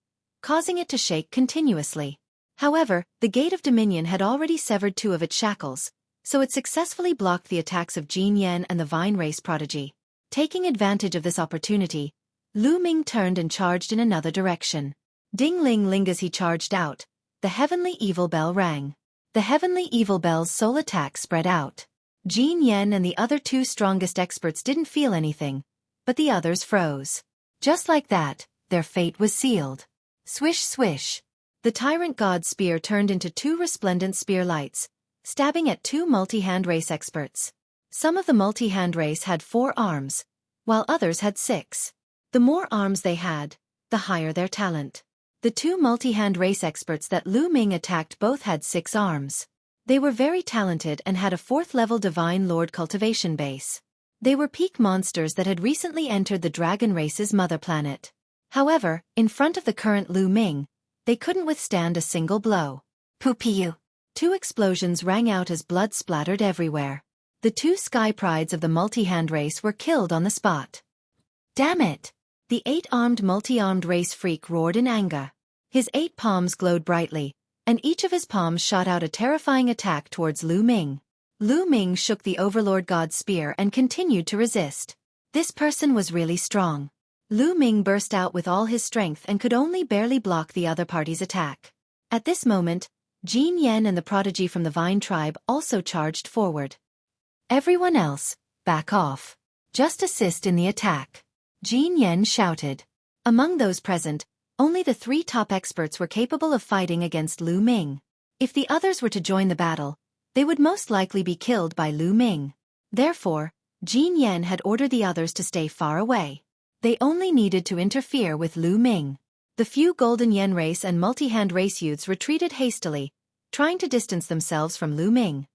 causing it to shake continuously. However, the Gate of Dominion had already severed 2 of its shackles, so it successfully blocked the attacks of Jin Yen and the Vine race prodigy. Taking advantage of this opportunity, Lu Ming turned and charged in another direction. Ding-ling-ling as he charged out, the heavenly evil bell rang. The heavenly evil bell's soul attack spread out. Jin Yen and the other 2 strongest experts didn't feel anything, but the others froze. Just like that, their fate was sealed. Swish swish. The tyrant god's spear turned into 2 resplendent spear lights, stabbing at 2 multi-hand race experts. Some of the multi-hand race had 4 arms, while others had 6. The more arms they had, the higher their talent. The 2 multi-hand race experts that Lu Ming attacked both had 6 arms. They were very talented and had a 4th-level Divine Lord cultivation base. They were peak monsters that had recently entered the dragon race's mother planet. However, in front of the current Lu Ming, they couldn't withstand a single blow. Poo-pee-you. 2 explosions rang out as blood splattered everywhere. The 2 sky prides of the multi-hand race were killed on the spot. Damn it! The 8-armed multi-armed race freak roared in anger. His 8 palms glowed brightly, and each of his palms shot out a terrifying attack towards Lu Ming. Lu Ming shook the Overlord God's spear and continued to resist. This person was really strong. Lu Ming burst out with all his strength and could only barely block the other party's attack. At this moment, Jin Yen and the prodigy from the Vine tribe also charged forward. Everyone else, back off. Just assist in the attack. Jin Yen shouted. Among those present, only the 3 top experts were capable of fighting against Lu Ming. If the others were to join the battle, they would most likely be killed by Lu Ming. Therefore, Jin Yen had ordered the others to stay far away. They only needed to interfere with Lu Ming. The few Golden Yen race and multi-hand race youths retreated hastily, trying to distance themselves from Lu Ming.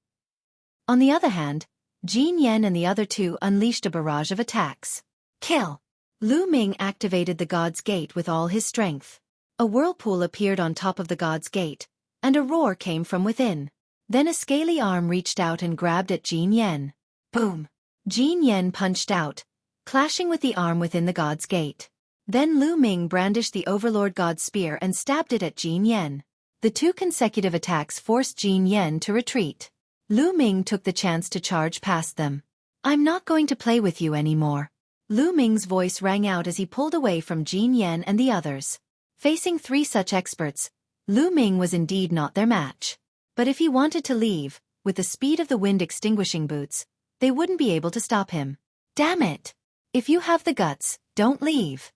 On the other hand, Jin Yen and the other 2 unleashed a barrage of attacks. Kill! Lu Ming activated the God's Gate with all his strength. A whirlpool appeared on top of the God's Gate, and a roar came from within. Then a scaly arm reached out and grabbed at Jin Yen. Boom! Jin Yen punched out, clashing with the arm within the God's Gate. Then Lu Ming brandished the Overlord God's spear and stabbed it at Jin Yen. The 2 consecutive attacks forced Jin Yen to retreat. Lu Ming took the chance to charge past them. I'm not going to play with you anymore. Lu Ming's voice rang out as he pulled away from Jin Yen and the others. Facing 3 such experts, Lu Ming was indeed not their match. But if he wanted to leave, with the speed of the wind extinguishing boots, they wouldn't be able to stop him. Damn it! If you have the guts, don't leave.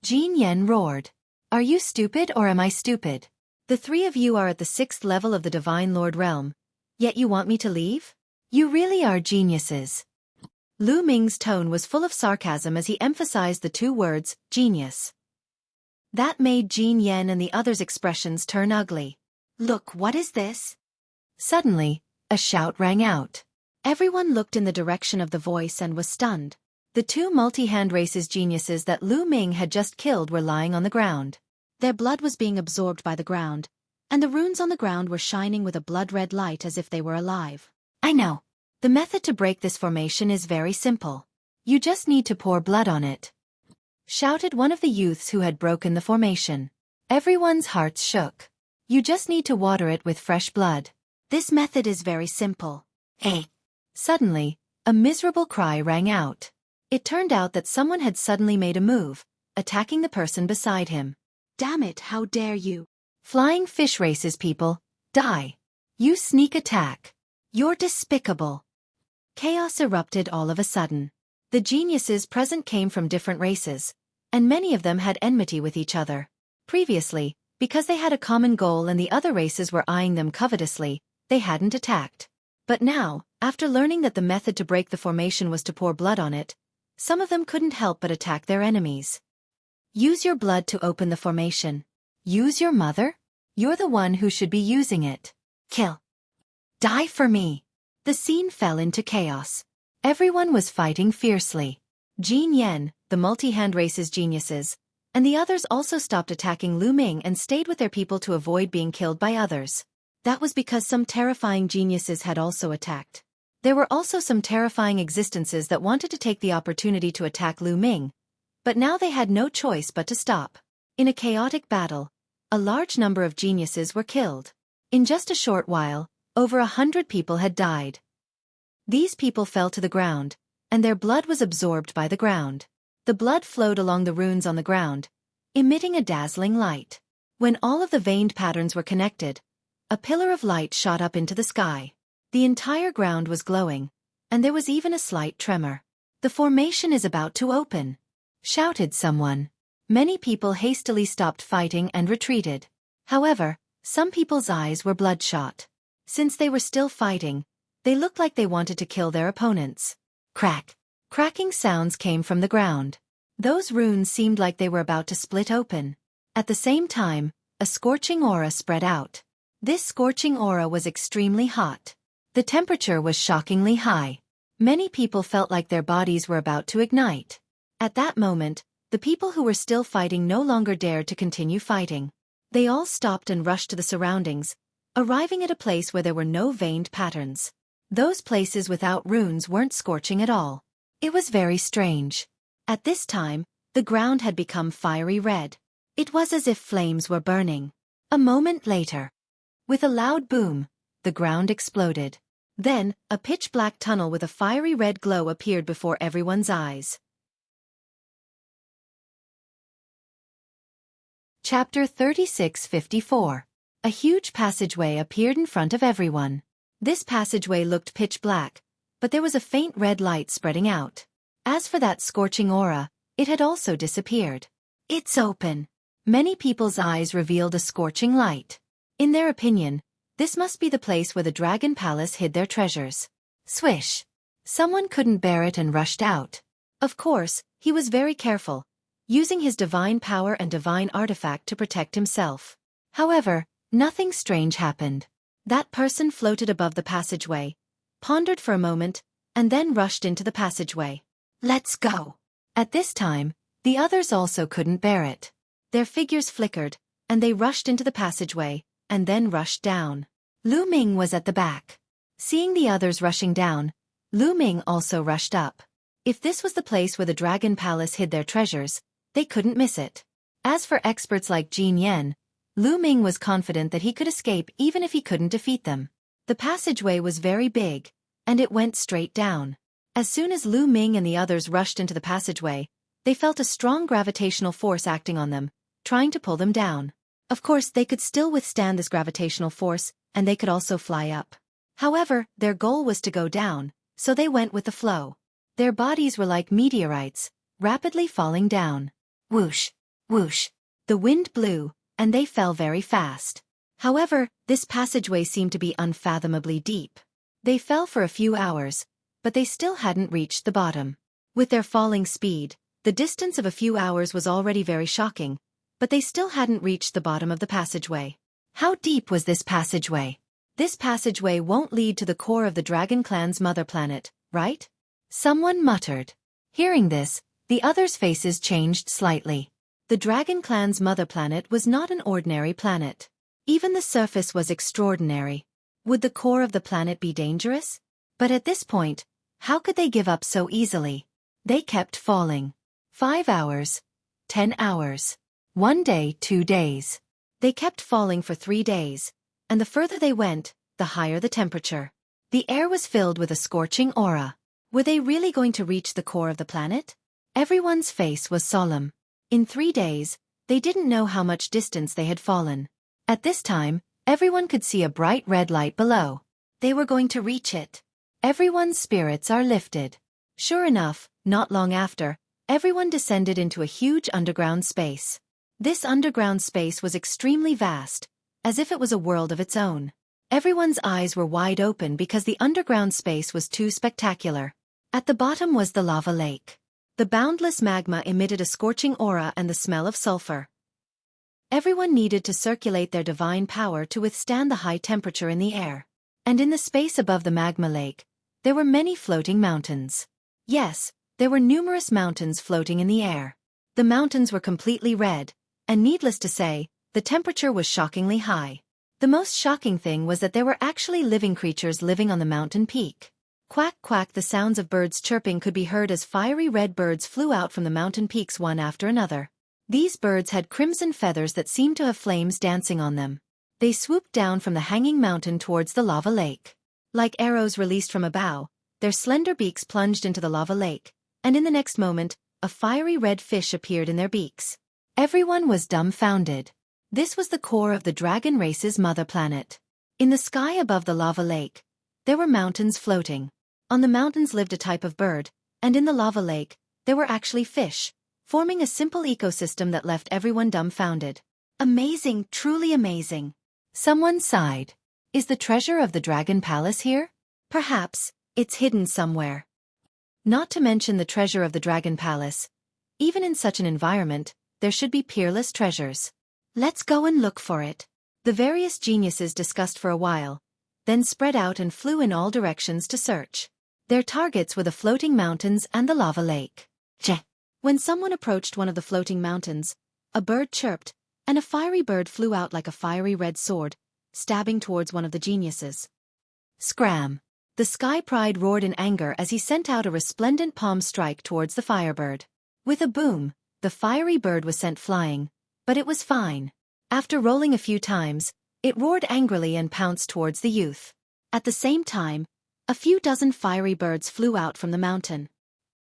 Jin Yen roared. Are you stupid or am I stupid? The 3 of you are at the 6th level of the Divine Lord realm, yet you want me to leave? You really are geniuses. Lu Ming's tone was full of sarcasm as he emphasized the 2 words, genius. That made Jin Yen and the others' expressions turn ugly. Look, what is this? Suddenly, a shout rang out. Everyone looked in the direction of the voice and was stunned. The 2 multi-hand races geniuses that Lu Ming had just killed were lying on the ground. Their blood was being absorbed by the ground, and the runes on the ground were shining with a blood-red light as if they were alive. I know. The method to break this formation is very simple. You just need to pour blood on it, shouted one of the youths who had broken the formation. Everyone's hearts shook. You just need to water it with fresh blood. This method is very simple. Hey! Suddenly, a miserable cry rang out. It turned out that someone had suddenly made a move, attacking the person beside him. Damn it, how dare you! Flying fish races people, die! You sneak attack! You're despicable! Chaos erupted all of a sudden. The geniuses present came from different races, and many of them had enmity with each other. Previously, because they had a common goal and the other races were eyeing them covetously, they hadn't attacked. But now, after learning that the method to break the formation was to pour blood on it, some of them couldn't help but attack their enemies. Use your blood to open the formation. Use your mother? You're the one who should be using it. Kill. Die for me. The scene fell into chaos. Everyone was fighting fiercely. Jin Yen, the multi-hand race's geniuses, and the others also stopped attacking Lu Ming and stayed with their people to avoid being killed by others. That was because some terrifying geniuses had also attacked. There were also some terrifying existences that wanted to take the opportunity to attack Lu Ming, but now they had no choice but to stop. In a chaotic battle, a large number of geniuses were killed. In just a short while, over 100 people had died. These people fell to the ground, and their blood was absorbed by the ground. The blood flowed along the runes on the ground, emitting a dazzling light. When all of the veined patterns were connected, a pillar of light shot up into the sky. The entire ground was glowing, and there was even a slight tremor. "The formation is about to open," shouted someone. Many people hastily stopped fighting and retreated. However, some people's eyes were bloodshot. Since they were still fighting, they looked like they wanted to kill their opponents. Crack! Cracking sounds came from the ground. Those runes seemed like they were about to split open. At the same time, a scorching aura spread out. This scorching aura was extremely hot. The temperature was shockingly high. Many people felt like their bodies were about to ignite. At that moment, the people who were still fighting no longer dared to continue fighting. They all stopped and rushed to the surroundings, arriving at a place where there were no veined patterns. Those places without runes weren't scorching at all. It was very strange. At this time, the ground had become fiery red. It was as if flames were burning. A moment later, with a loud boom, the ground exploded. Then, a pitch-black tunnel with a fiery red glow appeared before everyone's eyes. Chapter 3654. A huge passageway appeared in front of everyone. This passageway looked pitch black, but there was a faint red light spreading out. As for that scorching aura, it had also disappeared. "It's open." Many people's eyes revealed a scorching light. In their opinion, this must be the place where the Dragon Palace hid their treasures. Swish! Someone couldn't bear it and rushed out. Of course, he was very careful, using his divine power and divine artifact to protect himself. However, nothing strange happened. That person floated above the passageway, pondered for a moment, and then rushed into the passageway. "Let's go." At this time, the others also couldn't bear it. Their figures flickered, and they rushed into the passageway, and then rushed down. Lu Ming was at the back. Seeing the others rushing down, Lu Ming also rushed up. If this was the place where the Dragon Palace hid their treasures, they couldn't miss it. As for experts like Jin Yen, Lu Ming was confident that he could escape even if he couldn't defeat them. The passageway was very big, and it went straight down. As soon as Lu Ming and the others rushed into the passageway, they felt a strong gravitational force acting on them, trying to pull them down. Of course, they could still withstand this gravitational force, and they could also fly up. However, their goal was to go down, so they went with the flow. Their bodies were like meteorites, rapidly falling down. Whoosh! Whoosh! The wind blew, and they fell very fast. However, this passageway seemed to be unfathomably deep. They fell for a few hours, but they still hadn't reached the bottom. With their falling speed, the distance of a few hours was already very shocking, but they still hadn't reached the bottom of the passageway. How deep was this passageway? "This passageway won't lead to the core of the Dragon Clan's mother planet, right?" someone muttered. Hearing this, the others' faces changed slightly. The Dragon Clan's mother planet was not an ordinary planet. Even the surface was extraordinary. Would the core of the planet be dangerous? But at this point, how could they give up so easily? They kept falling. 5 hours. 10 hours. 1 day, 2 days. They kept falling for 3 days, and the further they went, the higher the temperature. The air was filled with a scorching aura. Were they really going to reach the core of the planet? Everyone's face was solemn. In 3 days, they didn't know how much distance they had fallen. At this time, everyone could see a bright red light below. They were going to reach it. Everyone's spirits are lifted. Sure enough, not long after, everyone descended into a huge underground space. This underground space was extremely vast, as if it was a world of its own. Everyone's eyes were wide open because the underground space was too spectacular. At the bottom was the lava lake. The boundless magma emitted a scorching aura and the smell of sulfur. Everyone needed to circulate their divine power to withstand the high temperature in the air. And in the space above the magma lake, there were many floating mountains. Yes, there were numerous mountains floating in the air. The mountains were completely red, and needless to say, the temperature was shockingly high. The most shocking thing was that there were actually living creatures living on the mountain peak. Quack quack, the sounds of birds chirping could be heard as fiery red birds flew out from the mountain peaks one after another. These birds had crimson feathers that seemed to have flames dancing on them. They swooped down from the hanging mountain towards the lava lake. Like arrows released from a bow, their slender beaks plunged into the lava lake, and in the next moment, a fiery red fish appeared in their beaks. Everyone was dumbfounded. This was the core of the dragon race's mother planet. In the sky above the lava lake, there were mountains floating. On the mountains lived a type of bird, and in the lava lake, there were actually fish, forming a simple ecosystem that left everyone dumbfounded. Amazing, truly amazing. Someone sighed. Is the treasure of the Dragon Palace here? Perhaps, it's hidden somewhere. Not to mention the treasure of the Dragon Palace. Even in such an environment, there should be peerless treasures. Let's go and look for it. The various geniuses discussed for a while, then spread out and flew in all directions to search. Their targets were the floating mountains and the lava lake. When someone approached one of the floating mountains, a bird chirped, and a fiery bird flew out like a fiery red sword, stabbing towards one of the geniuses. Scram! The sky pride roared in anger as he sent out a resplendent palm strike towards the firebird. With a boom, the fiery bird was sent flying, but it was fine. After rolling a few times, it roared angrily and pounced towards the youth. At the same time, a few dozen fiery birds flew out from the mountain.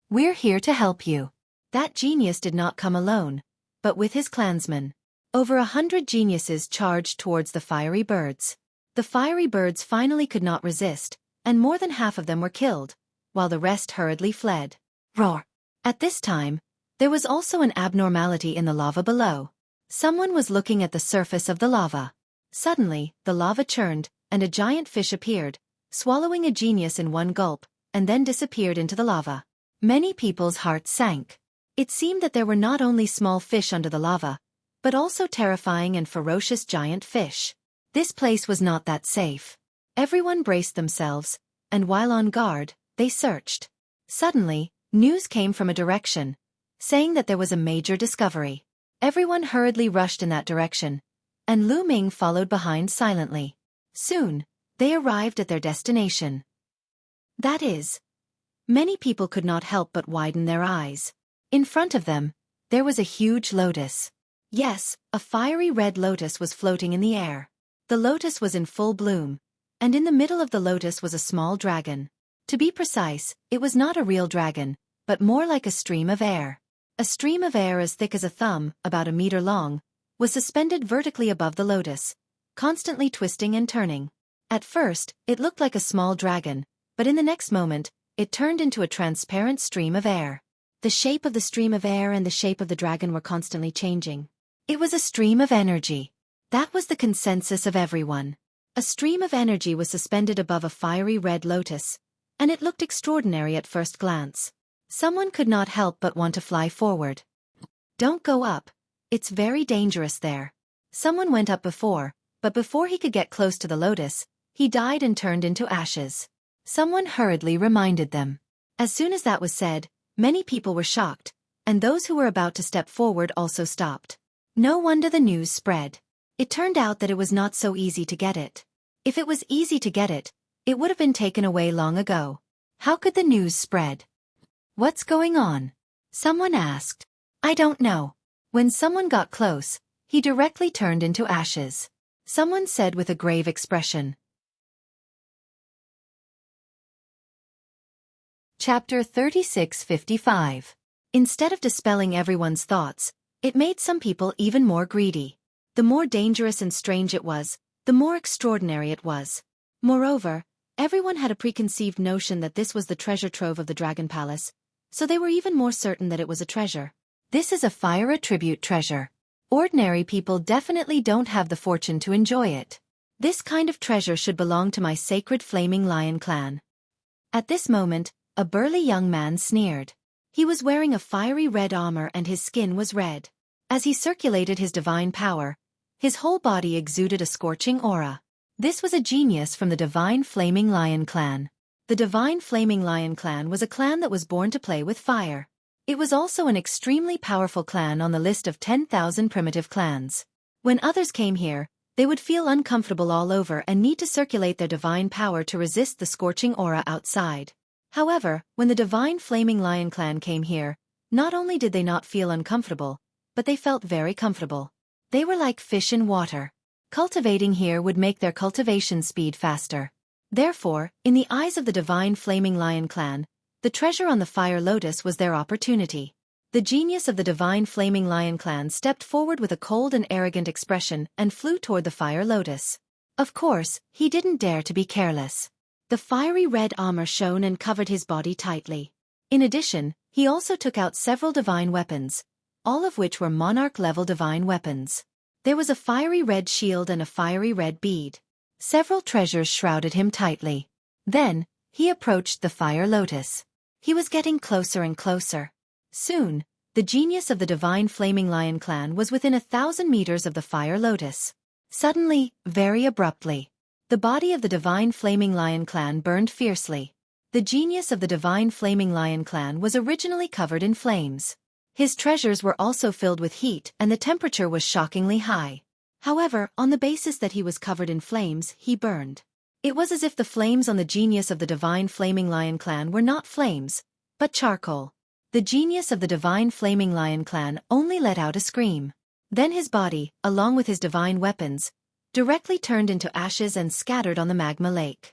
We're here to help you. That genius did not come alone, but with his clansmen. Over 100 geniuses charged towards the fiery birds. The fiery birds finally could not resist, and more than half of them were killed, while the rest hurriedly fled. Roar! At this time, there was also an abnormality in the lava below. Someone was looking at the surface of the lava. Suddenly, the lava churned, and a giant fish appeared, swallowing a genius in one gulp, and then disappeared into the lava. Many people's hearts sank. It seemed that there were not only small fish under the lava, but also terrifying and ferocious giant fish. This place was not that safe. Everyone braced themselves, and while on guard, they searched. Suddenly, news came from a direction, saying that there was a major discovery. Everyone hurriedly rushed in that direction, and Lu Ming followed behind silently. Soon, they arrived at their destination. That is, many people could not help but widen their eyes. In front of them, there was a huge lotus. Yes, a fiery red lotus was floating in the air. The lotus was in full bloom, and in the middle of the lotus was a small dragon. To be precise, it was not a real dragon, but more like a stream of air. A stream of air as thick as a thumb, about a meter long, was suspended vertically above the lotus, constantly twisting and turning. At first, it looked like a small dragon, but in the next moment, it turned into a transparent stream of air. The shape of the stream of air and the shape of the dragon were constantly changing. It was a stream of energy. That was the consensus of everyone. A stream of energy was suspended above a fiery red lotus, and it looked extraordinary at first glance. Someone could not help but want to fly forward. Don't go up. It's very dangerous there. Someone went up before, but before he could get close to the lotus, he died and turned into ashes. Someone hurriedly reminded them. As soon as that was said, many people were shocked, and those who were about to step forward also stopped. No wonder the news spread. It turned out that it was not so easy to get it. If it was easy to get it, it would have been taken away long ago. How could the news spread? What's going on? Someone asked. I don't know. When someone got close, he directly turned into ashes. Someone said with a grave expression. Chapter 3655. Instead of dispelling everyone's thoughts, it made some people even more greedy. The more dangerous and strange it was, the more extraordinary it was. Moreover, everyone had a preconceived notion that this was the treasure trove of the Dragon Palace, so they were even more certain that it was a treasure. This is a fire attribute treasure. Ordinary people definitely don't have the fortune to enjoy it. This kind of treasure should belong to my sacred flaming lion clan. At this moment, a burly young man sneered. He was wearing a fiery red armor and his skin was red. As he circulated his divine power, his whole body exuded a scorching aura. This was a genius from the divine flaming lion clan. The Divine Flaming Lion clan was a clan that was born to play with fire. It was also an extremely powerful clan on the list of 10,000 primitive clans. When others came here, they would feel uncomfortable all over and need to circulate their divine power to resist the scorching aura outside. However, when the Divine Flaming Lion clan came here, not only did they not feel uncomfortable, but they felt very comfortable. They were like fish in water. Cultivating here would make their cultivation speed faster. Therefore, in the eyes of the Divine Flaming Lion clan, the treasure on the Fire Lotus was their opportunity. The genius of the Divine Flaming Lion clan stepped forward with a cold and arrogant expression and flew toward the Fire Lotus. Of course, he didn't dare to be careless. The fiery red armor shone and covered his body tightly. In addition, he also took out several divine weapons, all of which were monarch-level divine weapons. There was a fiery red shield and a fiery red bead. Several treasures shrouded him tightly. Then, he approached the Fire Lotus. He was getting closer and closer. Soon, the genius of the Divine Flaming Lion clan was within 1,000 meters of the Fire Lotus. Suddenly, very abruptly, the body of the Divine Flaming Lion clan burned fiercely. The genius of the Divine Flaming Lion clan was originally covered in flames. His treasures were also filled with heat and the temperature was shockingly high. However, on the basis that he was covered in flames, he burned. It was as if the flames on the genius of the Divine Flaming Lion clan were not flames, but charcoal. The genius of the Divine Flaming Lion clan only let out a scream. Then his body, along with his divine weapons, directly turned into ashes and scattered on the magma lake.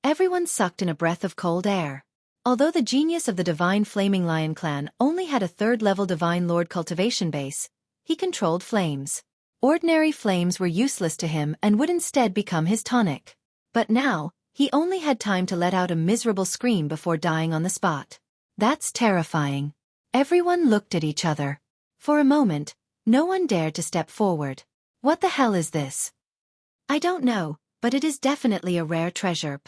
Everyone sucked in a breath of cold air. Although the genius of the Divine Flaming Lion clan only had a third-level Divine Lord cultivation base, he controlled flames. Ordinary flames were useless to him and would instead become his tonic. But now, he only had time to let out a miserable scream before dying on the spot. That's terrifying. Everyone looked at each other. For a moment, no one dared to step forward. What the hell is this? I don't know, but it is definitely a rare treasure.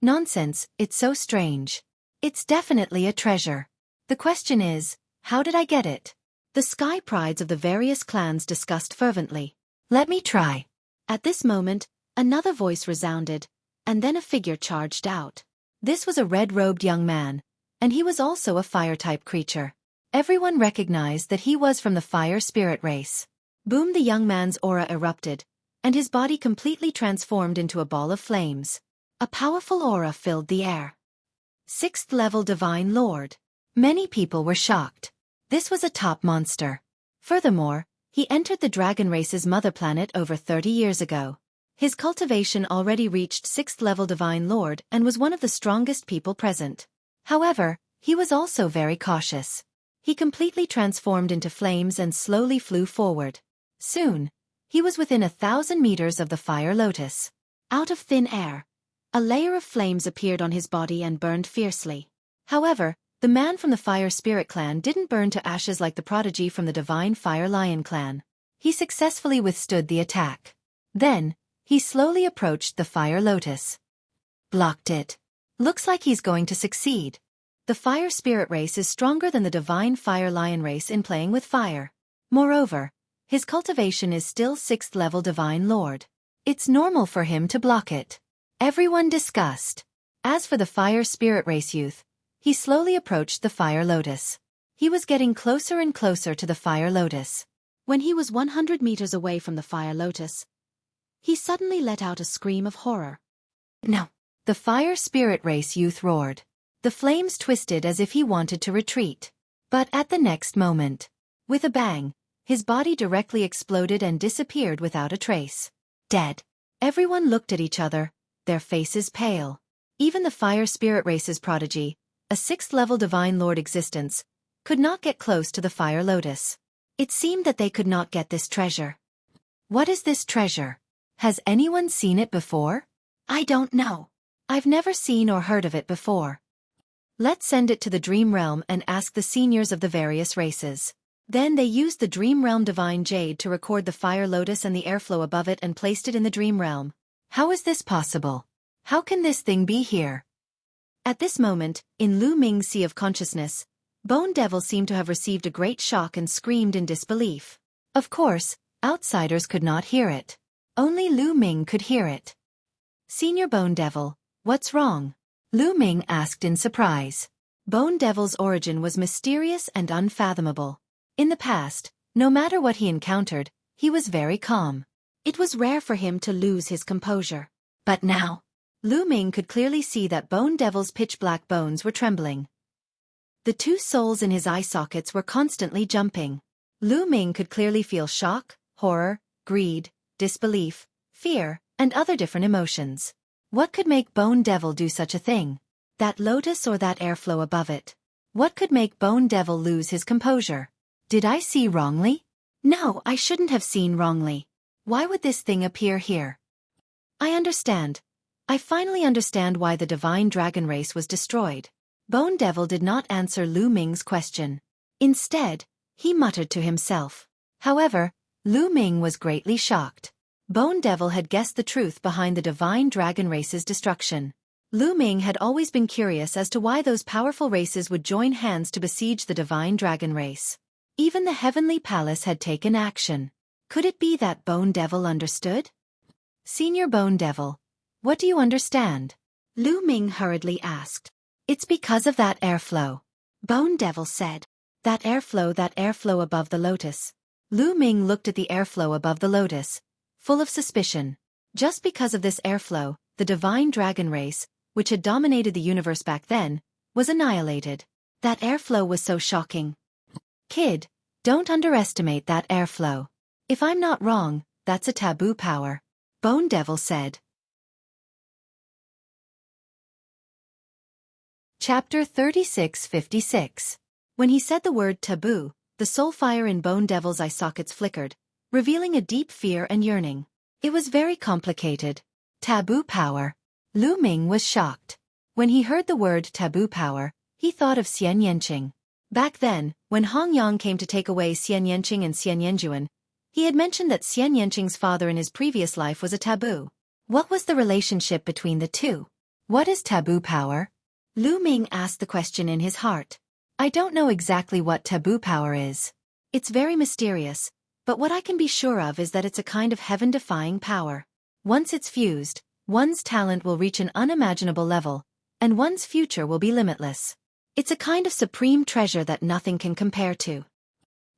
Nonsense, it's so strange. It's definitely a treasure. The question is, how did I get it? The sky prides of the various clans discussed fervently. Let me try. At this moment, another voice resounded, and then a figure charged out. This was a red-robed young man, and he was also a fire-type creature. Everyone recognized that he was from the fire spirit race. Boom! The young man's aura erupted, and his body completely transformed into a ball of flames. A powerful aura filled the air. 6th level Divine Lord. Many people were shocked. This was a top monster. Furthermore, he entered the dragon race's mother planet over 30 years ago. His cultivation already reached 6th level Divine Lord and was one of the strongest people present. However, he was also very cautious. He completely transformed into flames and slowly flew forward. Soon, he was within 1,000 meters of the Fire Lotus. Out of thin air, a layer of flames appeared on his body and burned fiercely. However, the man from the Fire Spirit clan didn't burn to ashes like the prodigy from the Divine Fire Lion clan. He successfully withstood the attack. Then, he slowly approached the Fire Lotus. Blocked it. Looks like he's going to succeed. The Fire Spirit race is stronger than the Divine Fire Lion race in playing with fire. Moreover, his cultivation is still 6th level Divine Lord. It's normal for him to block it. Everyone discussed. As for the Fire Spirit race youth, he slowly approached the Fire Lotus. He was getting closer and closer to the Fire Lotus. When he was 100 meters away from the Fire Lotus, he suddenly let out a scream of horror. No! The Fire Spirit race youth roared. The flames twisted as if he wanted to retreat. But at the next moment, with a bang, his body directly exploded and disappeared without a trace. Dead. Everyone looked at each other, their faces pale. Even the Fire Spirit race's prodigy, a 6th level Divine Lord existence, could not get close to the Fire Lotus. It seemed that they could not get this treasure. What is this treasure? Has anyone seen it before? I don't know. I've never seen or heard of it before. Let's send it to the Dream Realm and ask the seniors of the various races. Then they used the Dream Realm Divine Jade to record the Fire Lotus and the airflow above it and placed it in the Dream Realm. How is this possible? How can this thing be here? At this moment, in Lu Ming's Sea of Consciousness, Bone Devil seemed to have received a great shock and screamed in disbelief. Of course, outsiders could not hear it. Only Lu Ming could hear it. Senior Bone Devil, what's wrong? Lu Ming asked in surprise. Bone Devil's origin was mysterious and unfathomable. In the past, no matter what he encountered, he was very calm. It was rare for him to lose his composure. But now, Lu Ming could clearly see that Bone Devil's pitch-black bones were trembling. The two souls in his eye sockets were constantly jumping. Lu Ming could clearly feel shock, horror, greed, disbelief, fear, and other different emotions. What could make Bone Devil do such a thing? That lotus or that airflow above it? What could make Bone Devil lose his composure? Did I see wrongly? No, I shouldn't have seen wrongly. Why would this thing appear here? I understand. I finally understand why the divine dragon race was destroyed. Bone Devil did not answer Lu Ming's question. Instead, he muttered to himself. However, Lu Ming was greatly shocked. Bone Devil had guessed the truth behind the divine dragon race's destruction. Lu Ming had always been curious as to why those powerful races would join hands to besiege the divine dragon race. Even the heavenly palace had taken action. Could it be that Bone Devil understood? Senior Bone Devil, what do you understand? Lu Ming hurriedly asked. It's because of that airflow. Bone Devil said. That airflow above the lotus. Lu Ming looked at the airflow above the lotus, full of suspicion. Just because of this airflow, the divine dragon race, which had dominated the universe back then, was annihilated. That airflow was so shocking. Kid, don't underestimate that airflow. If I'm not wrong, that's a taboo power. Bone Devil said. Chapter 3656. When he said the word taboo, the soul fire in Bone Devil's eye sockets flickered, revealing a deep fear and yearning. It was very complicated. Taboo power. Lu Ming was shocked. When he heard the word taboo power, he thought of Xian Yanqing. Back then, when Hong Yang came to take away Xian Yanqing and Xian Yanjuan, he had mentioned that Xian Yanqing's father in his previous life was a taboo. What was the relationship between the two? What is taboo power? Lu Ming asked the question in his heart. I don't know exactly what taboo power is. It's very mysterious, but what I can be sure of is that it's a kind of heaven-defying power. Once it's fused, one's talent will reach an unimaginable level, and one's future will be limitless. It's a kind of supreme treasure that nothing can compare to.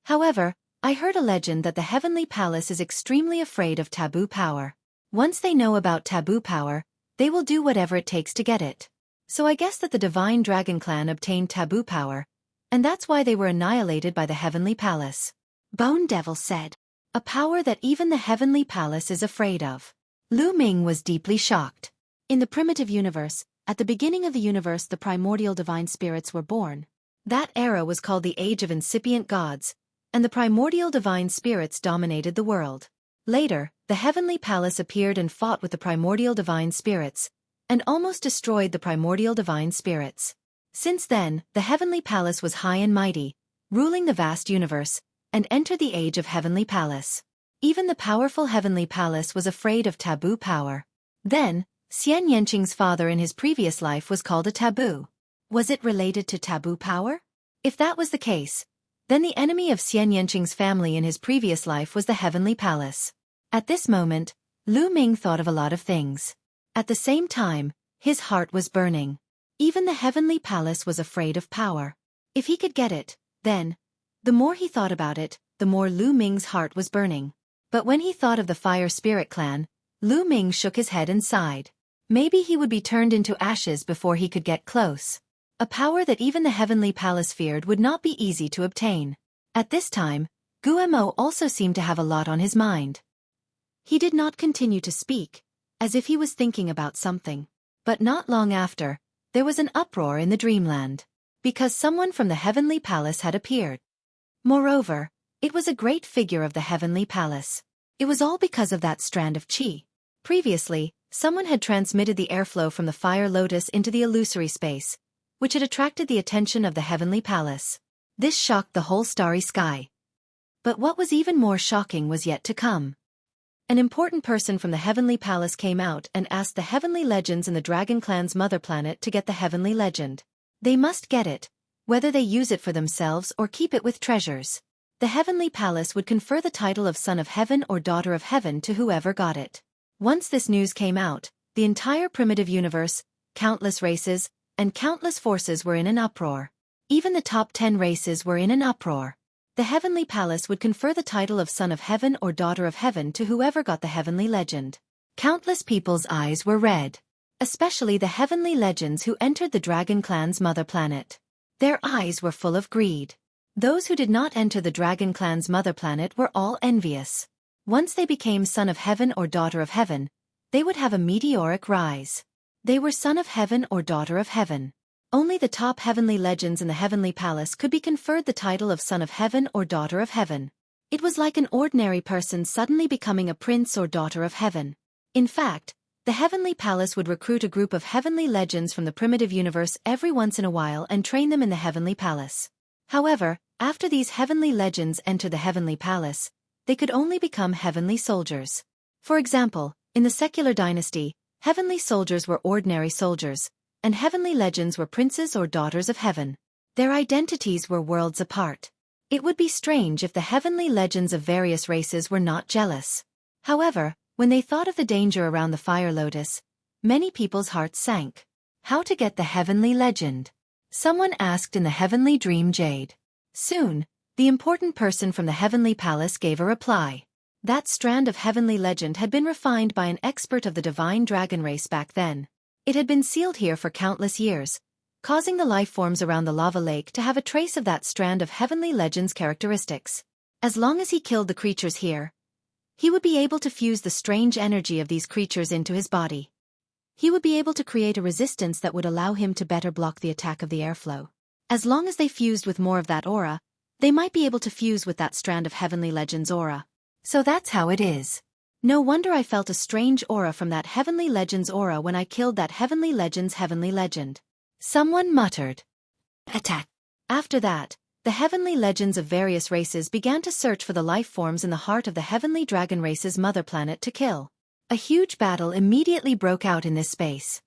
However, I heard a legend that the Heavenly Palace is extremely afraid of taboo power. Once they know about taboo power, they will do whatever it takes to get it. So I guess that the Divine Dragon Clan obtained taboo power, and that's why they were annihilated by the Heavenly Palace. Bone Devil said. A power that even the Heavenly Palace is afraid of. Lu Ming was deeply shocked. In the primitive universe, at the beginning of the universe the primordial divine spirits were born. That era was called the Age of Incipient Gods, and the primordial divine spirits dominated the world. Later, the Heavenly Palace appeared and fought with the primordial divine spirits, and almost destroyed the primordial divine spirits. Since then, the Heavenly Palace was high and mighty, ruling the vast universe, and entered the Age of Heavenly Palace. Even the powerful Heavenly Palace was afraid of taboo power. Then, Xian Yanqing's father in his previous life was called a taboo. Was it related to taboo power? If that was the case, then the enemy of Xian Yanqing's family in his previous life was the Heavenly Palace. At this moment, Lu Ming thought of a lot of things. At the same time, his heart was burning. Even the Heavenly Palace was afraid of power. If he could get it, then, the more he thought about it, the more Lu Ming's heart was burning. But when he thought of the Fire Spirit Clan, Lu Ming shook his head and sighed. Maybe he would be turned into ashes before he could get close. A power that even the Heavenly Palace feared would not be easy to obtain. At this time, Guemo also seemed to have a lot on his mind. He did not continue to speak, as if he was thinking about something. But not long after, there was an uproar in the dreamland, because someone from the Heavenly Palace had appeared. Moreover, it was a great figure of the Heavenly Palace. It was all because of that strand of qi. Previously, someone had transmitted the airflow from the Fire Lotus into the illusory space, which had attracted the attention of the Heavenly Palace. This shocked the whole starry sky. But what was even more shocking was yet to come. An important person from the Heavenly Palace came out and asked the Heavenly Legends in the Dragon Clan's mother planet to get the Heavenly Legend. They must get it, whether they use it for themselves or keep it with treasures. The Heavenly Palace would confer the title of Son of Heaven or Daughter of Heaven to whoever got it. Once this news came out, the entire primitive universe, countless races, and countless forces were in an uproar. Even the top 10 races were in an uproar. The Heavenly Palace would confer the title of Son of Heaven or Daughter of Heaven to whoever got the heavenly legend. Countless people's eyes were red. Especially the heavenly legends who entered the Dragon Clan's mother planet. Their eyes were full of greed. Those who did not enter the Dragon Clan's mother planet were all envious. Once they became Son of Heaven or Daughter of Heaven, they would have a meteoric rise. They were Son of Heaven or Daughter of Heaven. Only the top heavenly legends in the Heavenly Palace could be conferred the title of Son of Heaven or Daughter of Heaven. It was like an ordinary person suddenly becoming a prince or daughter of heaven. In fact, the Heavenly Palace would recruit a group of heavenly legends from the primitive universe every once in a while and train them in the Heavenly Palace. However, after these heavenly legends entered the Heavenly Palace, they could only become heavenly soldiers. For example, in the secular dynasty, heavenly soldiers were ordinary soldiers, and heavenly legends were princes or daughters of heaven. Their identities were worlds apart. It would be strange if the heavenly legends of various races were not jealous. However, when they thought of the danger around the fire lotus, many people's hearts sank. How to get the heavenly legend? Someone asked in the heavenly dream jade. Soon, the important person from the Heavenly Palace gave a reply. That strand of heavenly legend had been refined by an expert of the divine dragon race back then. It had been sealed here for countless years, causing the life forms around the lava lake to have a trace of that strand of heavenly legend's characteristics. As long as he killed the creatures here, he would be able to fuse the strange energy of these creatures into his body. He would be able to create a resistance that would allow him to better block the attack of the airflow. As long as they fused with more of that aura, they might be able to fuse with that strand of heavenly legend's aura. So that's how it is. No wonder I felt a strange aura from that heavenly legend's aura when I killed that heavenly legend's heavenly legend. Someone muttered. Attack. After that, the heavenly legends of various races began to search for the life forms in the heart of the heavenly dragon race's mother planet to kill. A huge battle immediately broke out in this space.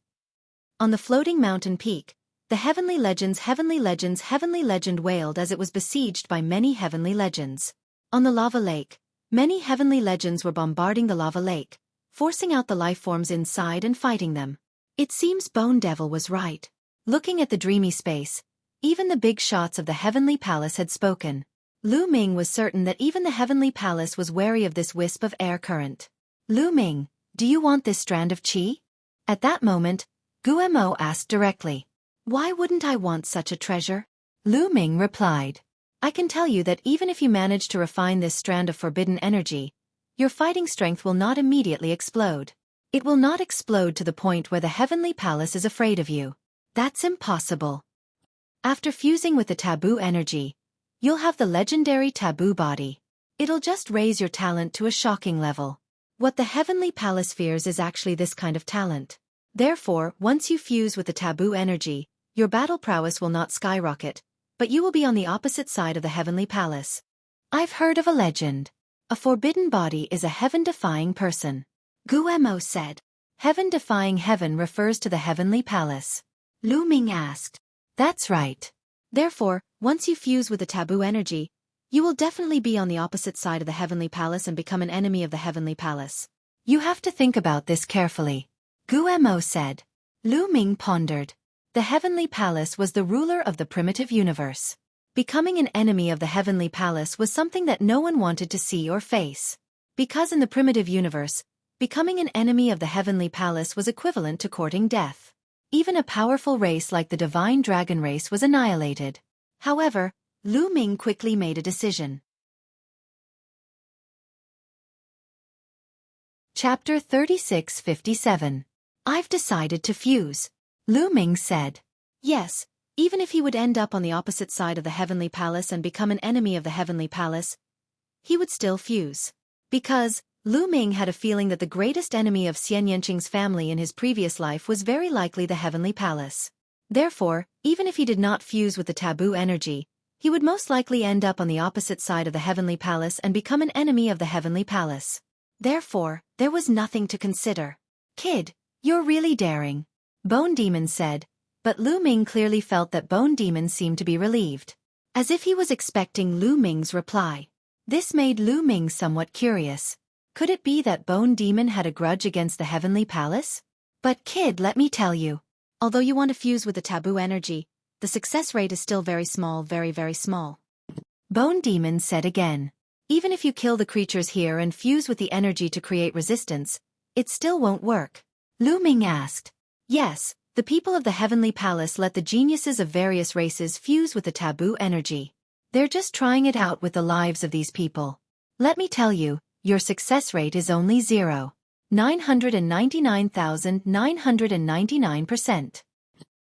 On the floating mountain peak, the heavenly legend's heavenly legend wailed as it was besieged by many heavenly legends. On the lava lake, many heavenly legends were bombarding the lava lake, forcing out the life forms inside and fighting them. It seems Bone Devil was right. Looking at the dreamy space, even the big shots of the Heavenly Palace had spoken. Lu Ming was certain that even the Heavenly Palace was wary of this wisp of air current. Lu Ming, do you want this strand of qi? At that moment, Guemo asked directly. Why wouldn't I want such a treasure? Lu Ming replied. I can tell you that even if you manage to refine this strand of forbidden energy, your fighting strength will not immediately explode. It will not explode to the point where the Heavenly Palace is afraid of you. That's impossible. After fusing with the taboo energy, you'll have the legendary taboo body. It'll just raise your talent to a shocking level. What the Heavenly Palace fears is actually this kind of talent. Therefore, once you fuse with the taboo energy, your battle prowess will not skyrocket, but you will be on the opposite side of the Heavenly Palace. I've heard of a legend. A forbidden body is a heaven-defying person. Guemo said. Heaven-defying heaven refers to the Heavenly Palace. Lu Ming asked. That's right. Therefore, once you fuse with the taboo energy, you will definitely be on the opposite side of the Heavenly Palace and become an enemy of the Heavenly Palace. You have to think about this carefully. Guemo said. Lu Ming pondered. The Heavenly Palace was the ruler of the primitive universe. Becoming an enemy of the Heavenly Palace was something that no one wanted to see or face. Because in the primitive universe, becoming an enemy of the Heavenly Palace was equivalent to courting death. Even a powerful race like the Divine Dragon race was annihilated. However, Lu Ming quickly made a decision. Chapter 3657. I've decided to fuse. Lu Ming said. Yes, even if he would end up on the opposite side of the Heavenly Palace and become an enemy of the Heavenly Palace, he would still fuse. Because, Lu Ming had a feeling that the greatest enemy of Xian Yanqing's family in his previous life was very likely the Heavenly Palace. Therefore, even if he did not fuse with the taboo energy, he would most likely end up on the opposite side of the Heavenly Palace and become an enemy of the Heavenly Palace. Therefore, there was nothing to consider. Kid, you're really daring. Bone Demon said, but Lu Ming clearly felt that Bone Demon seemed to be relieved. As if he was expecting Lu Ming's reply. This made Lu Ming somewhat curious. Could it be that Bone Demon had a grudge against the Heavenly Palace? But kid, let me tell you. Although you want to fuse with the taboo energy, the success rate is still very small, very, very small. Bone Demon said again. Even if you kill the creatures here and fuse with the energy to create resistance, it still won't work. Lu Ming asked. Yes, the people of the Heavenly Palace let the geniuses of various races fuse with the taboo energy. They're just trying it out with the lives of these people. Let me tell you, your success rate is only 0.999%.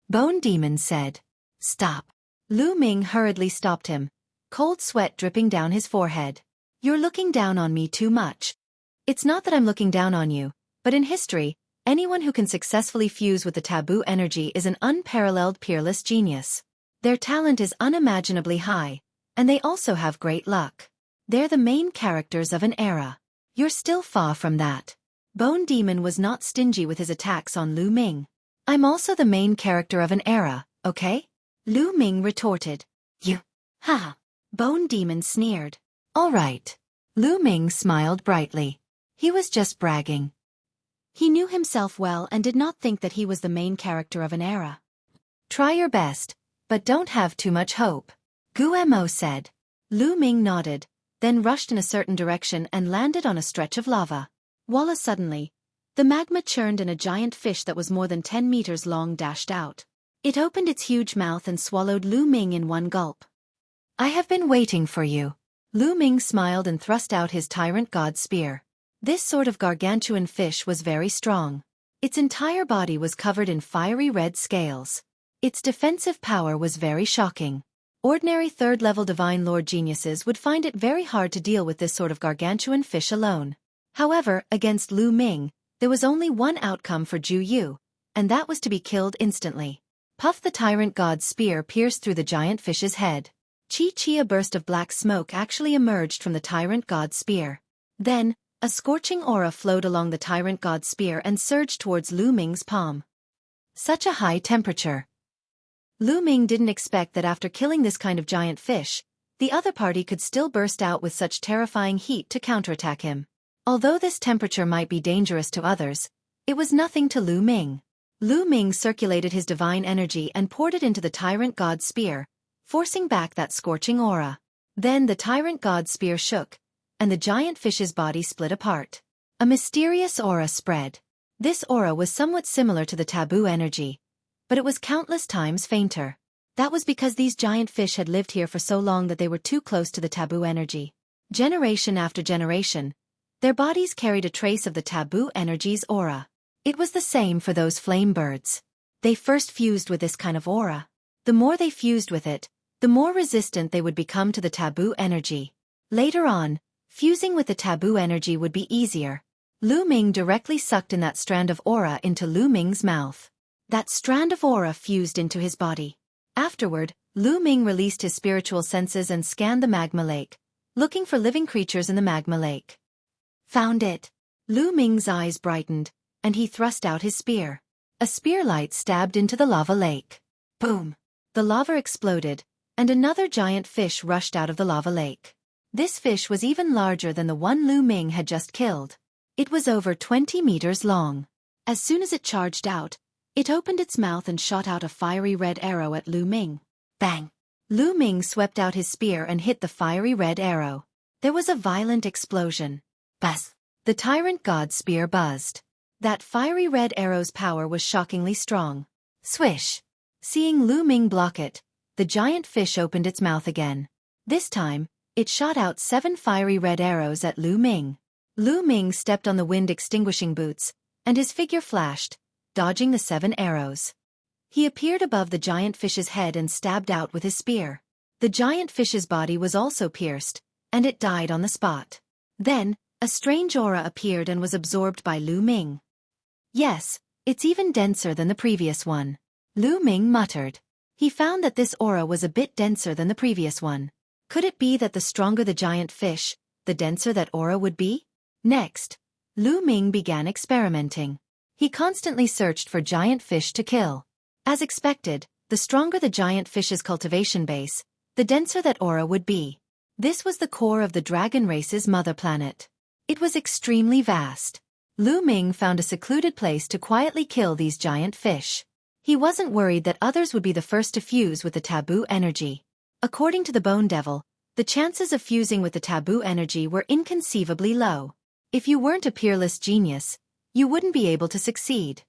Bone Demon said. Stop. Lu Ming hurriedly stopped him, cold sweat dripping down his forehead. You're looking down on me too much. It's not that I'm looking down on you, but in history, anyone who can successfully fuse with the taboo energy is an unparalleled peerless genius. Their talent is unimaginably high, and they also have great luck. They're the main characters of an era. You're still far from that. Bone Demon was not stingy with his attacks on Lu Ming. I'm also the main character of an era, okay? Lu Ming retorted. You. Ha. Bone Demon sneered. All right. Lu Ming smiled brightly. He was just bragging. He knew himself well and did not think that he was the main character of an era. Try your best, but don't have too much hope. Guemo said. Lu Ming nodded, then rushed in a certain direction and landed on a stretch of lava. Voila! Suddenly, the magma churned and a giant fish that was more than 10 meters long dashed out. It opened its huge mouth and swallowed Lu Ming in one gulp. I have been waiting for you. Lu Ming smiled and thrust out his tyrant god spear. This sort of gargantuan fish was very strong. Its entire body was covered in fiery red scales. Its defensive power was very shocking. Ordinary third-level Divine Lord geniuses would find it very hard to deal with this sort of gargantuan fish alone. However, against Lu Ming, there was only one outcome for Ju Yu, and that was to be instantly. Puff! The tyrant god's spear pierced through the giant fish's head. Chi! A burst of black smoke actually emerged from the tyrant god's spear. Then, a scorching aura flowed along the tyrant god's spear and surged towards Lu Ming's palm. Such a high temperature. Lu Ming didn't expect that after killing this kind of giant fish, the other party could still burst out with such terrifying heat to counterattack him. Although this temperature might be dangerous to others, it was nothing to Lu Ming. Lu Ming circulated his divine energy and poured it into the tyrant god's spear, forcing back that scorching aura. Then the tyrant god's spear shook, and the giant fish's body split apart. A mysterious aura spread. This aura was somewhat similar to the taboo energy, but it was countless times fainter. That was because these giant fish had lived here for so long that they were too close to the taboo energy. Generation after generation, their bodies carried a trace of the taboo energy's aura. It was the same for those flame birds. They first fused with this kind of aura. The more they fused with it, the more resistant they would become to the taboo energy. Later on, fusing with the taboo energy would be easier. Lu Ming directly sucked in that strand of aura into Lu Ming's mouth. That strand of aura fused into his body. Afterward, Lu Ming released his spiritual senses and scanned the magma lake, looking for living creatures in the magma lake. Found it. Lu Ming's eyes brightened, and he thrust out his spear. A spear light stabbed into the lava lake. Boom! The lava exploded, and another giant fish rushed out of the lava lake. This fish was even larger than the one Lu Ming had just killed. It was over 20 meters long. As soon as it charged out, it opened its mouth and shot out a fiery red arrow at Lu Ming. Bang! Lu Ming swept out his spear and hit the fiery red arrow. There was a violent explosion. Buzz! The tyrant god's spear buzzed. That fiery red arrow's power was shockingly strong. Swish! Seeing Lu Ming block it, the giant fish opened its mouth again. This time, it shot out 7 fiery red arrows at Lu Ming. Lu Ming stepped on the wind-extinguishing boots, and his figure flashed, dodging the 7 arrows. He appeared above the giant fish's head and stabbed out with his spear. The giant fish's body was also pierced, and it died on the spot. Then, a strange aura appeared and was absorbed by Lu Ming. Yes, it's even denser than the previous one. Lu Ming muttered. He found that this aura was a bit denser than the previous one. Could it be that the stronger the giant fish, the denser that aura would be? Next, Lu Ming began experimenting. He constantly searched for giant fish to kill. As expected, the stronger the giant fish's cultivation base, the denser that aura would be. This was the core of the dragon race's mother planet. It was extremely vast. Lu Ming found a secluded place to quietly kill these giant fish. He wasn't worried that others would be the first to fuse with the taboo energy. According to the Bone Devil, the chances of fusing with the taboo energy were inconceivably low. If you weren't a peerless genius, you wouldn't be able to succeed.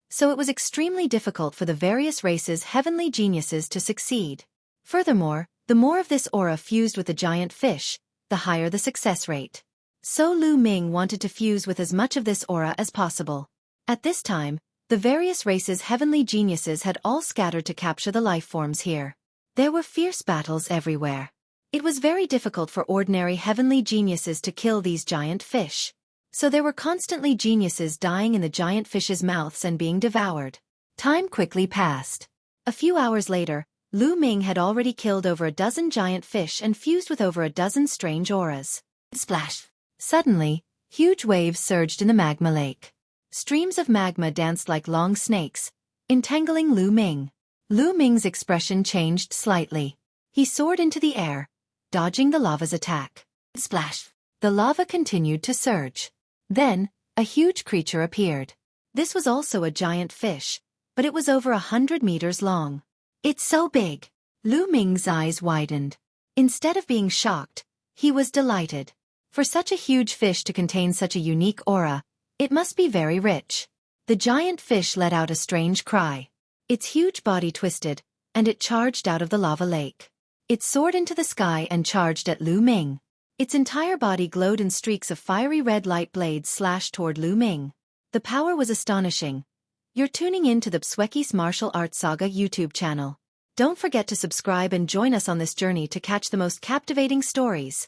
So it was extremely difficult for the various races' heavenly geniuses to succeed. Furthermore, the more of this aura fused with the giant fish, the higher the success rate. So Lu Ming wanted to fuse with as much of this aura as possible. At this time, the various races' heavenly geniuses had all scattered to capture the life forms here. There were fierce battles everywhere. It was very difficult for ordinary heavenly geniuses to kill these giant fish. So there were constantly geniuses dying in the giant fish's mouths and being devoured. Time quickly passed. A few hours later, Lu Ming had already killed over a dozen giant fish and fused with over a dozen strange auras. Splash! Suddenly, huge waves surged in the magma lake. Streams of magma danced like long snakes, entangling Lu Ming. Lu Ming's expression changed slightly. He soared into the air, dodging the lava's attack. Splash! The lava continued to surge. Then, a huge creature appeared. This was also a giant fish, but it was over 100 meters long. It's so big! Lu Ming's eyes widened. Instead of being shocked, he was delighted. For such a huge fish to contain such a unique aura, it must be very rich. The giant fish let out a strange cry. Its huge body twisted, and it charged out of the lava lake. It soared into the sky and charged at Lu Ming. Its entire body glowed in streaks of fiery red light blades slashed toward Lu Ming. The power was astonishing. You're tuning in to the Xueqi's Martial Arts Saga YouTube channel. Don't forget to subscribe and join us on this journey to catch the most captivating stories.